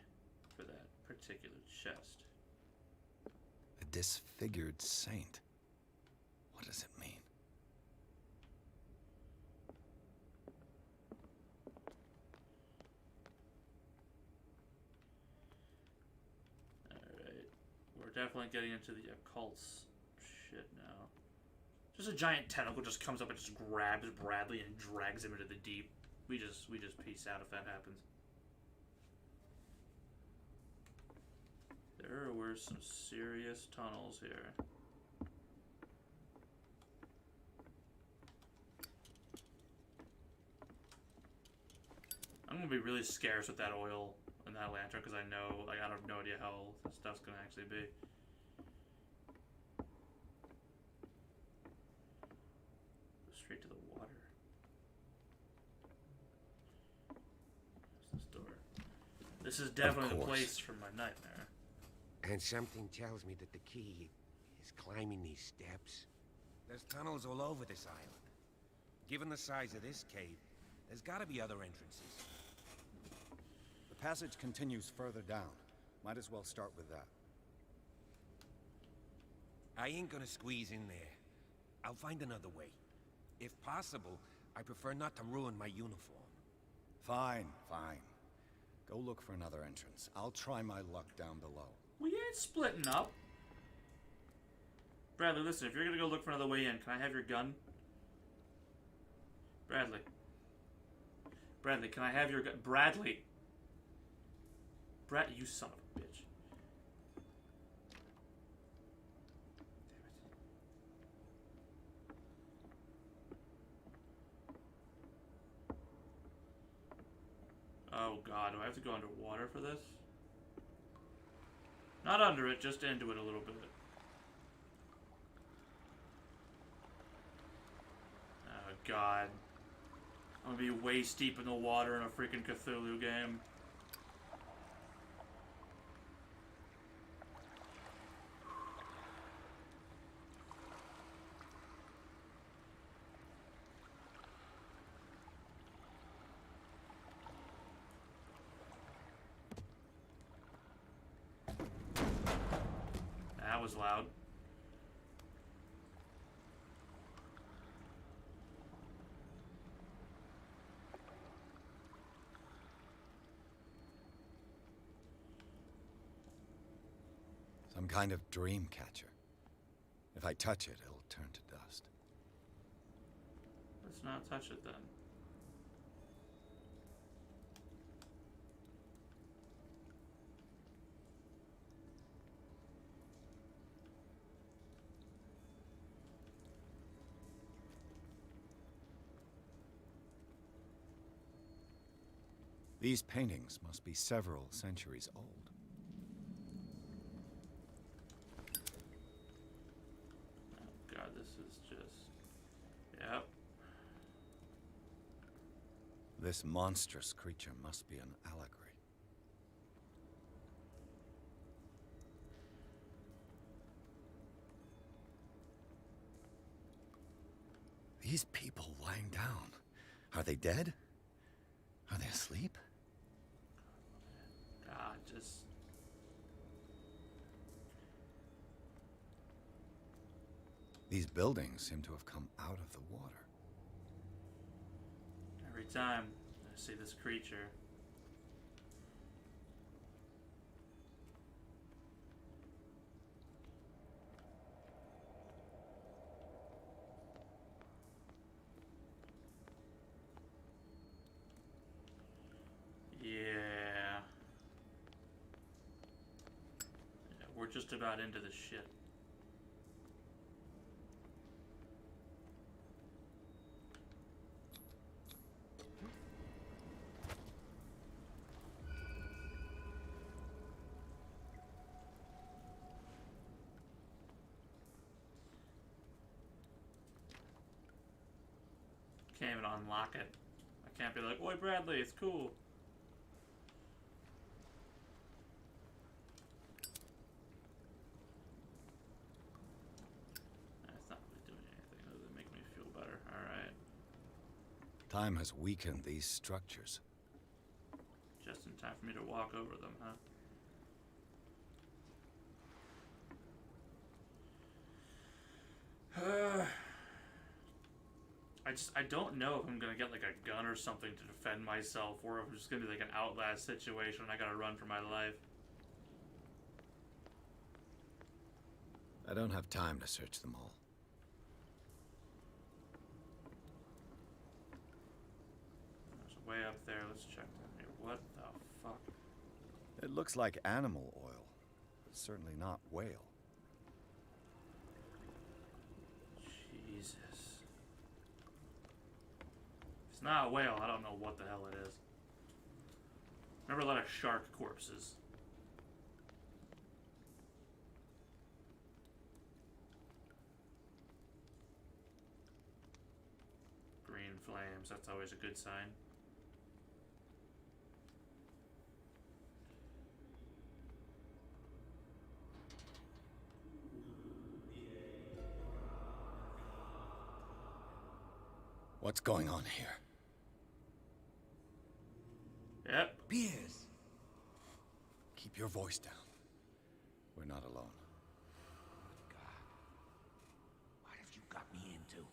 S1: for that particular chest.
S3: A disfigured saint. What does it mean?
S1: Alright. We're definitely getting into the occult shit now. Just a giant tentacle just comes up and just grabs Bradley and drags him into the deep. We just peace out if that happens. There were some serious tunnels here. I'm gonna be really scarce with that oil and that lantern because I know, like, I have no idea how this stuff's gonna actually be. Go straight to the water. Where's this door? This is definitely the place for my nightmare.
S6: And something tells me that the key is climbing these steps. There's tunnels all over this island. Given the size of this cave, there's gotta be other entrances.
S3: The passage continues further down. Might as well start with that.
S6: I ain't gonna squeeze in there. I'll find another way. If possible, I prefer not to ruin my uniform.
S3: Fine, fine. Go look for another entrance. I'll try my luck down below.
S1: We ain't splitting up. Bradley, listen, if you're gonna go look for another way in, can I have your gun? Bradley. Bradley, can I have your gun? Bradley! You son of a bitch. Damn it. Oh god, do I have to go underwater for this? Not under it, just into it a little bit. Oh god. I'm gonna be waist deep in the water in a freaking Cthulhu game. That was loud.
S3: Some kind of dream catcher. If I touch it, it'll turn to dust.
S1: Let's not touch it then.
S3: These paintings must be several centuries old.
S1: Oh god, this is just... Yep.
S3: This monstrous creature must be an allegory. These people lying down, are they dead? Are they asleep?
S1: God, just...
S3: These buildings seem to have come out of the water.
S1: Every time I see this creature... Yeah. We're just about into this shit. Can't even unlock it. I can't be like, "Oi, Bradley, it's cool." That's not really doing anything other than make me feel better. Alright.
S3: Time has weakened these structures.
S1: Just in time for me to walk over them, huh? I don't know if I'm gonna get like a gun or something to defend myself, or if it's just gonna be like an Outlast situation and I gotta run for my life.
S3: I don't have time to search them all.
S1: There's a way up there. Let's check that here. What the fuck?
S3: It looks like animal oil, but certainly not whale.
S1: Jesus. If it's not a whale, I don't know what the hell it is. Remember a lot of shark corpses. Green flames, that's always a good sign.
S3: What's going on here?
S1: Yep.
S3: Beers. Keep your voice down. We're not alone.
S15: Good God. What have you got me into?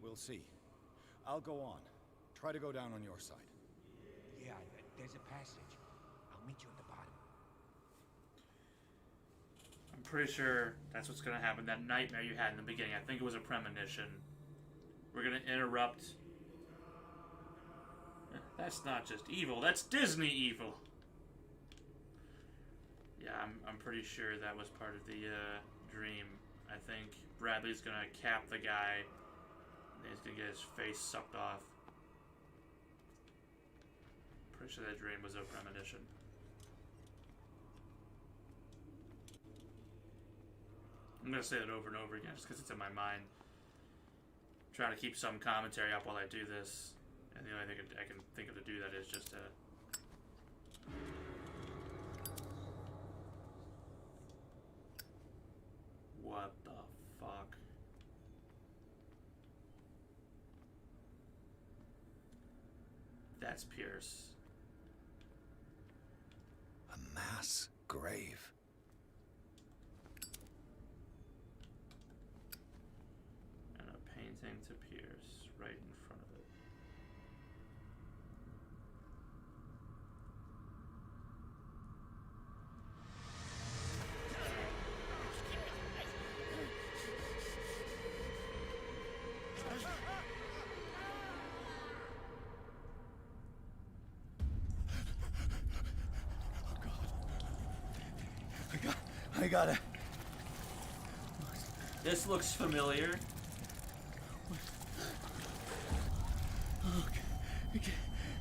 S3: We'll see. I'll go on. Try to go down on your side.
S15: Yeah, there's a passage. I'll meet you at the bottom.
S1: I'm pretty sure that's what's gonna happen. That nightmare you had in the beginning, I think it was a premonition. We're gonna interrupt. That's not just evil, that's Disney evil. Yeah, I'm pretty sure that was part of the dream. I think Bradley's gonna cap the guy, and he's gonna get his face sucked off. Pretty sure that dream was a premonition. I'm gonna say that over and over again just because it's in my mind. I'm trying to keep some commentary up while I do this, and the only thing I can think of to do that is just to... What the fuck? That's Pierce.
S3: A mass grave.
S1: And a painting to Pierce right in front of it.
S3: I gotta...
S1: This looks familiar.
S11: Oh,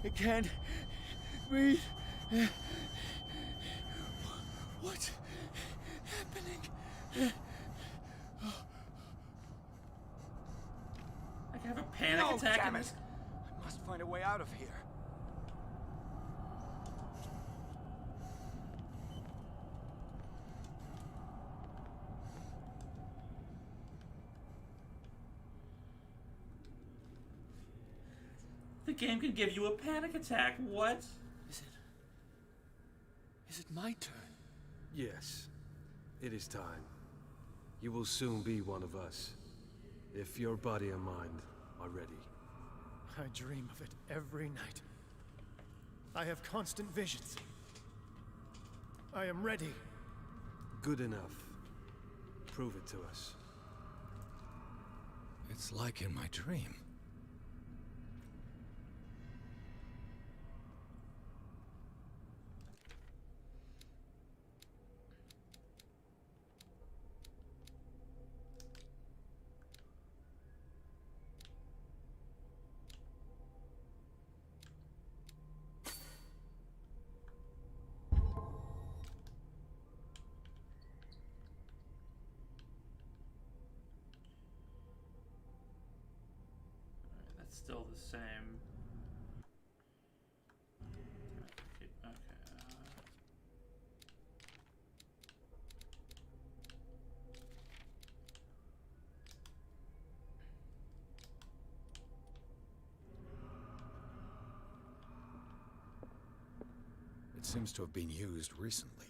S11: I can't breathe. What's happening?
S1: I can have a panic attack.
S3: Damn it! I must find a way out of here.
S1: The game can give you a panic attack. What?
S11: Is it my turn?
S13: Yes, it is time. You will soon be one of us, if your body and mind are ready.
S11: I dream of it every night. I have constant visions. I am ready.
S13: Good enough. Prove it to us.
S3: It's like in my dream.
S1: Still the same. Okay.
S3: It seems to have been used recently.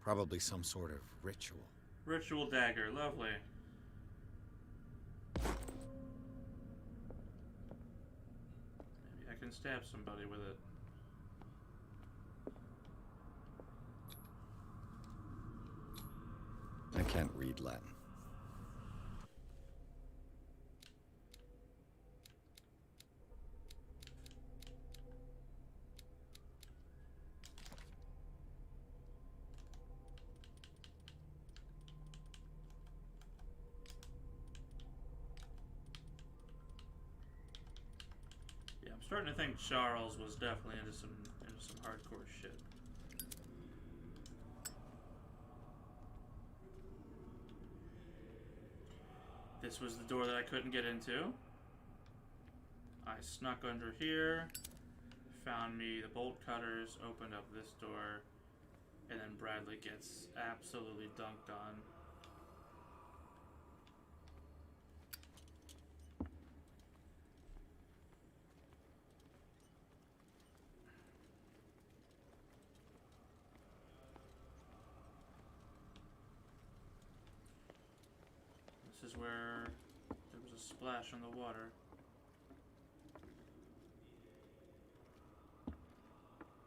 S3: Probably some sort of ritual.
S1: Ritual dagger, lovely. Maybe I can stab somebody with it.
S3: I can't read Latin.
S1: Yeah, I'm starting to think Charles was definitely into some hardcore shit. This was the door that I couldn't get into. I snuck under here, found me the bolt cutters, opened up this door, and then Bradley gets absolutely dunked on. This is where there was a splash on the water.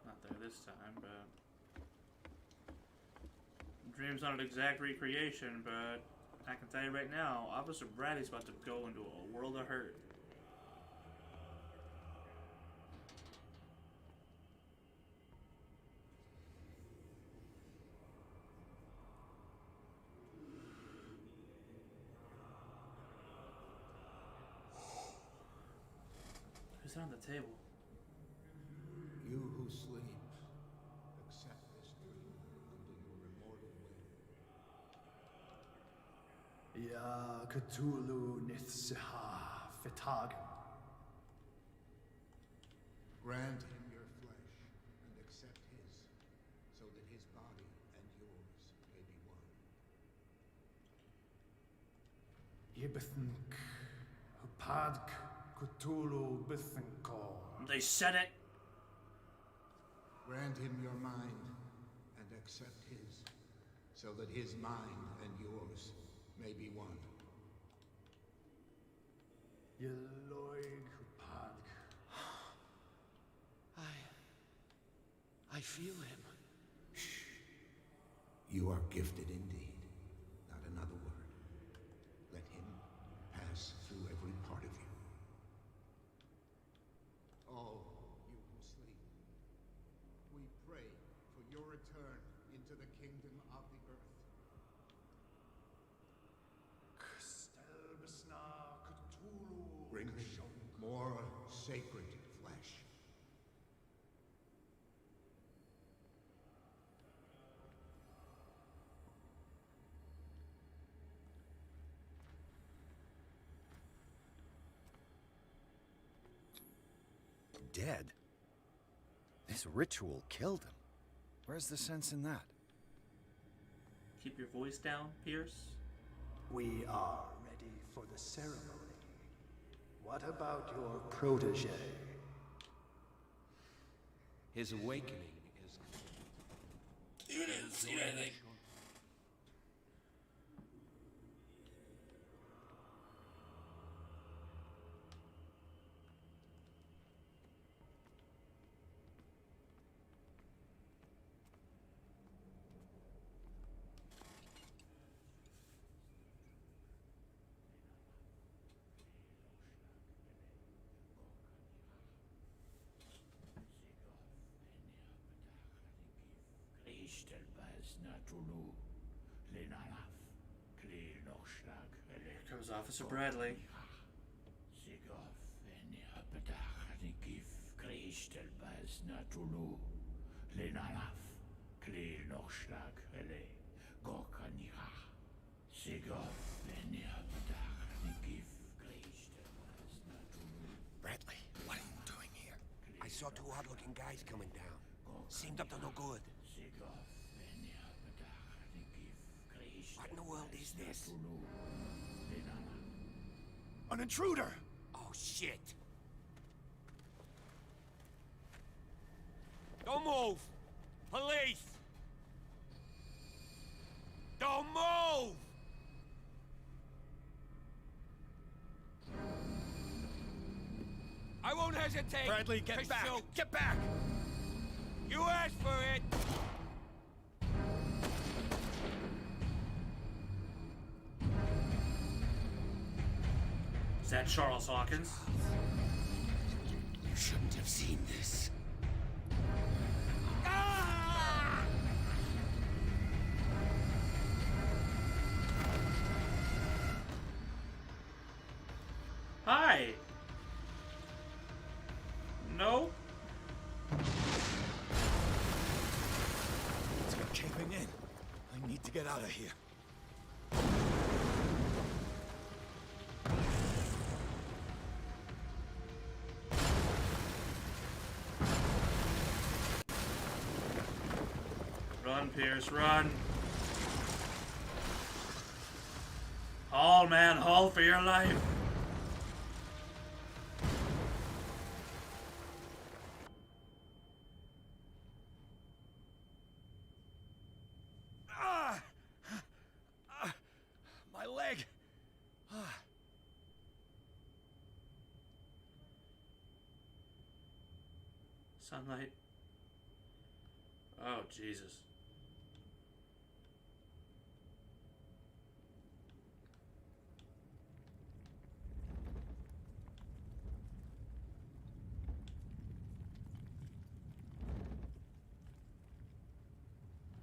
S1: Not there this time, but... Dream's not an exact recreation, but I can tell you right now, Officer Bradley's about to go into a world of hurt. Who's on the table?
S2: You who sleep, accept this dream under your immortal will.
S11: Ya Cthulu Nithsiha Fitagan.
S2: Grant him your flesh and accept his, so that his body and yours may be one.
S11: Yibithink Hupadk Cthulu Bithinko.
S1: They said it!
S2: Grant him your mind and accept his, so that his mind and yours may be one.
S11: Yeloig Hupadk.
S5: I feel him.
S2: You are gifted indeed. Not another word. Let him pass through every part of you. All you who sleep, we pray for your return into the kingdom of the earth. Bring me more sacred flesh.
S3: Dead? This ritual killed him. Where's the sense in that?
S1: Keep your voice down, Pierce.
S11: We are ready for the ceremony. What about your protege?
S10: His awakening is...
S15: You didn't see anything.
S1: Here comes Officer Bradley.
S6: saw two odd-looking guys coming down. Seemed up to no good. What in the world is this?
S9: An intruder!
S6: Oh, shit! Don't move! Police! Don't move! I won't hesitate!
S9: Bradley, get back!
S6: Shoot.
S9: Get back!
S6: You asked for it!
S1: Is that Charles Hawkins?
S15: You shouldn't have seen this.
S1: Hi! No?
S9: It's caving in. I need to get out of here.
S1: Run, Pierce, run! Haul, man, haul for your life!
S9: My leg!
S1: Sunlight. Oh, Jesus.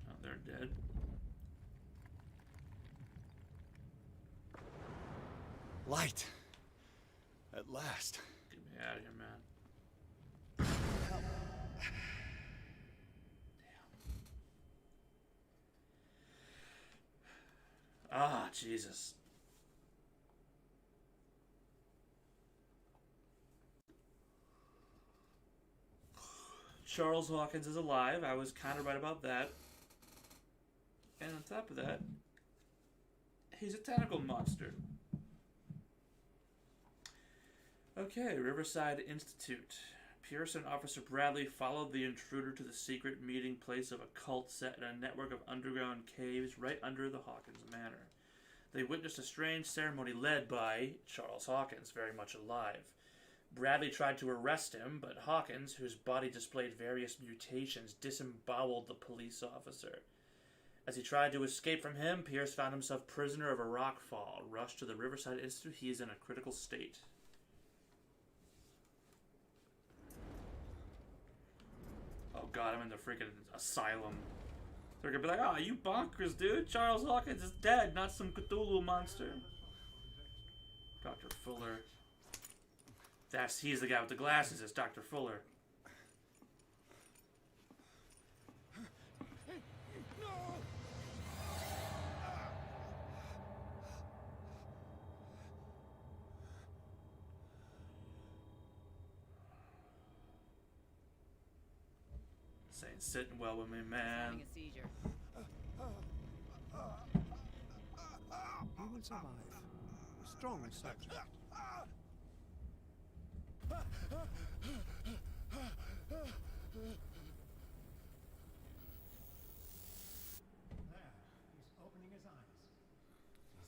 S1: Oh, they're dead.
S9: Light. At last.
S1: Get me out of here, man. Ah, Jesus. Charles Hawkins is alive. I was kind of right about that. And on top of that, he's a tentacle monster. Okay, Riverside Institute. Pierce and Officer Bradley followed the intruder to the secret meeting place of a cult set in a network of underground caves right under the Hawkins Manor. They witnessed a strange ceremony led by Charles Hawkins, very much alive. Bradley tried to arrest him, but Hawkins, whose body displayed various mutations, disemboweled the police officer. As he tried to escape from him, Pierce found himself prisoner of a rock fall. Rushed to the Riverside Institute, he is in a critical state. Oh god, I'm in the freaking asylum. They're gonna be like, oh, you bonkers, dude. Charles Hawkins is dead, not some Cthulhu monster. Dr. Fuller. He's the guy with the glasses, it's Dr. Fuller. This ain't sitting well with me, man.
S14: Having a seizure.
S5: You will survive. Strong subject.
S11: There, he's opening his eyes.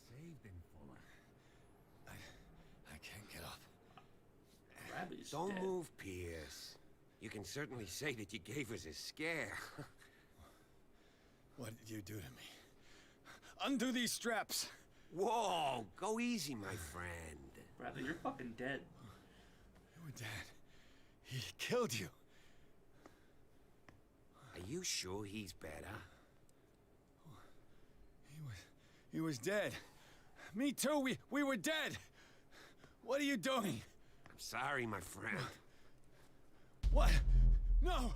S6: Saved him, Fuller.
S3: I can't get up.
S1: Bradley's
S6: Don't
S1: dead.
S6: move, Pierce. You can certainly say that you gave us a scare.
S9: What did you do to me? Undo these straps!
S6: Whoa, go easy, my friend.
S1: Bradley, you're fucking dead.
S9: You were dead. He killed you.
S6: Are you sure he's better?
S9: He was dead. Me too, we were dead. What are you doing?
S6: I'm sorry, my friend.
S9: What? No!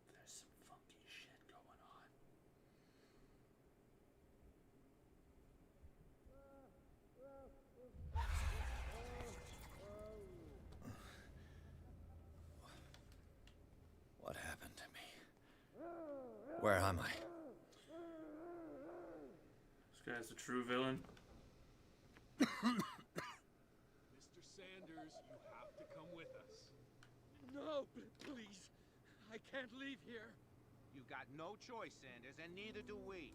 S1: There's some funky shit going on.
S3: Where am I?
S1: This guy's the true villain.
S13: Mr. Sanders, you have to come with us.
S10: No, please. I can't leave here. You got no choice, Sanders, and neither do we.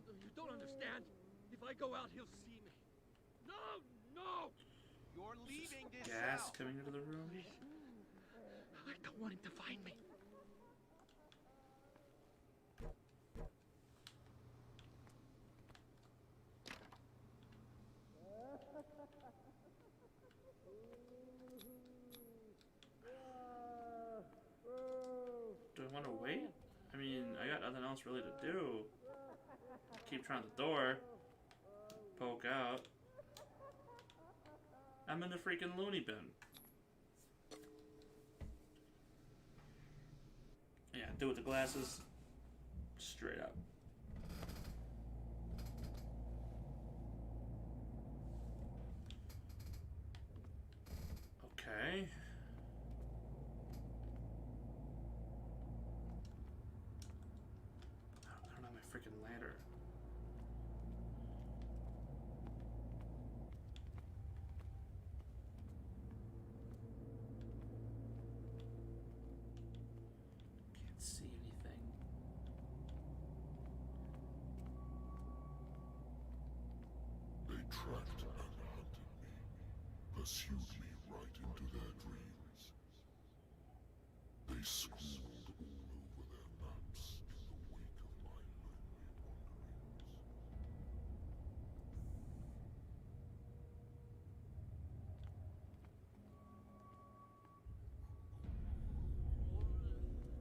S13: You don't understand. If I go out, he'll see me. No, no!
S10: You're leaving this
S1: Gas
S10: cell.
S1: coming into the room.
S13: I don't want him to find me.
S1: Do I want to wait? I mean, I got nothing else really to do. Keep trying the door. Poke out. I'm in the freaking loony bin. Yeah, do it with the glasses. Straight up. Okay. I don't have my freaking ladder. Can't see anything.
S16: They tracked and hunted me, pursued me right into their dreams. They scrawled all over their maps in the wake of my lonely wanderings.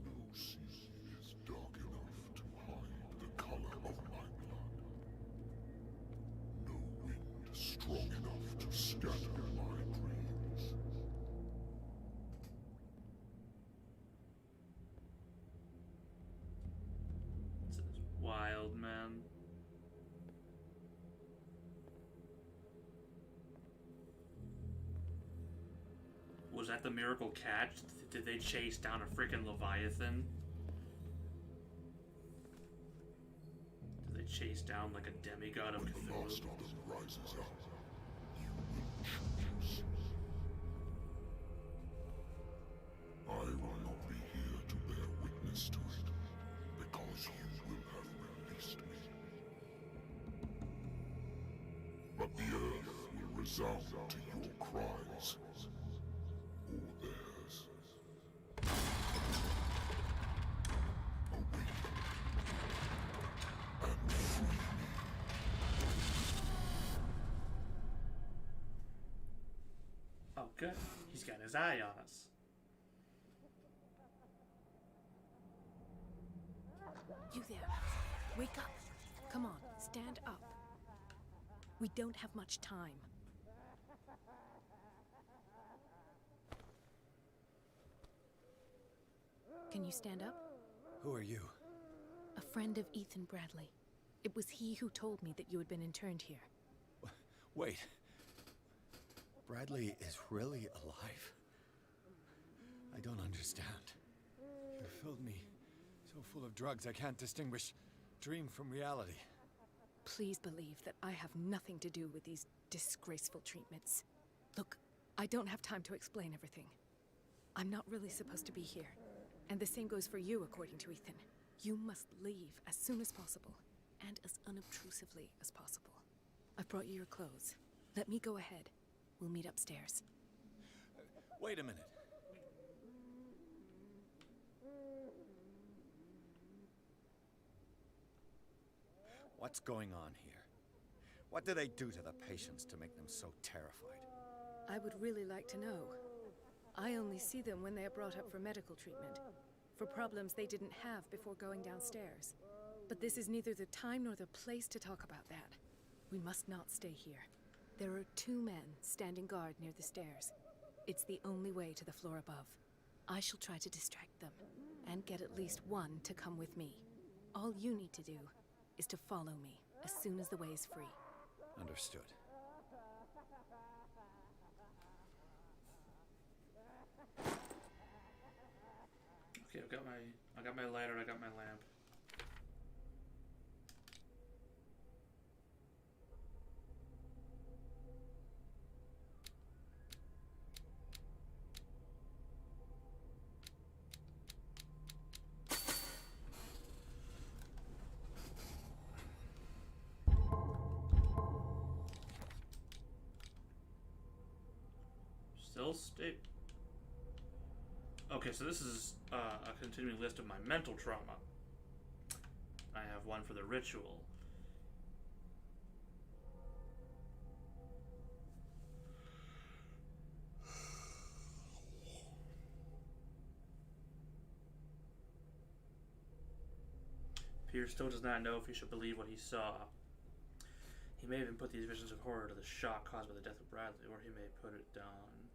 S16: No sea is dark enough to hide the color of my blood. No wind strong enough to scatter my dreams.
S1: This is wild, man. Was that the Miracle Catch? Did they chase down a freaking Leviathan? Did they chase down like a demigod of
S16: When the
S1: Cthulhu?
S16: last of them rises up, you will choose. I will not be here to bear witness to it, because you will have released me. But the earth will resound to your cries, or theirs. Awaken and free me.
S1: Oh, good. He's got his eye on us.
S14: You there. Wake up. Come on, stand up. We don't have much time. Can you stand up?
S3: Who are you?
S14: A friend of Ethan Bradley. It was he who told me that you had been interned here.
S3: Wait. Bradley is really alive? I don't understand. You filled me so full of drugs I can't distinguish dream from reality.
S14: Please believe that I have nothing to do with these disgraceful treatments. Look, I don't have time to explain everything. I'm not really supposed to be here. And the same goes for you, according to Ethan. You must leave as soon as possible, and as unobtrusively as possible. I've brought you your clothes. Let me go ahead. We'll meet upstairs.
S3: Wait a minute. What's going on here? What do they do to the patients to make them so terrified?
S14: I would really like to know. I only see them when they are brought up for medical treatment, for problems they didn't have before going downstairs. But this is neither the time nor the place to talk about that. We must not stay here. There are 2 men standing guard near the stairs. It's the only way to the floor above. I shall try to distract them, and get at least one to come with me. All you need to do is to follow me as soon as the way is free.
S3: Understood.
S1: I got my lighter, I got my lamp. Still stay. Okay, so this is a continuing list of my mental trauma. I have one for the ritual. Pierce still does not know if he should believe what he saw. He may even put these visions of horror to the shock caused by the death of Bradley, or he may put it down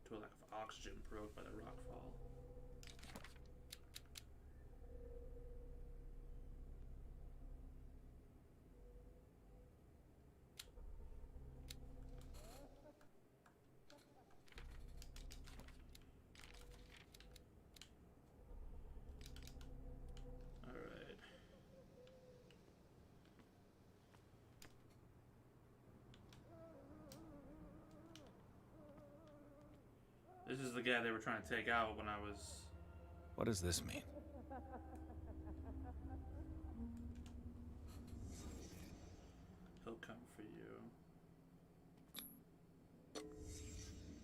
S1: to a lack of oxygen provoked by the rockfall. Alright. This is the guy they were trying to take out when I was...
S3: What does this mean?
S1: He'll come for you.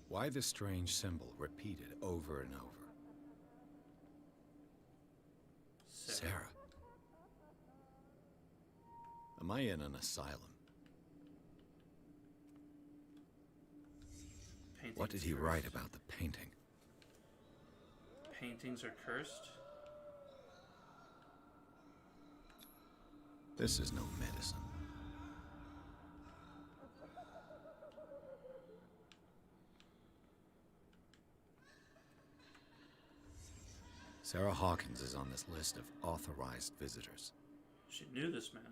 S3: Why this strange symbol repeated over and over? Sarah. Am I in an asylum?
S1: Paintings
S3: What did he
S1: cursed.
S3: write about the painting?
S1: Paintings are cursed?
S3: This is no medicine. Sarah Hawkins is on this list of authorized visitors.
S1: She knew this man.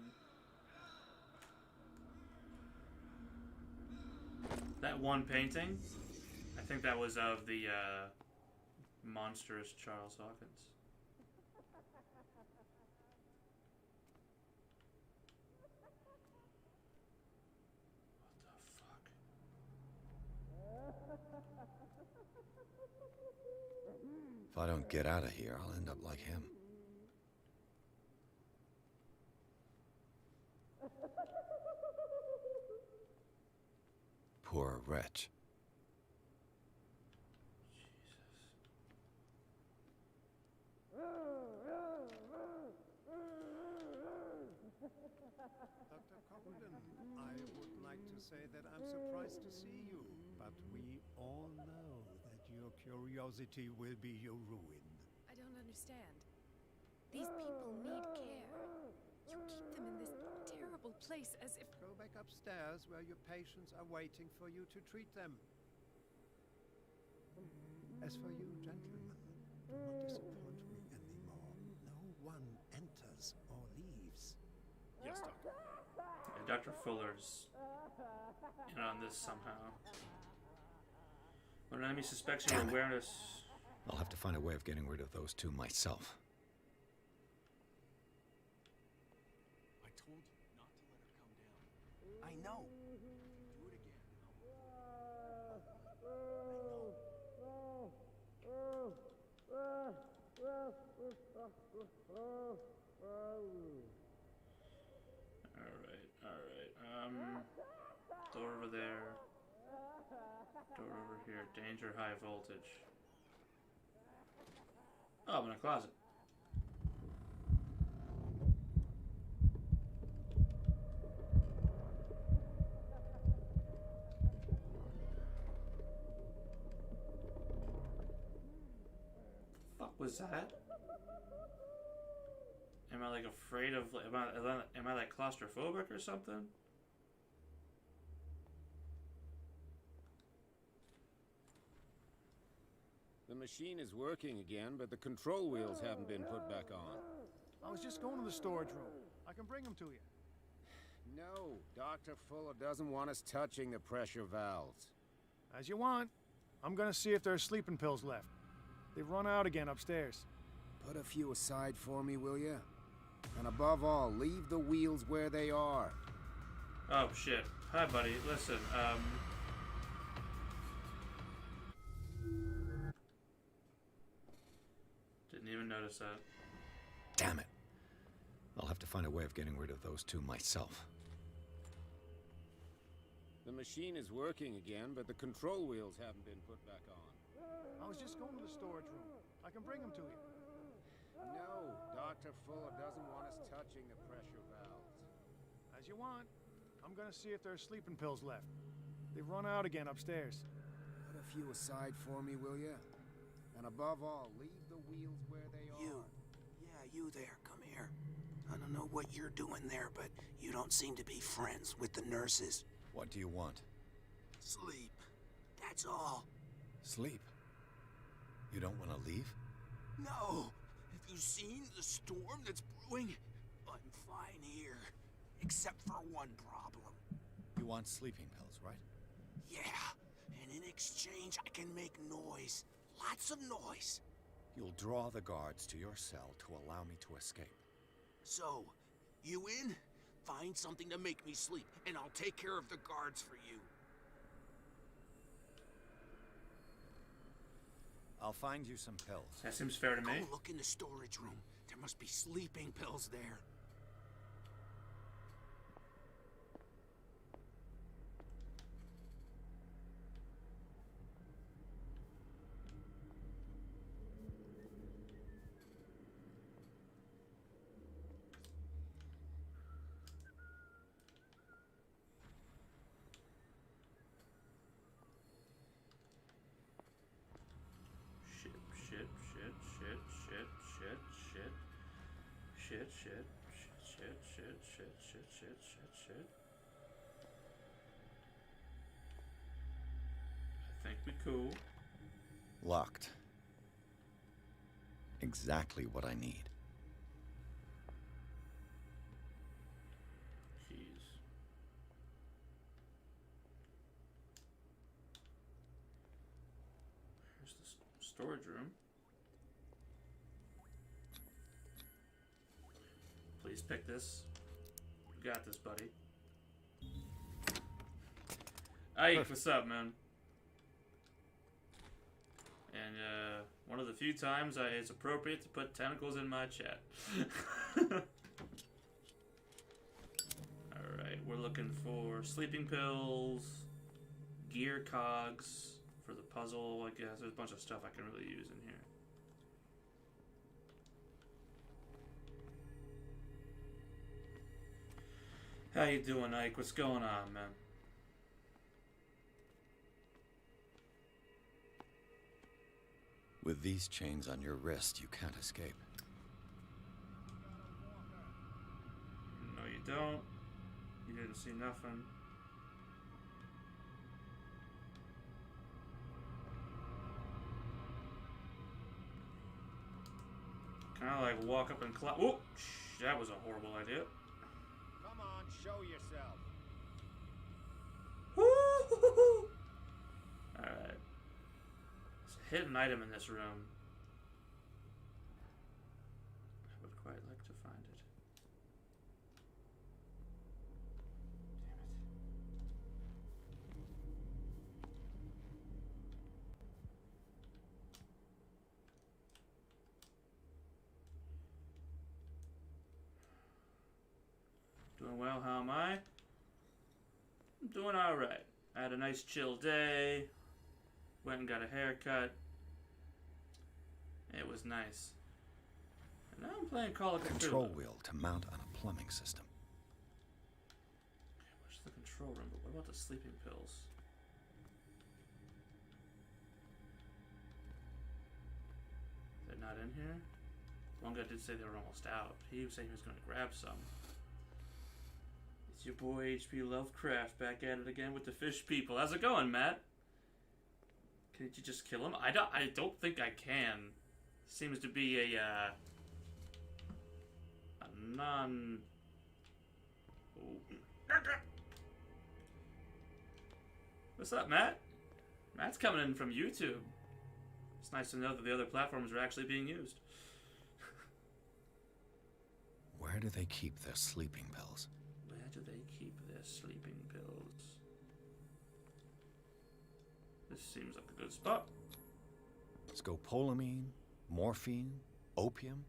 S1: That one painting, I think that was of the monstrous Charles Hawkins.
S3: If I don't get out of here, I'll end up like him. Poor wretch.
S11: Dr. Copeland, I would like to say that I'm surprised to see you, but we all know that your curiosity will be your ruin.
S17: I don't understand. These people need care. You keep them in this terrible place as if...
S11: Go back upstairs where your patients are waiting for you to treat them. As for you, gentlemen, do not disappoint me anymore. No one enters or leaves.
S1: Yes, Doctor. Yeah, Dr. Fuller's in on this somehow. When an enemy suspects your awareness...
S3: I'll have to find a way of getting rid of those two myself.
S13: I told you not to let her come down.
S10: I know.
S13: Do it again.
S1: Alright. Door over there. Door over here. Danger, high voltage. Oh, I'm in a closet. The fuck was that? Am I like afraid of? Am I like claustrophobic or something?
S6: The machine is working again, but the control wheels haven't been put back on.
S11: I was just going to the storage room. I can bring them to you.
S6: No, Dr. Fuller doesn't want us touching the pressure valves.
S11: As you want. I'm gonna see if there are sleeping pills left. They've run out again upstairs.
S6: Put a few aside for me, will you? And above all, leave the wheels where they are.
S1: Oh, shit. Hi, buddy. Listen, didn't even notice that.
S3: Damn it. I'll have to find a way of getting rid of those two myself.
S6: The machine is working again, but the control wheels haven't been put back on.
S11: I was just going to the storage room. I can bring them to you.
S6: No, Dr. Fuller doesn't want us touching the pressure valves.
S11: As you want. I'm gonna see if there's sleeping pills left. They've run out again upstairs.
S6: Put a few aside for me, will you? And above all, leave the wheels where they are.
S7: You there, come here. I don't know what you're doing there, but you don't seem to be friends with the nurses.
S3: What do you want?
S7: Sleep. That's all.
S3: Sleep? You don't want to leave?
S7: No. Have you seen the storm that's brewing? I'm fine here. Except for one problem.
S3: You want sleeping pills, right?
S7: Yeah. And in exchange, I can make noise. Lots of noise.
S3: You'll draw the guards to your cell to allow me to escape.
S7: So, you in? Find something to make me sleep, and I'll take care of the guards for you.
S3: I'll find you some pills.
S1: That seems fair to me.
S7: Go look in the storage room. There must be sleeping pills there.
S1: Shit. I think we cool.
S3: Locked. Exactly what I need.
S1: Jeez. Here's the storage room. Please pick this. You got this, buddy. Hey, what's up, man? And one of the few times it's appropriate to put tentacles in my chat. Alright, we're looking for sleeping pills, gear cogs for the puzzle, I guess. There's a bunch of stuff I can really use in here. How you doing, Ike? What's going on, man?
S3: With these chains on your wrist, you can't escape.
S1: No, you don't. You didn't see nothing. Kind of like walk up and climb. Oh, that was a horrible idea.
S6: Come on, show yourself.
S1: Alright. There's a hidden item in this room. I would quite like to find it. Damn it. Doing well, how am I? I'm doing alright. I had a nice chill day. Went and got a haircut. It was nice. And now I'm playing Call of Cthulhu.
S3: Control wheel to mount on a plumbing system.
S1: Okay, where's the control room? But what about the sleeping pills? They're not in here? One guy did say they were almost out. He was saying he was going to grab some. It's your boy H.P. Lovecraft back at it again with the fish people. How's it going, Matt? Can't you just kill him? I don't think I can. Seems to be a non... Oh. What's up, Matt? Matt's coming in from YouTube. It's nice to know that the other platforms are actually being used.
S3: Where do they keep their sleeping pills?
S1: Where do they keep their sleeping pills? This seems like a good spot.
S3: Scopolamine, morphine, opium.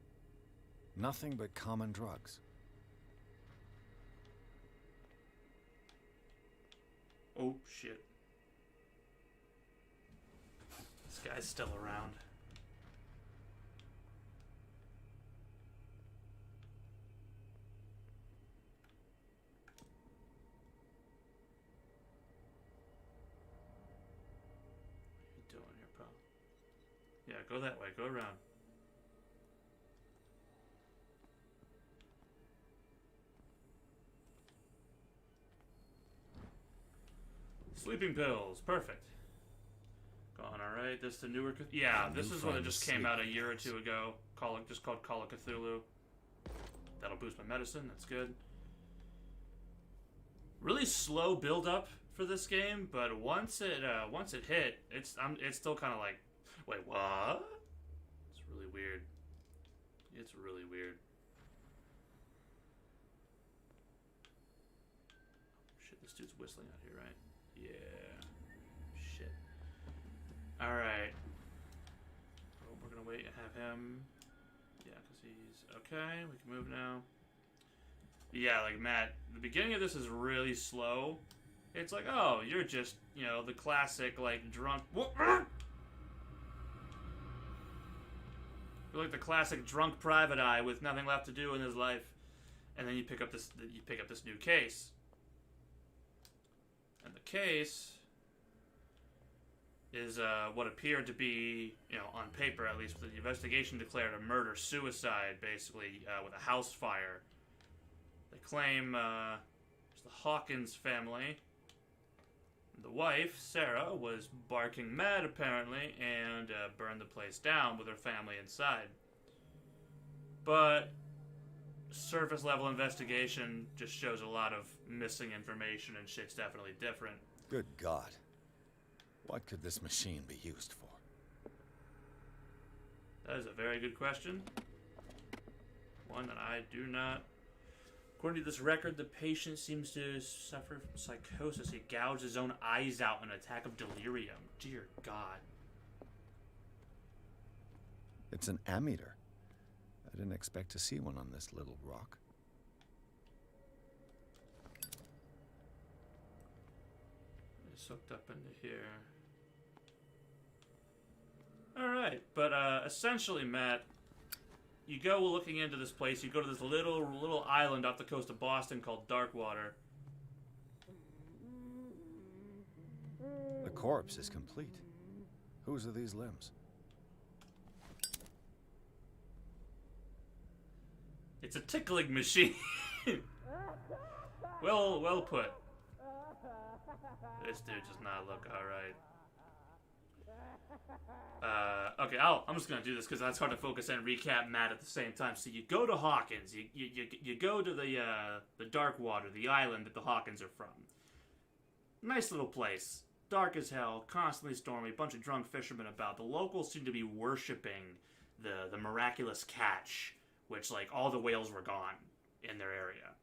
S3: Nothing but common drugs.
S1: Oh, shit. This guy's still around. What are you doing here, pal? Yeah, go that way. Go around. Sleeping pills, perfect. Gone, all right. This is the newer. Yeah, this is one that just came out a year or two ago. Just called Call of Cthulhu. That'll boost my medicine. That's good. Really slow build up for this game, but once it hit, it's still kind of like, wait, what? It's really weird. It's really weird. Shit, this dude's whistling out here, right? Yeah. Shit. Alright. Oh, we're gonna wait and have him. Yeah, because he's okay. We can move now. Yeah, like, Matt, the beginning of this is really slow. It's like, oh, you're just, you know, the classic, like, drunk... You're like the classic drunk private eye with nothing left to do in his life. And then you pick up this new case. And the case is what appeared to be, you know, on paper at least, the investigation declared a murder-suicide, basically, with a house fire. They claim it's the Hawkins family. The wife, Sarah, was barking mad, apparently, and burned the place down with her family inside. But surface-level investigation just shows a lot of missing information, and shit's definitely different.
S3: Good God. What could this machine be used for?
S1: That is a very good question. One that I do not... According to this record, the patient seems to suffer from psychosis. He gouged his own eyes out in an attack of delirium. Dear God.
S3: It's an ammeter. I didn't expect to see one on this little rock.
S1: It's hooked up into here. Alright, but essentially, Matt, you go looking into this place, you go to this little island off the coast of Boston called Darkwater.
S3: The corpse is complete. Whose are these limbs?
S1: It's a tickling machine. well put. This dude does not look alright. Okay, I'm just gonna do this because that's hard to focus and recap Matt at the same time. So you go to Hawkins, you go to the Darkwater, the island that the Hawkins are from. Nice little place, dark as hell, constantly stormy, bunch of drunk fishermen about. The locals seem to be worshipping the Miraculous Catch, which, like, all the whales were gone in their area.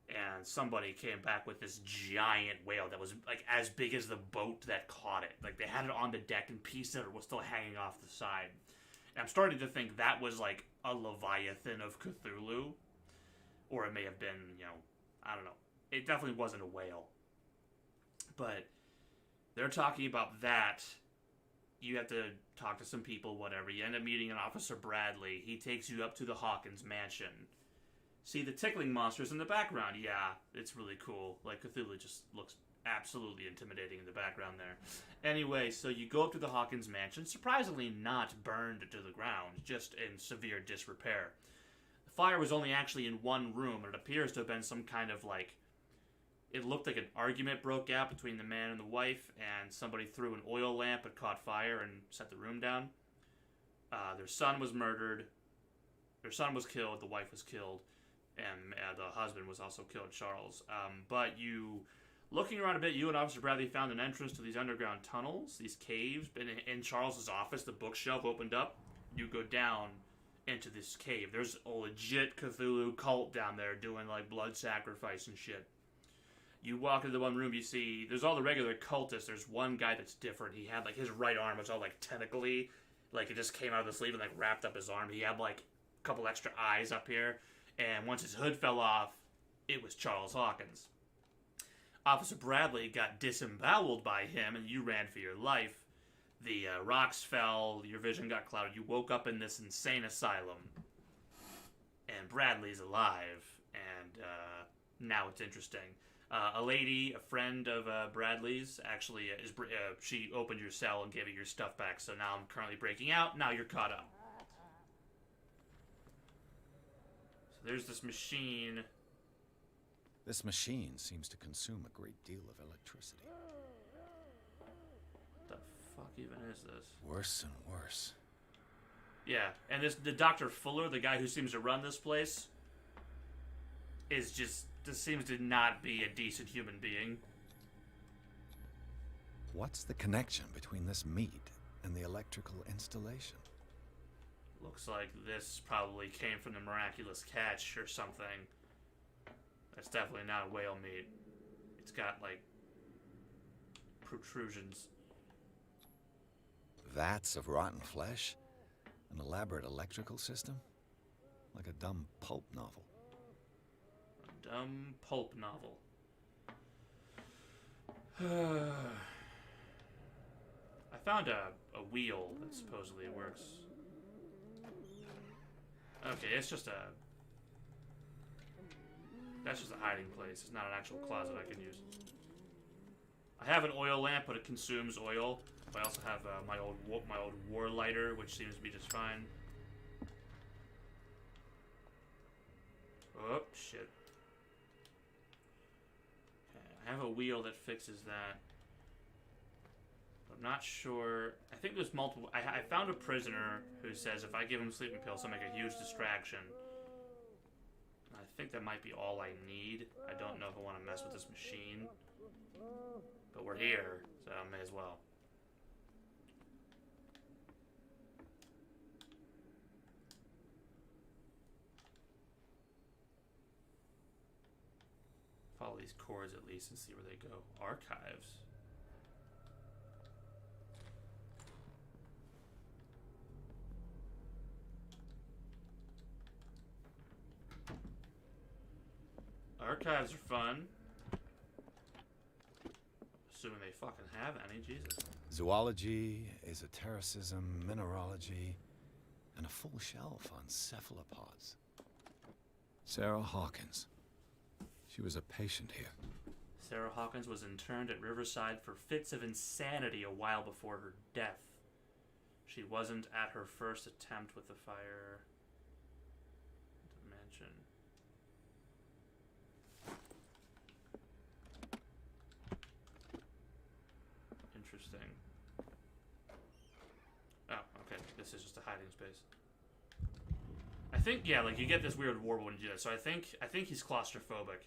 S1: And somebody came back with this giant whale that was, like, as big as the boat that caught it. Like, they had it on the deck and pieces of it were still hanging off the side. And I'm starting to think that was, like, a Leviathan of Cthulhu. Or it may have been, you know, I don't know. It definitely wasn't a whale. But they're talking about that. You have to talk to some people, whatever. You end up meeting an Officer Bradley. He takes you up to the Hawkins Mansion. See the tickling monsters in the background. Yeah, it's really cool. Like, Cthulhu just looks absolutely intimidating in the background there. Anyway, so you go up to the Hawkins Mansion, surprisingly not burned to the ground, just in severe disrepair. The fire was only actually in one room, and it appears to have been some kind of, like... It looked like an argument broke out between the man and the wife, and somebody threw an oil lamp and caught fire and set the room down. Their son was murdered. Their son was killed. The wife was killed. And the husband was also killed, Charles. But you, looking around a bit, you and Officer Bradley found an entrance to these underground tunnels, these caves. In Charles's office, the bookshelf opened up. You go down into this cave. There's a legit Cthulhu cult down there doing like blood sacrifice and shit. You walk into the one room, you see there's all the regular cultists. There's one guy that's different. He had like his right arm was all like tentacly, like it just came out of the sleeve and like wrapped up his arm. He had like a couple extra eyes up here, and once his hood fell off, it was Charles Hawkins. Officer Bradley got disemboweled by him, and you ran for your life. The rocks fell, your vision got clouded. You woke up in this insane asylum, and Bradley's alive, and now it's interesting. A lady, a friend of Bradley's, actually she opened your cell and gave you your stuff back. So now I'm currently breaking out. Now you're caught up. So there's this machine.
S3: This machine seems to consume a great deal of electricity.
S1: What the fuck even is this?
S3: Worse and worse.
S1: Yeah, and the Dr. Fuller, the guy who seems to run this place, is just seems to not be a decent human being.
S3: What's the connection between this meat and the electrical installation?
S1: Looks like this probably came from the Miraculous Catch or something. That's definitely not whale meat. It's got, like, protrusions.
S3: Vats of rotten flesh? An elaborate electrical system? Like a dumb pulp novel.
S1: A dumb pulp novel. I found a wheel that supposedly works. Okay, it's just that's just a hiding place. It's not an actual closet I can use. I have an oil lamp, but it consumes oil. I also have my old war lighter, which seems to be just fine. Oh, shit. Okay, I have a wheel that fixes that. I'm not sure. I think there's multiple. I found a prisoner who says if I give him sleeping pills, I'll make a huge distraction. I think that might be all I need. I don't know if I want to mess with this machine. But we're here, so I may as well. Follow these cords at least and see where they go. Archives. Archives are fun. Assuming they fucking have any, Jesus.
S3: Zoology, esotericism, mineralogy, and a full shelf on cephalopods. Sarah Hawkins. She was a patient here.
S1: Sarah Hawkins was interned at Riverside for fits of insanity a while before her death. She wasn't at her first attempt with the fire dimension. Interesting. Oh, okay. This is just a hiding space. I think, yeah, like you get this weird warble when you do that. So I think he's claustrophobic.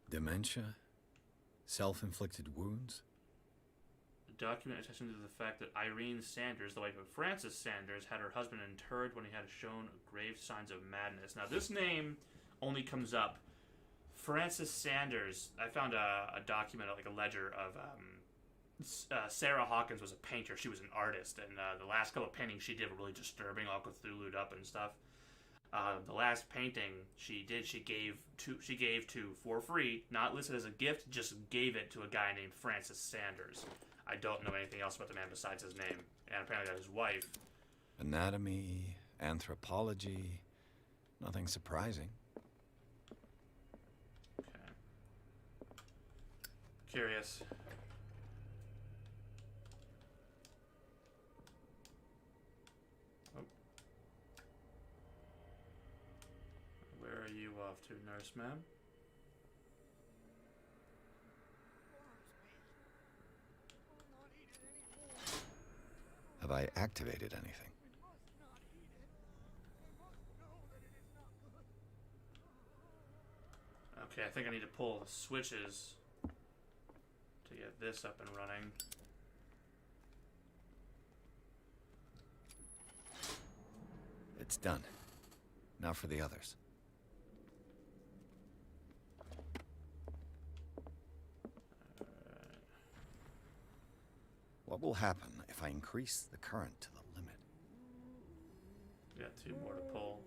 S3: Dementia? Self-inflicted wounds?
S1: The document attesting to the fact that Irene Sanders, the wife of Francis Sanders, had her husband interred when he had shown grave signs of madness. Now, this name only comes up. Francis Sanders, I found a document, like a ledger of Sarah Hawkins was a painter. She was an artist, and the last couple of paintings she did were really disturbing, all Cthulhu'd up and stuff. The last painting she did, she gave to for free, not listed as a gift, just gave it to a guy named Francis Sanders. I don't know anything else about the man besides his name, and apparently that his wife.
S3: Anatomy, anthropology, nothing surprising.
S1: Okay. Curious. Where are you off to, nurse ma'am?
S3: Have I activated anything?
S1: Okay, I think I need to pull the switches to get this up and running.
S3: It's done. Now for the others. What will happen if I increase the current to the limit?
S1: We got 2 more to pull.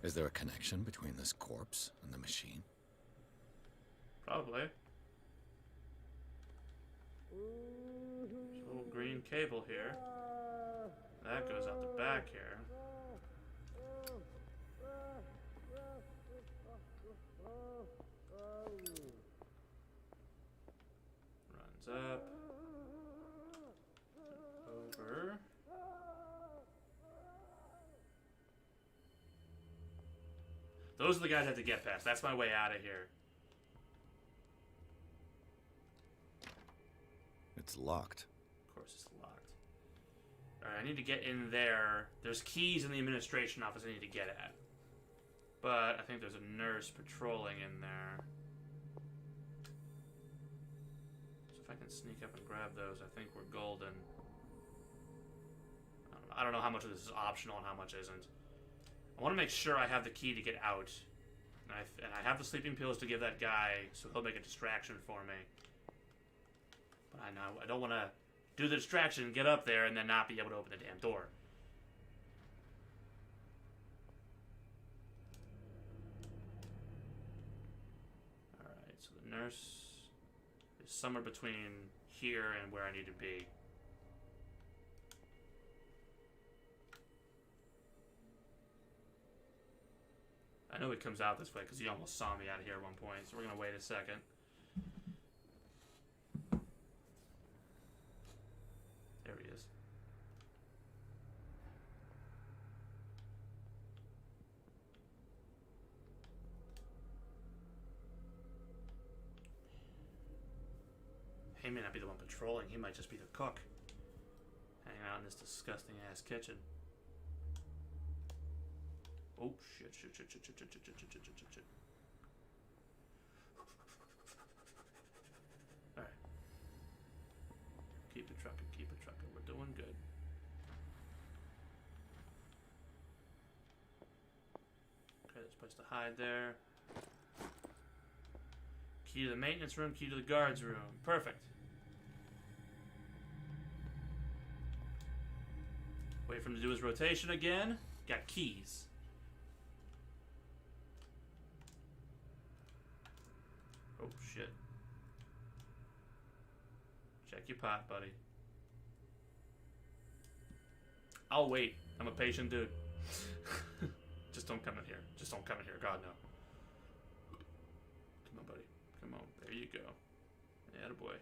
S3: Is there a connection between this corpse and the machine?
S1: Probably. There's a little green cable here. That goes out the back here. Runs up. Over. Those are the guys I have to get past. That's my way out of here.
S3: It's locked.
S1: Of course it's locked. Alright, I need to get in there. There's keys in the administration office I need to get at. But I think there's a nurse patrolling in there. So if I can sneak up and grab those, I think we're golden. I don't know how much of this is optional and how much isn't. I want to make sure I have the key to get out. And I have the sleeping pills to give that guy, so he'll make a distraction for me. But I know I don't want to do the distraction, get up there, and then not be able to open the damn door. Alright, so the nurse is somewhere between here and where I need to be. I know he comes out this way because he almost saw me out of here at one point, so we're going to wait a second. There he is. He may not be the one patrolling, he might just be the cook. Hanging out in this disgusting ass kitchen. Oh, shit. Alright. Keep it trucking, We're doing good. Okay, there's a place to hide there. Key to the maintenance room, key to the guards room. Perfect. Wait for him to do his rotation again. Got keys. Oh, shit. Check your pot, buddy. I'll wait. I'm a patient dude. Just don't come in here. Just don't come in here. God, no. Come on, buddy. Come on. There you go. Attaboy.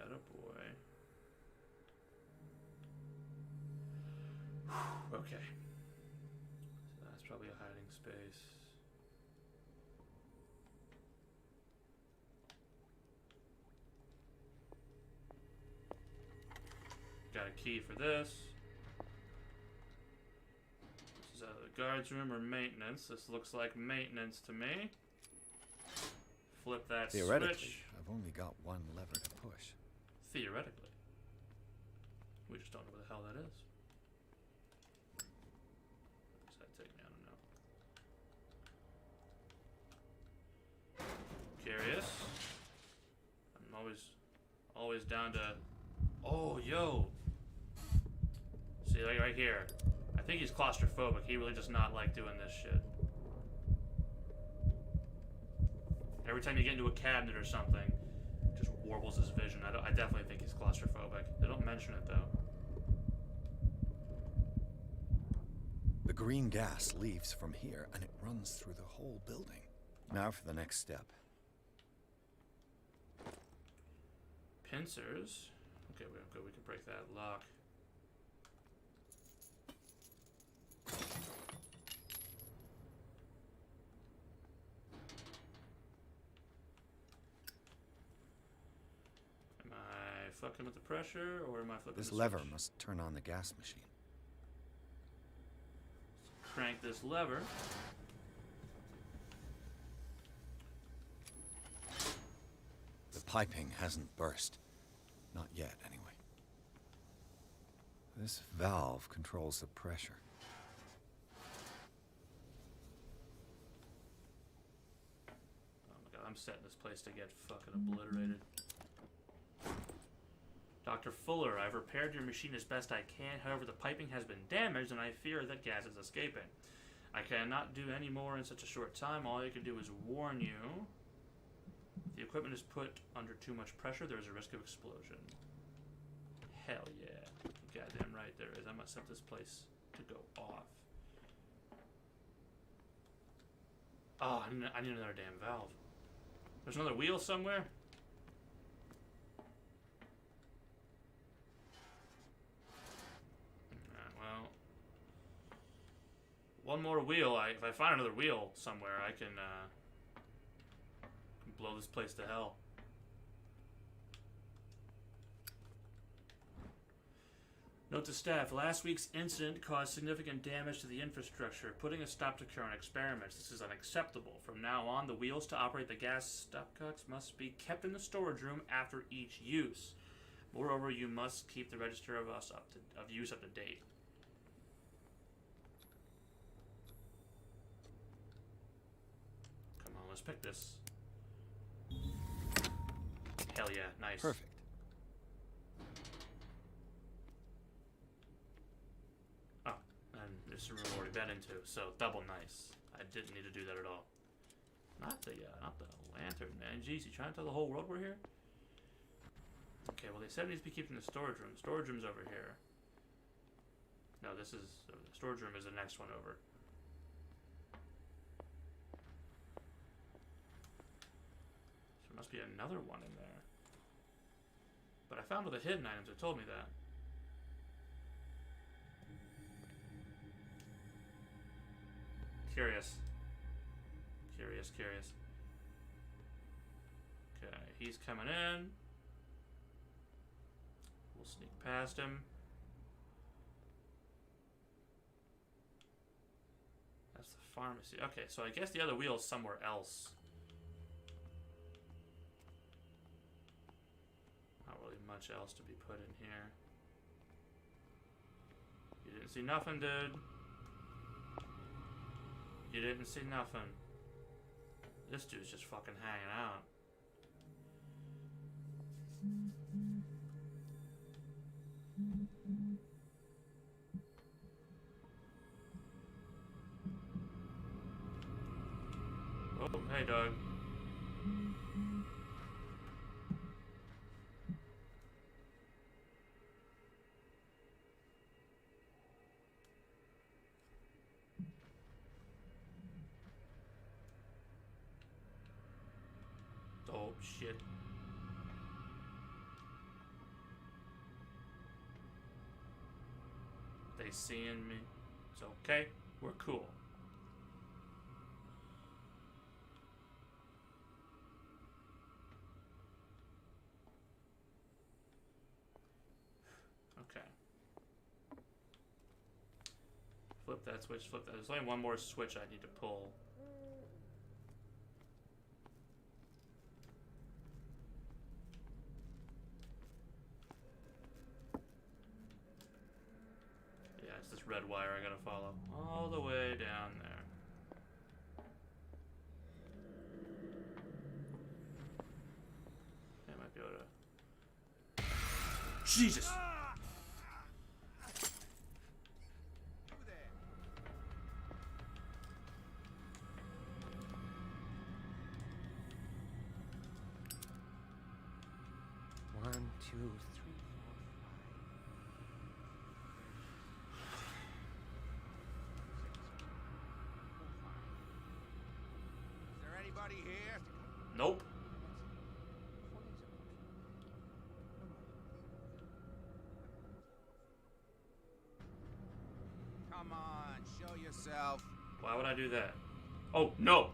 S1: Attaboy. Okay. So that's probably a hiding space. Got a key for this. This is out of the guards room or maintenance. This looks like maintenance to me. Flip that
S3: Theoretically,
S1: switch.
S3: I've only got one lever to push.
S1: Theoretically. We just don't know where the hell that is. Where does that take me? I don't know. Curious. I'm always down to... Oh, yo! See, like right here. I think he's claustrophobic. He really does not like doing this shit. Every time you get into a cabinet or something, it just warbles his vision. I definitely think he's claustrophobic. They don't mention it, though.
S3: The green gas leaves from here, and it runs through the whole building. Now for the next step.
S1: Pincers. Okay, we can break that lock. Am I fucking with the pressure, or am I flipping
S3: This
S1: the
S3: lever
S1: switch?
S3: must turn on the gas machine.
S1: Crank this lever.
S3: The piping hasn't burst. Not yet, anyway. This valve controls the pressure.
S1: Oh my god, I'm setting this place to get fucking obliterated. Dr. Fuller, I've repaired your machine as best I can. However, the piping has been damaged and I fear that gas is escaping. I cannot do any more in such a short time. All I can do is warn you. If the equipment is put under too much pressure, there is a risk of explosion. Hell yeah. Goddamn right there is. I must set this place to go off. Oh, I need another damn valve. There's another wheel somewhere? Well, one more wheel. If I find another wheel somewhere, I can blow this place to hell. Note to staff, last week's incident caused significant damage to the infrastructure, putting a stop to current experiments. This is unacceptable. From now on, the wheels to operate the gas stopcocks must be kept in the storage room after each use. Moreover, you must keep the register of use up to date. Come on, let's pick this. Hell yeah, nice.
S3: Perfect.
S1: This room I've already been into, so double nice. I didn't need to do that at all. Not the lantern, man. Jeez, you trying to tell the whole world we're here? Okay, well they said it needs to be kept in the storage room. Storage room's over here. No, this is the storage room is the next one over. So there must be another one in there. But I found all the hidden items that told me that. Curious. Okay, he's coming in. We'll sneak past him. That's the pharmacy. Okay, so I guess the other wheel is somewhere else. Not really much else to be put in here. You didn't see nothing, dude. You didn't see nothing. This dude's just fucking hanging out. Oh, hey, dog. Oh, shit. They seeing me. It's okay. We're cool. Okay. Flip that switch, flip that. There's only one more switch I need to pull. Red wire I gotta follow all the way down there. I might be able to. Jesus!
S5: One, two, three.
S6: Here?
S1: Nope.
S6: Come on, show yourself.
S1: Why would I do that? Oh, no.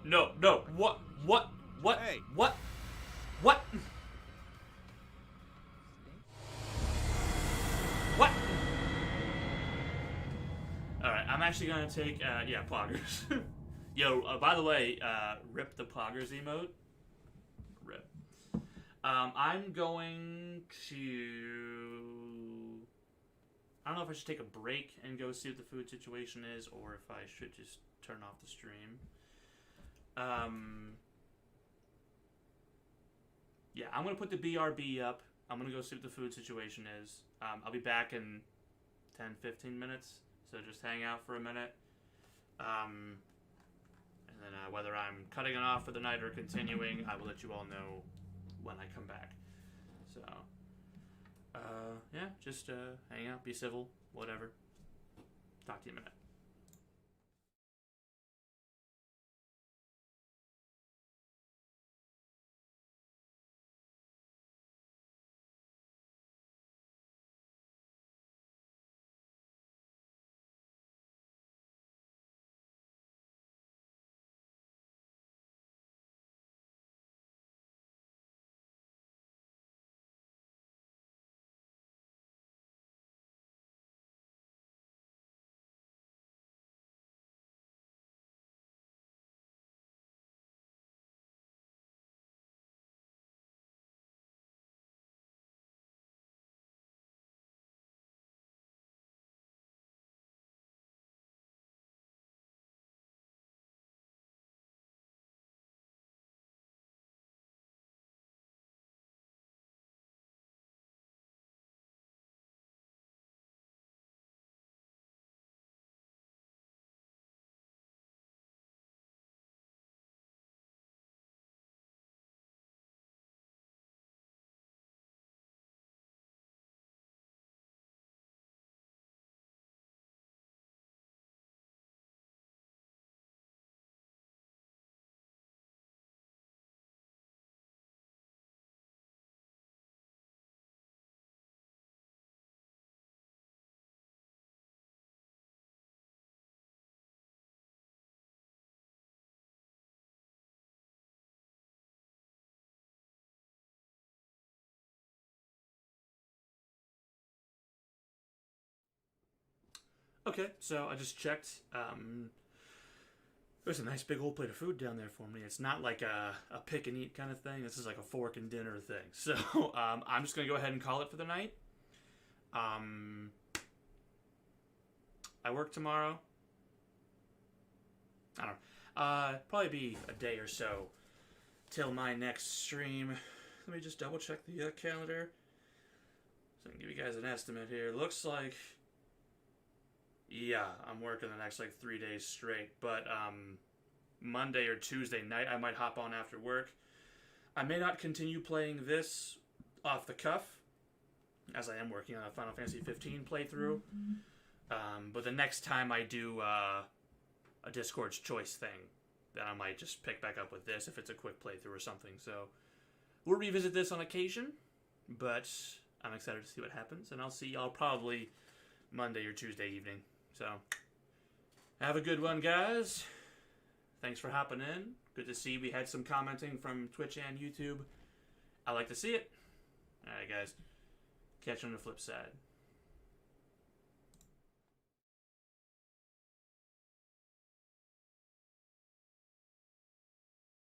S1: What?
S6: Hey.
S1: What? What? Alright, I'm actually gonna take, yeah, poggers. Yo, by the way, rip the poggers emote. Rip. I'm going to... I don't know if I should take a break and go see what the food situation is, or if I should just turn off the stream. Yeah, I'm going to put the BRB up. I'm going to go see what the food situation is. I'll be back in 10-15 minutes, so just hang out for a minute. And then whether I'm cutting it off for the night or continuing, I will let you all know when I come back. So, yeah, just hang out, be civil, whatever. Talk to you in a minute. Okay, so I just checked. There's a nice big old plate of food down there for me. It's not like a pick and eat kind of thing. This is like a fork and dinner thing. So I'm just going to go ahead and call it for the night. I work tomorrow. I don't know. Probably be a day or so till my next stream. Let me just double check the calendar so I can give you guys an estimate here. Looks like... yeah, I'm working the next, 3 days straight. But, Monday or Tuesday night, I might hop on after work. I may not continue playing this off the cuff, as I am working on a Final Fantasy 15 playthrough. But the next time I do, a Discord's Choice thing, then I might just pick back up with this if it's a quick playthrough or something. So, we'll revisit this on occasion, but I'm excited to see what happens. And I'll see y'all probably Monday or Tuesday evening. So, have a good one, guys. Thanks for hopping in. Good to see we had some commenting from Twitch and YouTube. I like to see it. Alright, guys. Catch you on the flip side.